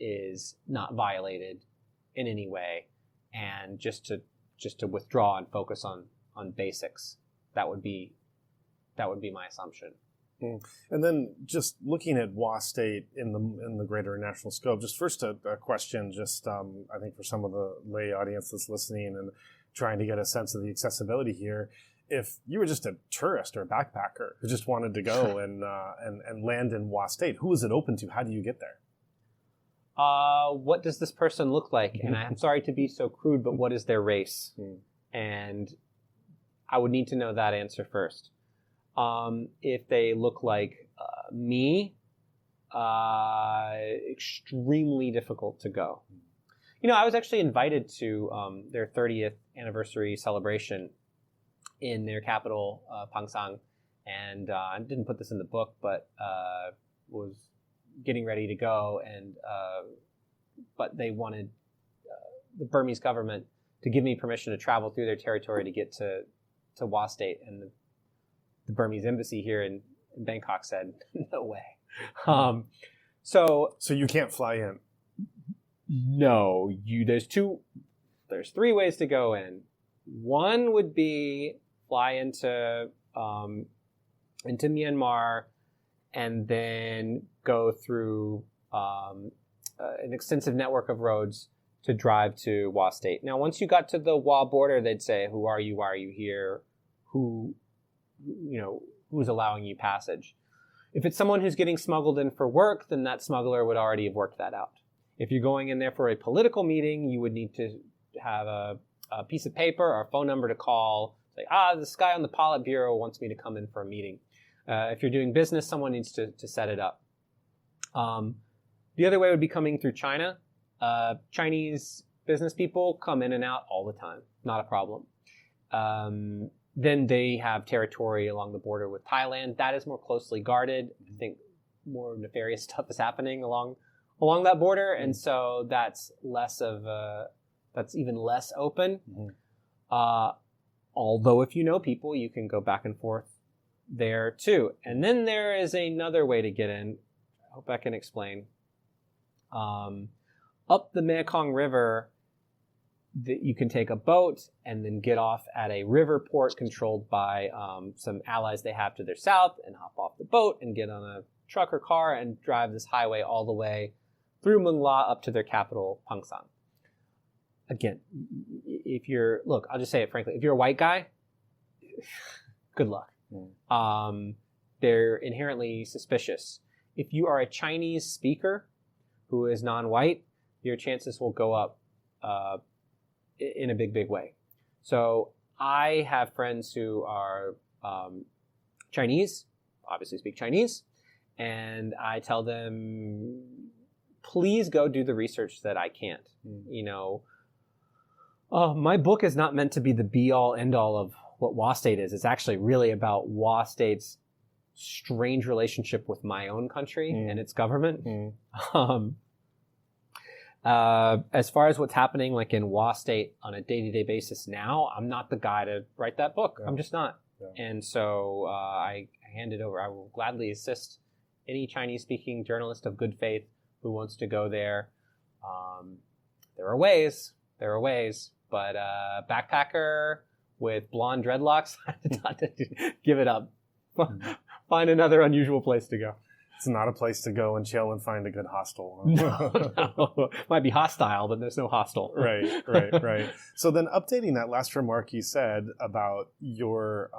is not violated in any way, and just to withdraw and focus on basics. That would be my assumption. And then just looking at Wa State in the greater national scope, just first a question, just I think for some of the lay audience that's listening and trying to get a sense of the accessibility here. If you were just a tourist or a backpacker who just wanted to go and land in Wa State, who is it open to? How do you get there? What does this person look like? And I'm sorry to be so crude, but what is their race? And I would need to know that answer first. If they look like me, extremely difficult to go. I was actually invited to their 30th anniversary celebration in their capital, Pangsang, and I didn't put this in the book, but was getting ready to go, and but they wanted the Burmese government to give me permission to travel through their territory to get to Wa State, and the Burmese embassy here in Bangkok said, no way. So you can't fly in? No, there's 3 ways to go in. One would be fly into Myanmar and then go through an extensive network of roads to drive to Wa State. Now, once you got to the Wa border, they'd say, who are you? Why are you here? Who's allowing you passage? If it's someone who's getting smuggled in for work, then that smuggler would already have worked that out. If you're going in there for a political meeting, you would need to have a piece of paper or a phone number to call. Say, this guy on the Politburo wants me to come in for a meeting. If you're doing business, someone needs to set it up. The other way would be coming through China. Chinese business people come in and out all the time. Not a problem. Then they have territory along the border with Thailand. That is more closely guarded. I think more nefarious stuff is happening along that border, and so that's less of that's even less open. Although if you know people, you can go back and forth there too. And then there is another way to get in. I hope I can explain. Up the Mekong River, you can take a boat and then get off at a river port controlled by some allies they have to their south, and hop off the boat and get on a truck or car and drive this highway all the way through Mung La up to their capital, Pangsang. Again, I'll just say it frankly, if you're a white guy, good luck. They're inherently suspicious. If you are a Chinese speaker who is non-white, your chances will go up in a big, big way. So I have friends who are Chinese, obviously speak Chinese, and I tell them, please go do the research that I can't. My book is not meant to be the be-all, end-all of what WA State is. It's actually really about WA State's strange relationship with my own country and its government. As far as what's happening like in WA State on a day-to-day basis now, I'm not the guy to write that book. I'm just not. And so I hand it over. I will gladly assist any Chinese-speaking journalist of good faith who wants to go there. There are ways, but backpacker with blonde dreadlocks, give it up. Find another unusual place to go. It's not a place to go and chill and find a good hostel. No. Might be hostile, but there's no hostel. Right. So then updating that last remark you said about your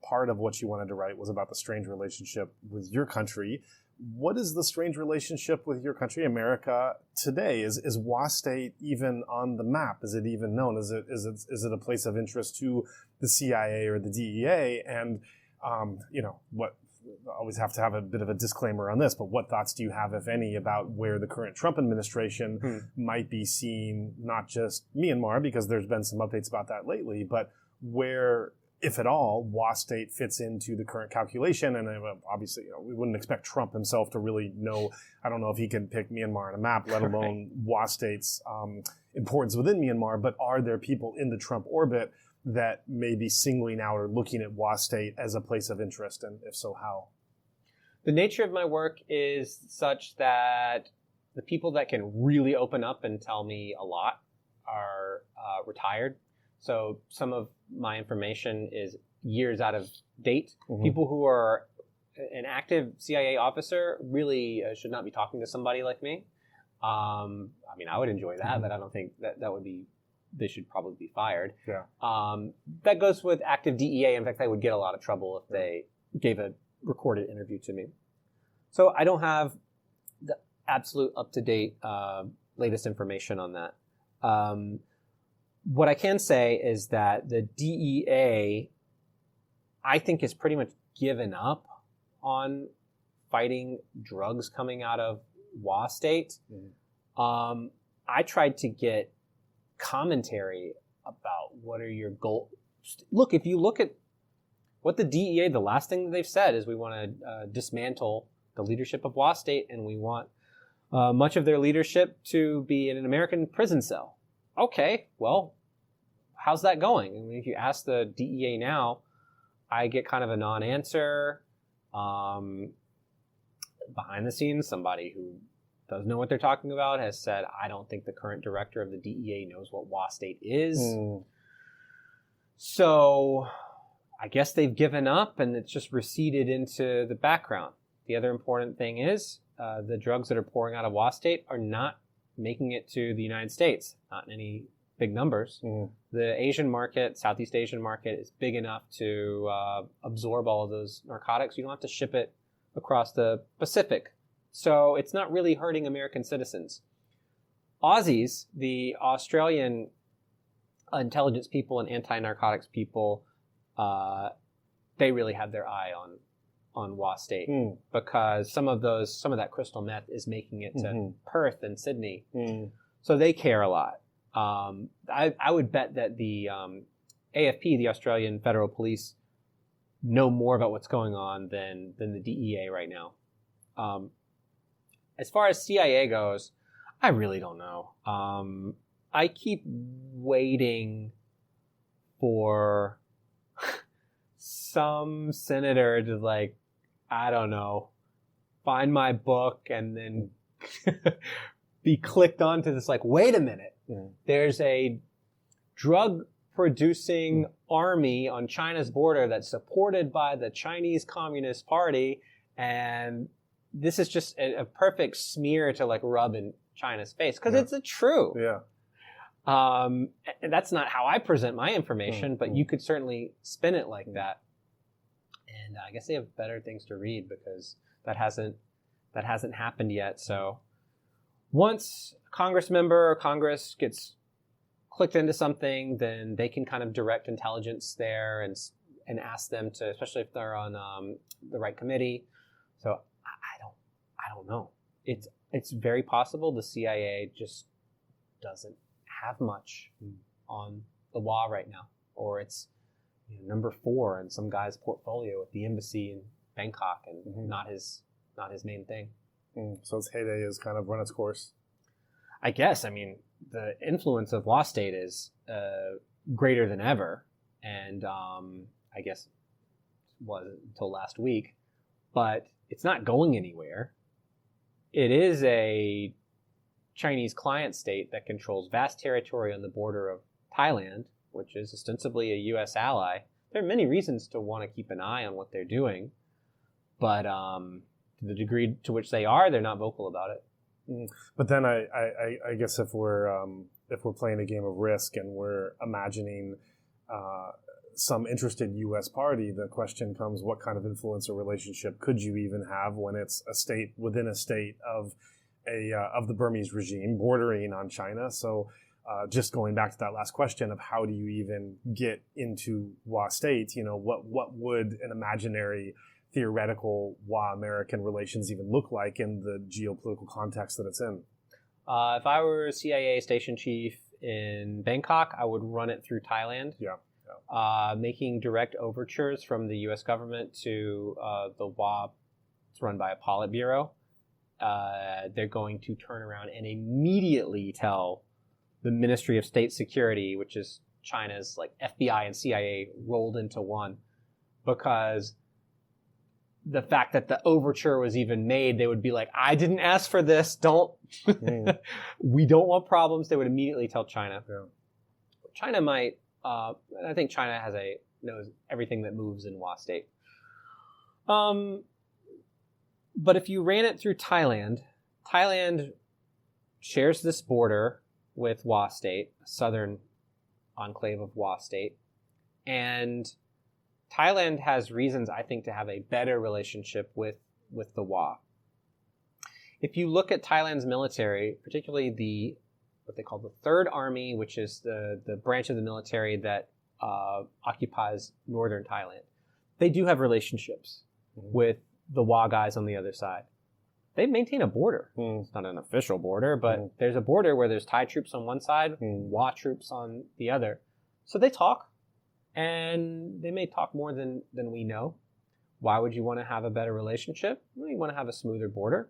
part of what you wanted to write was about the strange relationship with your country. What is the strange relationship with your country, America, today? Is WA State even on the map? Is it even known? Is it a place of interest to the CIA or the DEA? And what? I always have to have a bit of a disclaimer on this, but what thoughts do you have, if any, about where the current Trump administration might be seeing not just Myanmar, because there's been some updates about that lately, but where, if at all, WA State fits into the current calculation? And obviously, we wouldn't expect Trump himself to really know. I don't know if he can pick Myanmar on a map, let alone WA State's importance within Myanmar. But are there people in the Trump orbit that may be singling out or looking at WA State as a place of interest? And if so, how? The nature of my work is such that the people that can really open up and tell me a lot are retired. So some of my information is years out of date. People who are an active CIA officer really should not be talking to somebody like me. I would enjoy that, but I don't think that would be, they should probably be fired. That goes with active DEA. In fact, I would get a lot of trouble if they gave a recorded interview to me. So I don't have the absolute up-to-date latest information on that. What I can say is that the DEA, I think, is pretty much given up on fighting drugs coming out of WA State. I tried to get commentary about what are your goals. Look, if you look at what the DEA, the last thing that they've said is we want to dismantle the leadership of WA State, and we want much of their leadership to be in an American prison cell. Okay, well, how's that going? I mean, if you ask the DEA now, I get kind of a non-answer. Behind the scenes, somebody who doesn't know what they're talking about has said, I don't think the current director of the DEA knows what WA State is. So I guess they've given up and it's just receded into the background. The other important thing is the drugs that are pouring out of WA State are not making it to the United States, not in any big numbers. The Asian market, Southeast Asian market, is big enough to absorb all of those narcotics. You don't have to ship it across the Pacific. So it's not really hurting American citizens. Aussies, the Australian intelligence people and anti-narcotics people, they really have their eye on WA State because some of that crystal meth is making it to Perth and Sydney. So they care a lot. I would bet that the AFP, the Australian Federal Police, know more about what's going on than the DEA right now. As far as CIA goes, I really don't know. I keep waiting for some senator to, like, I don't know, find my book and then be clicked onto this, like, wait a minute, there's a drug-producing army on China's border that's supported by the Chinese Communist Party, and this is just a perfect smear to, like, rub in China's face, because it's true. Yeah. And that's not how I present my information, but you could certainly spin it like that. And I guess they have better things to read, because that hasn't happened yet. So once a Congress member or Congress gets clicked into something, then they can kind of direct intelligence there and ask them to, especially if they're on the right committee. So I don't know. It's very possible the CIA just doesn't have much on the WA right now, or it's number 4 in some guy's portfolio at the embassy in Bangkok, and not his main thing. So its heyday has kind of run its course. I guess. I mean, the influence of Law State is greater than ever, and I guess was until last week, but it's not going anywhere. It is a Chinese client state that controls vast territory on the border of Thailand, which is ostensibly a U.S. ally. There are many reasons to want to keep an eye on what they're doing, but to the degree to which they are, they're not vocal about it. But then I guess if we're playing a game of Risk and we're imagining some interested U.S. party, the question comes: what kind of influence or relationship could you even have when it's a state within a state of the Burmese regime bordering on China? So just going back to that last question of how do you even get into WA state, what would an imaginary theoretical WA-American relations even look like in the geopolitical context that it's in? If I were CIA station chief in Bangkok, I would run it through Thailand. Making direct overtures from the U.S. government to the WA. It's run by a Politburo. They're going to turn around and immediately tell the Ministry of State Security, which is China's like FBI and CIA rolled into one, because the fact that the overture was even made, they would be like, I didn't ask for this. Don't. We don't want problems. They would immediately tell China. Yeah. China might. I think China knows everything that moves in WA state. But if you ran it through Thailand shares this border with WA state, a southern enclave of WA state, and Thailand has reasons, I think, to have a better relationship with the WA. If you look at Thailand's military, particularly what they call the Third Army, which is the branch of the military that occupies northern Thailand, they do have relationships with the WA guys on the other side. They maintain a border. It's not an official border, but there's a border where there's Thai troops on one side, WA troops on the other. So they talk, and they may talk more than we know. Why would you want to have a better relationship? Well, you want to have a smoother border.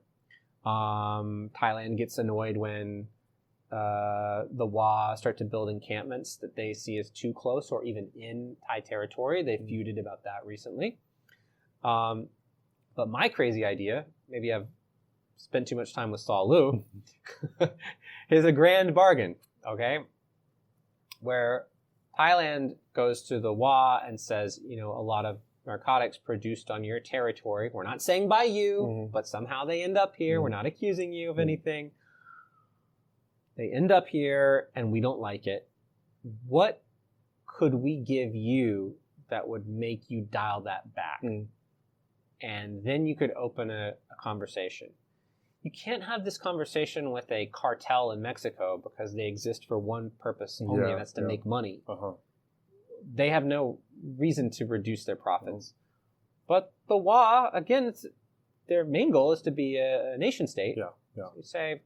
Thailand gets annoyed when the WA start to build encampments that they see as too close or even in Thai territory. They feuded about that recently. But my crazy idea, maybe I've spent too much time with Saw Lu, is a grand bargain, okay? Where Thailand goes to the WA and says, a lot of narcotics produced on your territory, we're not saying by you, but somehow they end up here. We're not accusing you of anything. They end up here and we don't like it. What could we give you that would make you dial that back? And then you could open a conversation. You can't have this conversation with a cartel in Mexico because they exist for one purpose only, and that's to make money. They have no reason to reduce their profits. But the WA, again, their main goal is to be a nation state. So you say,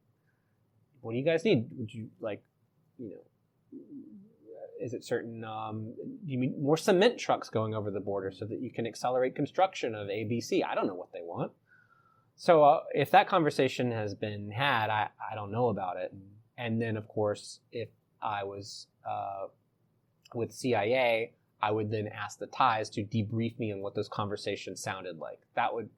what do you guys need? Would you is it certain, you mean more cement trucks going over the border so that you can accelerate construction of ABC? I don't know what they want. So if that conversation has been had, I don't know about it. And then, of course, if I was with CIA, I would then ask the Thais to debrief me on what those conversations sounded like. That would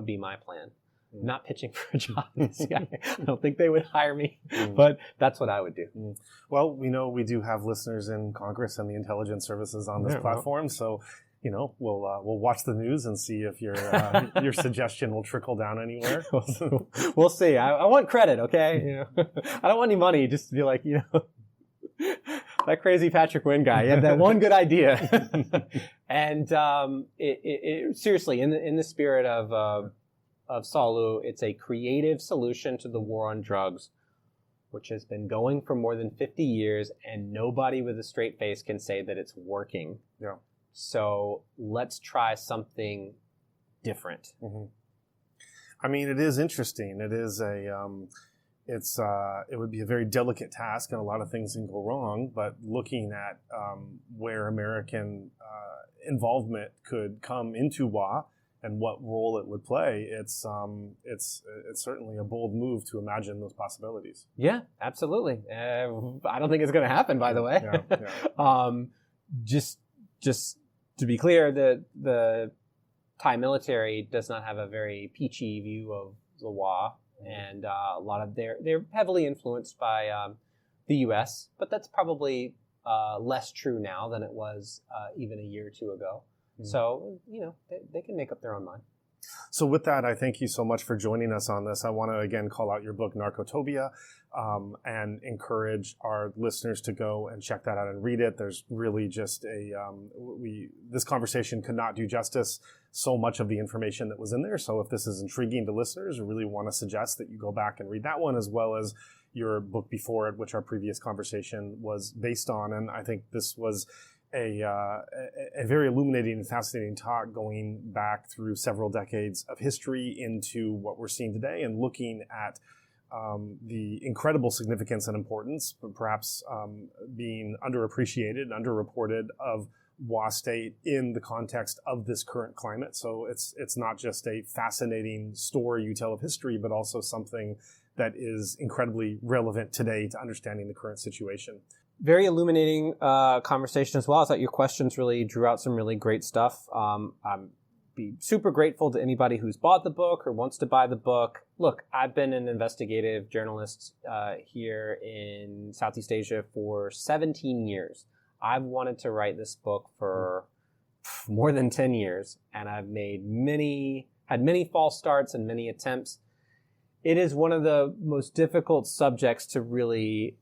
be my plan. Not pitching for a job in the CIA. I don't think they would hire me, but that's what I would do. Well, we know we do have listeners in Congress and the intelligence services on this platform, so we'll watch the news and see if your suggestion will trickle down anywhere. We'll see. I want credit, okay? I don't want any money. Just to be like, that crazy Patrick Wynn guy. He had that one good idea. And seriously, in the spirit of Salu, it's a creative solution to the war on drugs, which has been going for more than 50 years, and nobody with a straight face can say that it's working. Yeah. So let's try something different. Mm-hmm. I mean, it is interesting. It is it would be a very delicate task, and a lot of things can go wrong. But looking at where American involvement could come into WA and what role it would play, it's certainly a bold move to imagine those possibilities. Yeah, absolutely. I don't think it's going to happen, by the way. Yeah. Just to be clear, the Thai military does not have a very peachy view of the WA, and a lot of they're heavily influenced by the U.S., but that's probably less true now than it was even a year or two ago. Mm-hmm. So, they can make up their own mind. So with that, I thank you so much for joining us on this. I want to, again, call out your book, Narcotopia, and encourage our listeners to go and check that out and read it. There's really just this conversation could not do justice so much of the information that was in there. So if this is intriguing to listeners, I really want to suggest that you go back and read that one, as well as your book before it, which our previous conversation was based on. And I think this was a very illuminating and fascinating talk, going back through several decades of history into what we're seeing today, and looking at the incredible significance and importance, but perhaps being underappreciated, underreported, of WA state in the context of this current climate. So it's not just a fascinating story you tell of history, but also something that is incredibly relevant today to understanding the current situation. Very illuminating conversation as well. I thought your questions really drew out some really great stuff. I'm be super grateful to anybody who's bought the book or wants to buy the book. Look, I've been an investigative journalist here in Southeast Asia for 17 years. I've wanted to write this book for more than 10 years, and I've had many false starts and many attempts. It is one of the most difficult subjects to really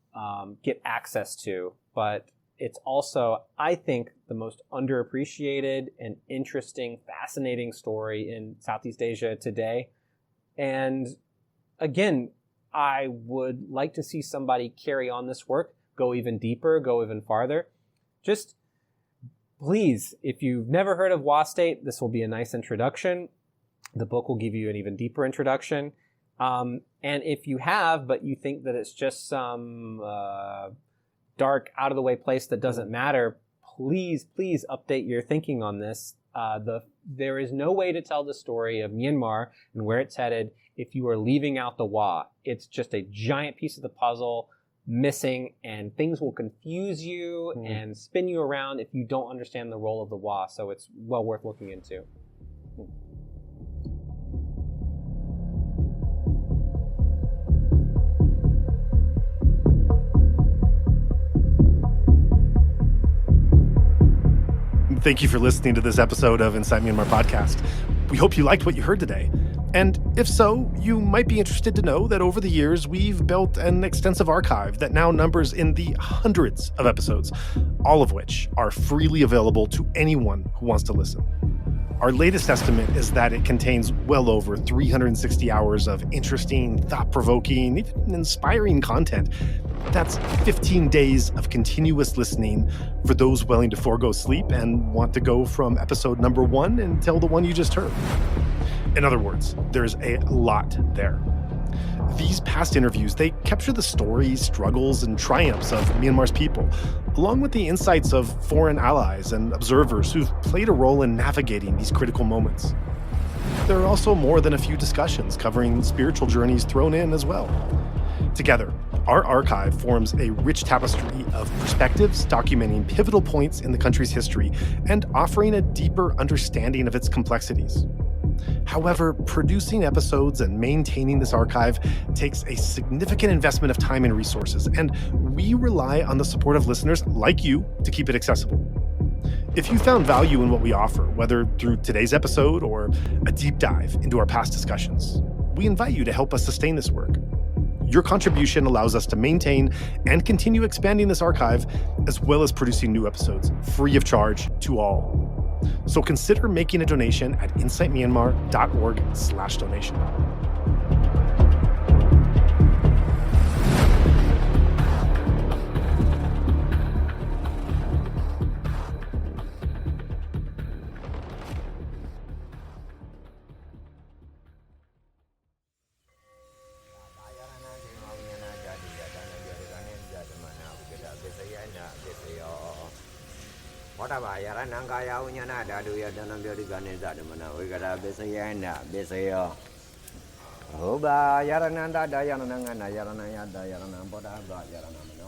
get access to, but it's also, I think, the most underappreciated and interesting, fascinating story in Southeast Asia today. And again, I would like to see somebody carry on this work, go even deeper, go even farther. Just please, if you've never heard of WA State, this will be a nice introduction. The book will give you an even deeper introduction. And if you have, but you think that it's just some dark, out-of-the-way place that doesn't matter, please update your thinking on this. There is no way to tell the story of Myanmar and where it's headed if you are leaving out the WA. It's just a giant piece of the puzzle missing, and things will confuse you and spin you around if you don't understand the role of the WA. So it's well worth looking into. Thank you for listening to this episode of Inside Myanmar Podcast. We hope you liked what you heard today. And if so, you might be interested to know that over the years, we've built an extensive archive that now numbers in the hundreds of episodes, all of which are freely available to anyone who wants to listen. Our latest estimate is that it contains well over 360 hours of interesting, thought-provoking, even inspiring content. That's 15 days of continuous listening for those willing to forego sleep and want to go from episode number 1 until the one you just heard. In other words, there's a lot there. These past interviews, they capture the stories, struggles, and triumphs of Myanmar's people, along with the insights of foreign allies and observers who've played a role in navigating these critical moments. There are also more than a few discussions covering spiritual journeys thrown in as well. Together, Our archive forms a rich tapestry of perspectives documenting pivotal points in the country's history and offering a deeper understanding of its complexities. However, producing episodes and maintaining this archive takes a significant investment of time and resources, and we rely on the support of listeners like you to keep it accessible. If you found value in what we offer, whether through today's episode or a deep dive into our past discussions, we invite you to help us sustain this work. Your contribution allows us to maintain and continue expanding this archive, as well as producing new episodes free of charge to all. So consider making a donation at insightmyanmar.org/donation. Oba yarananda dayananga na yarana ya dayarana boda ba yarana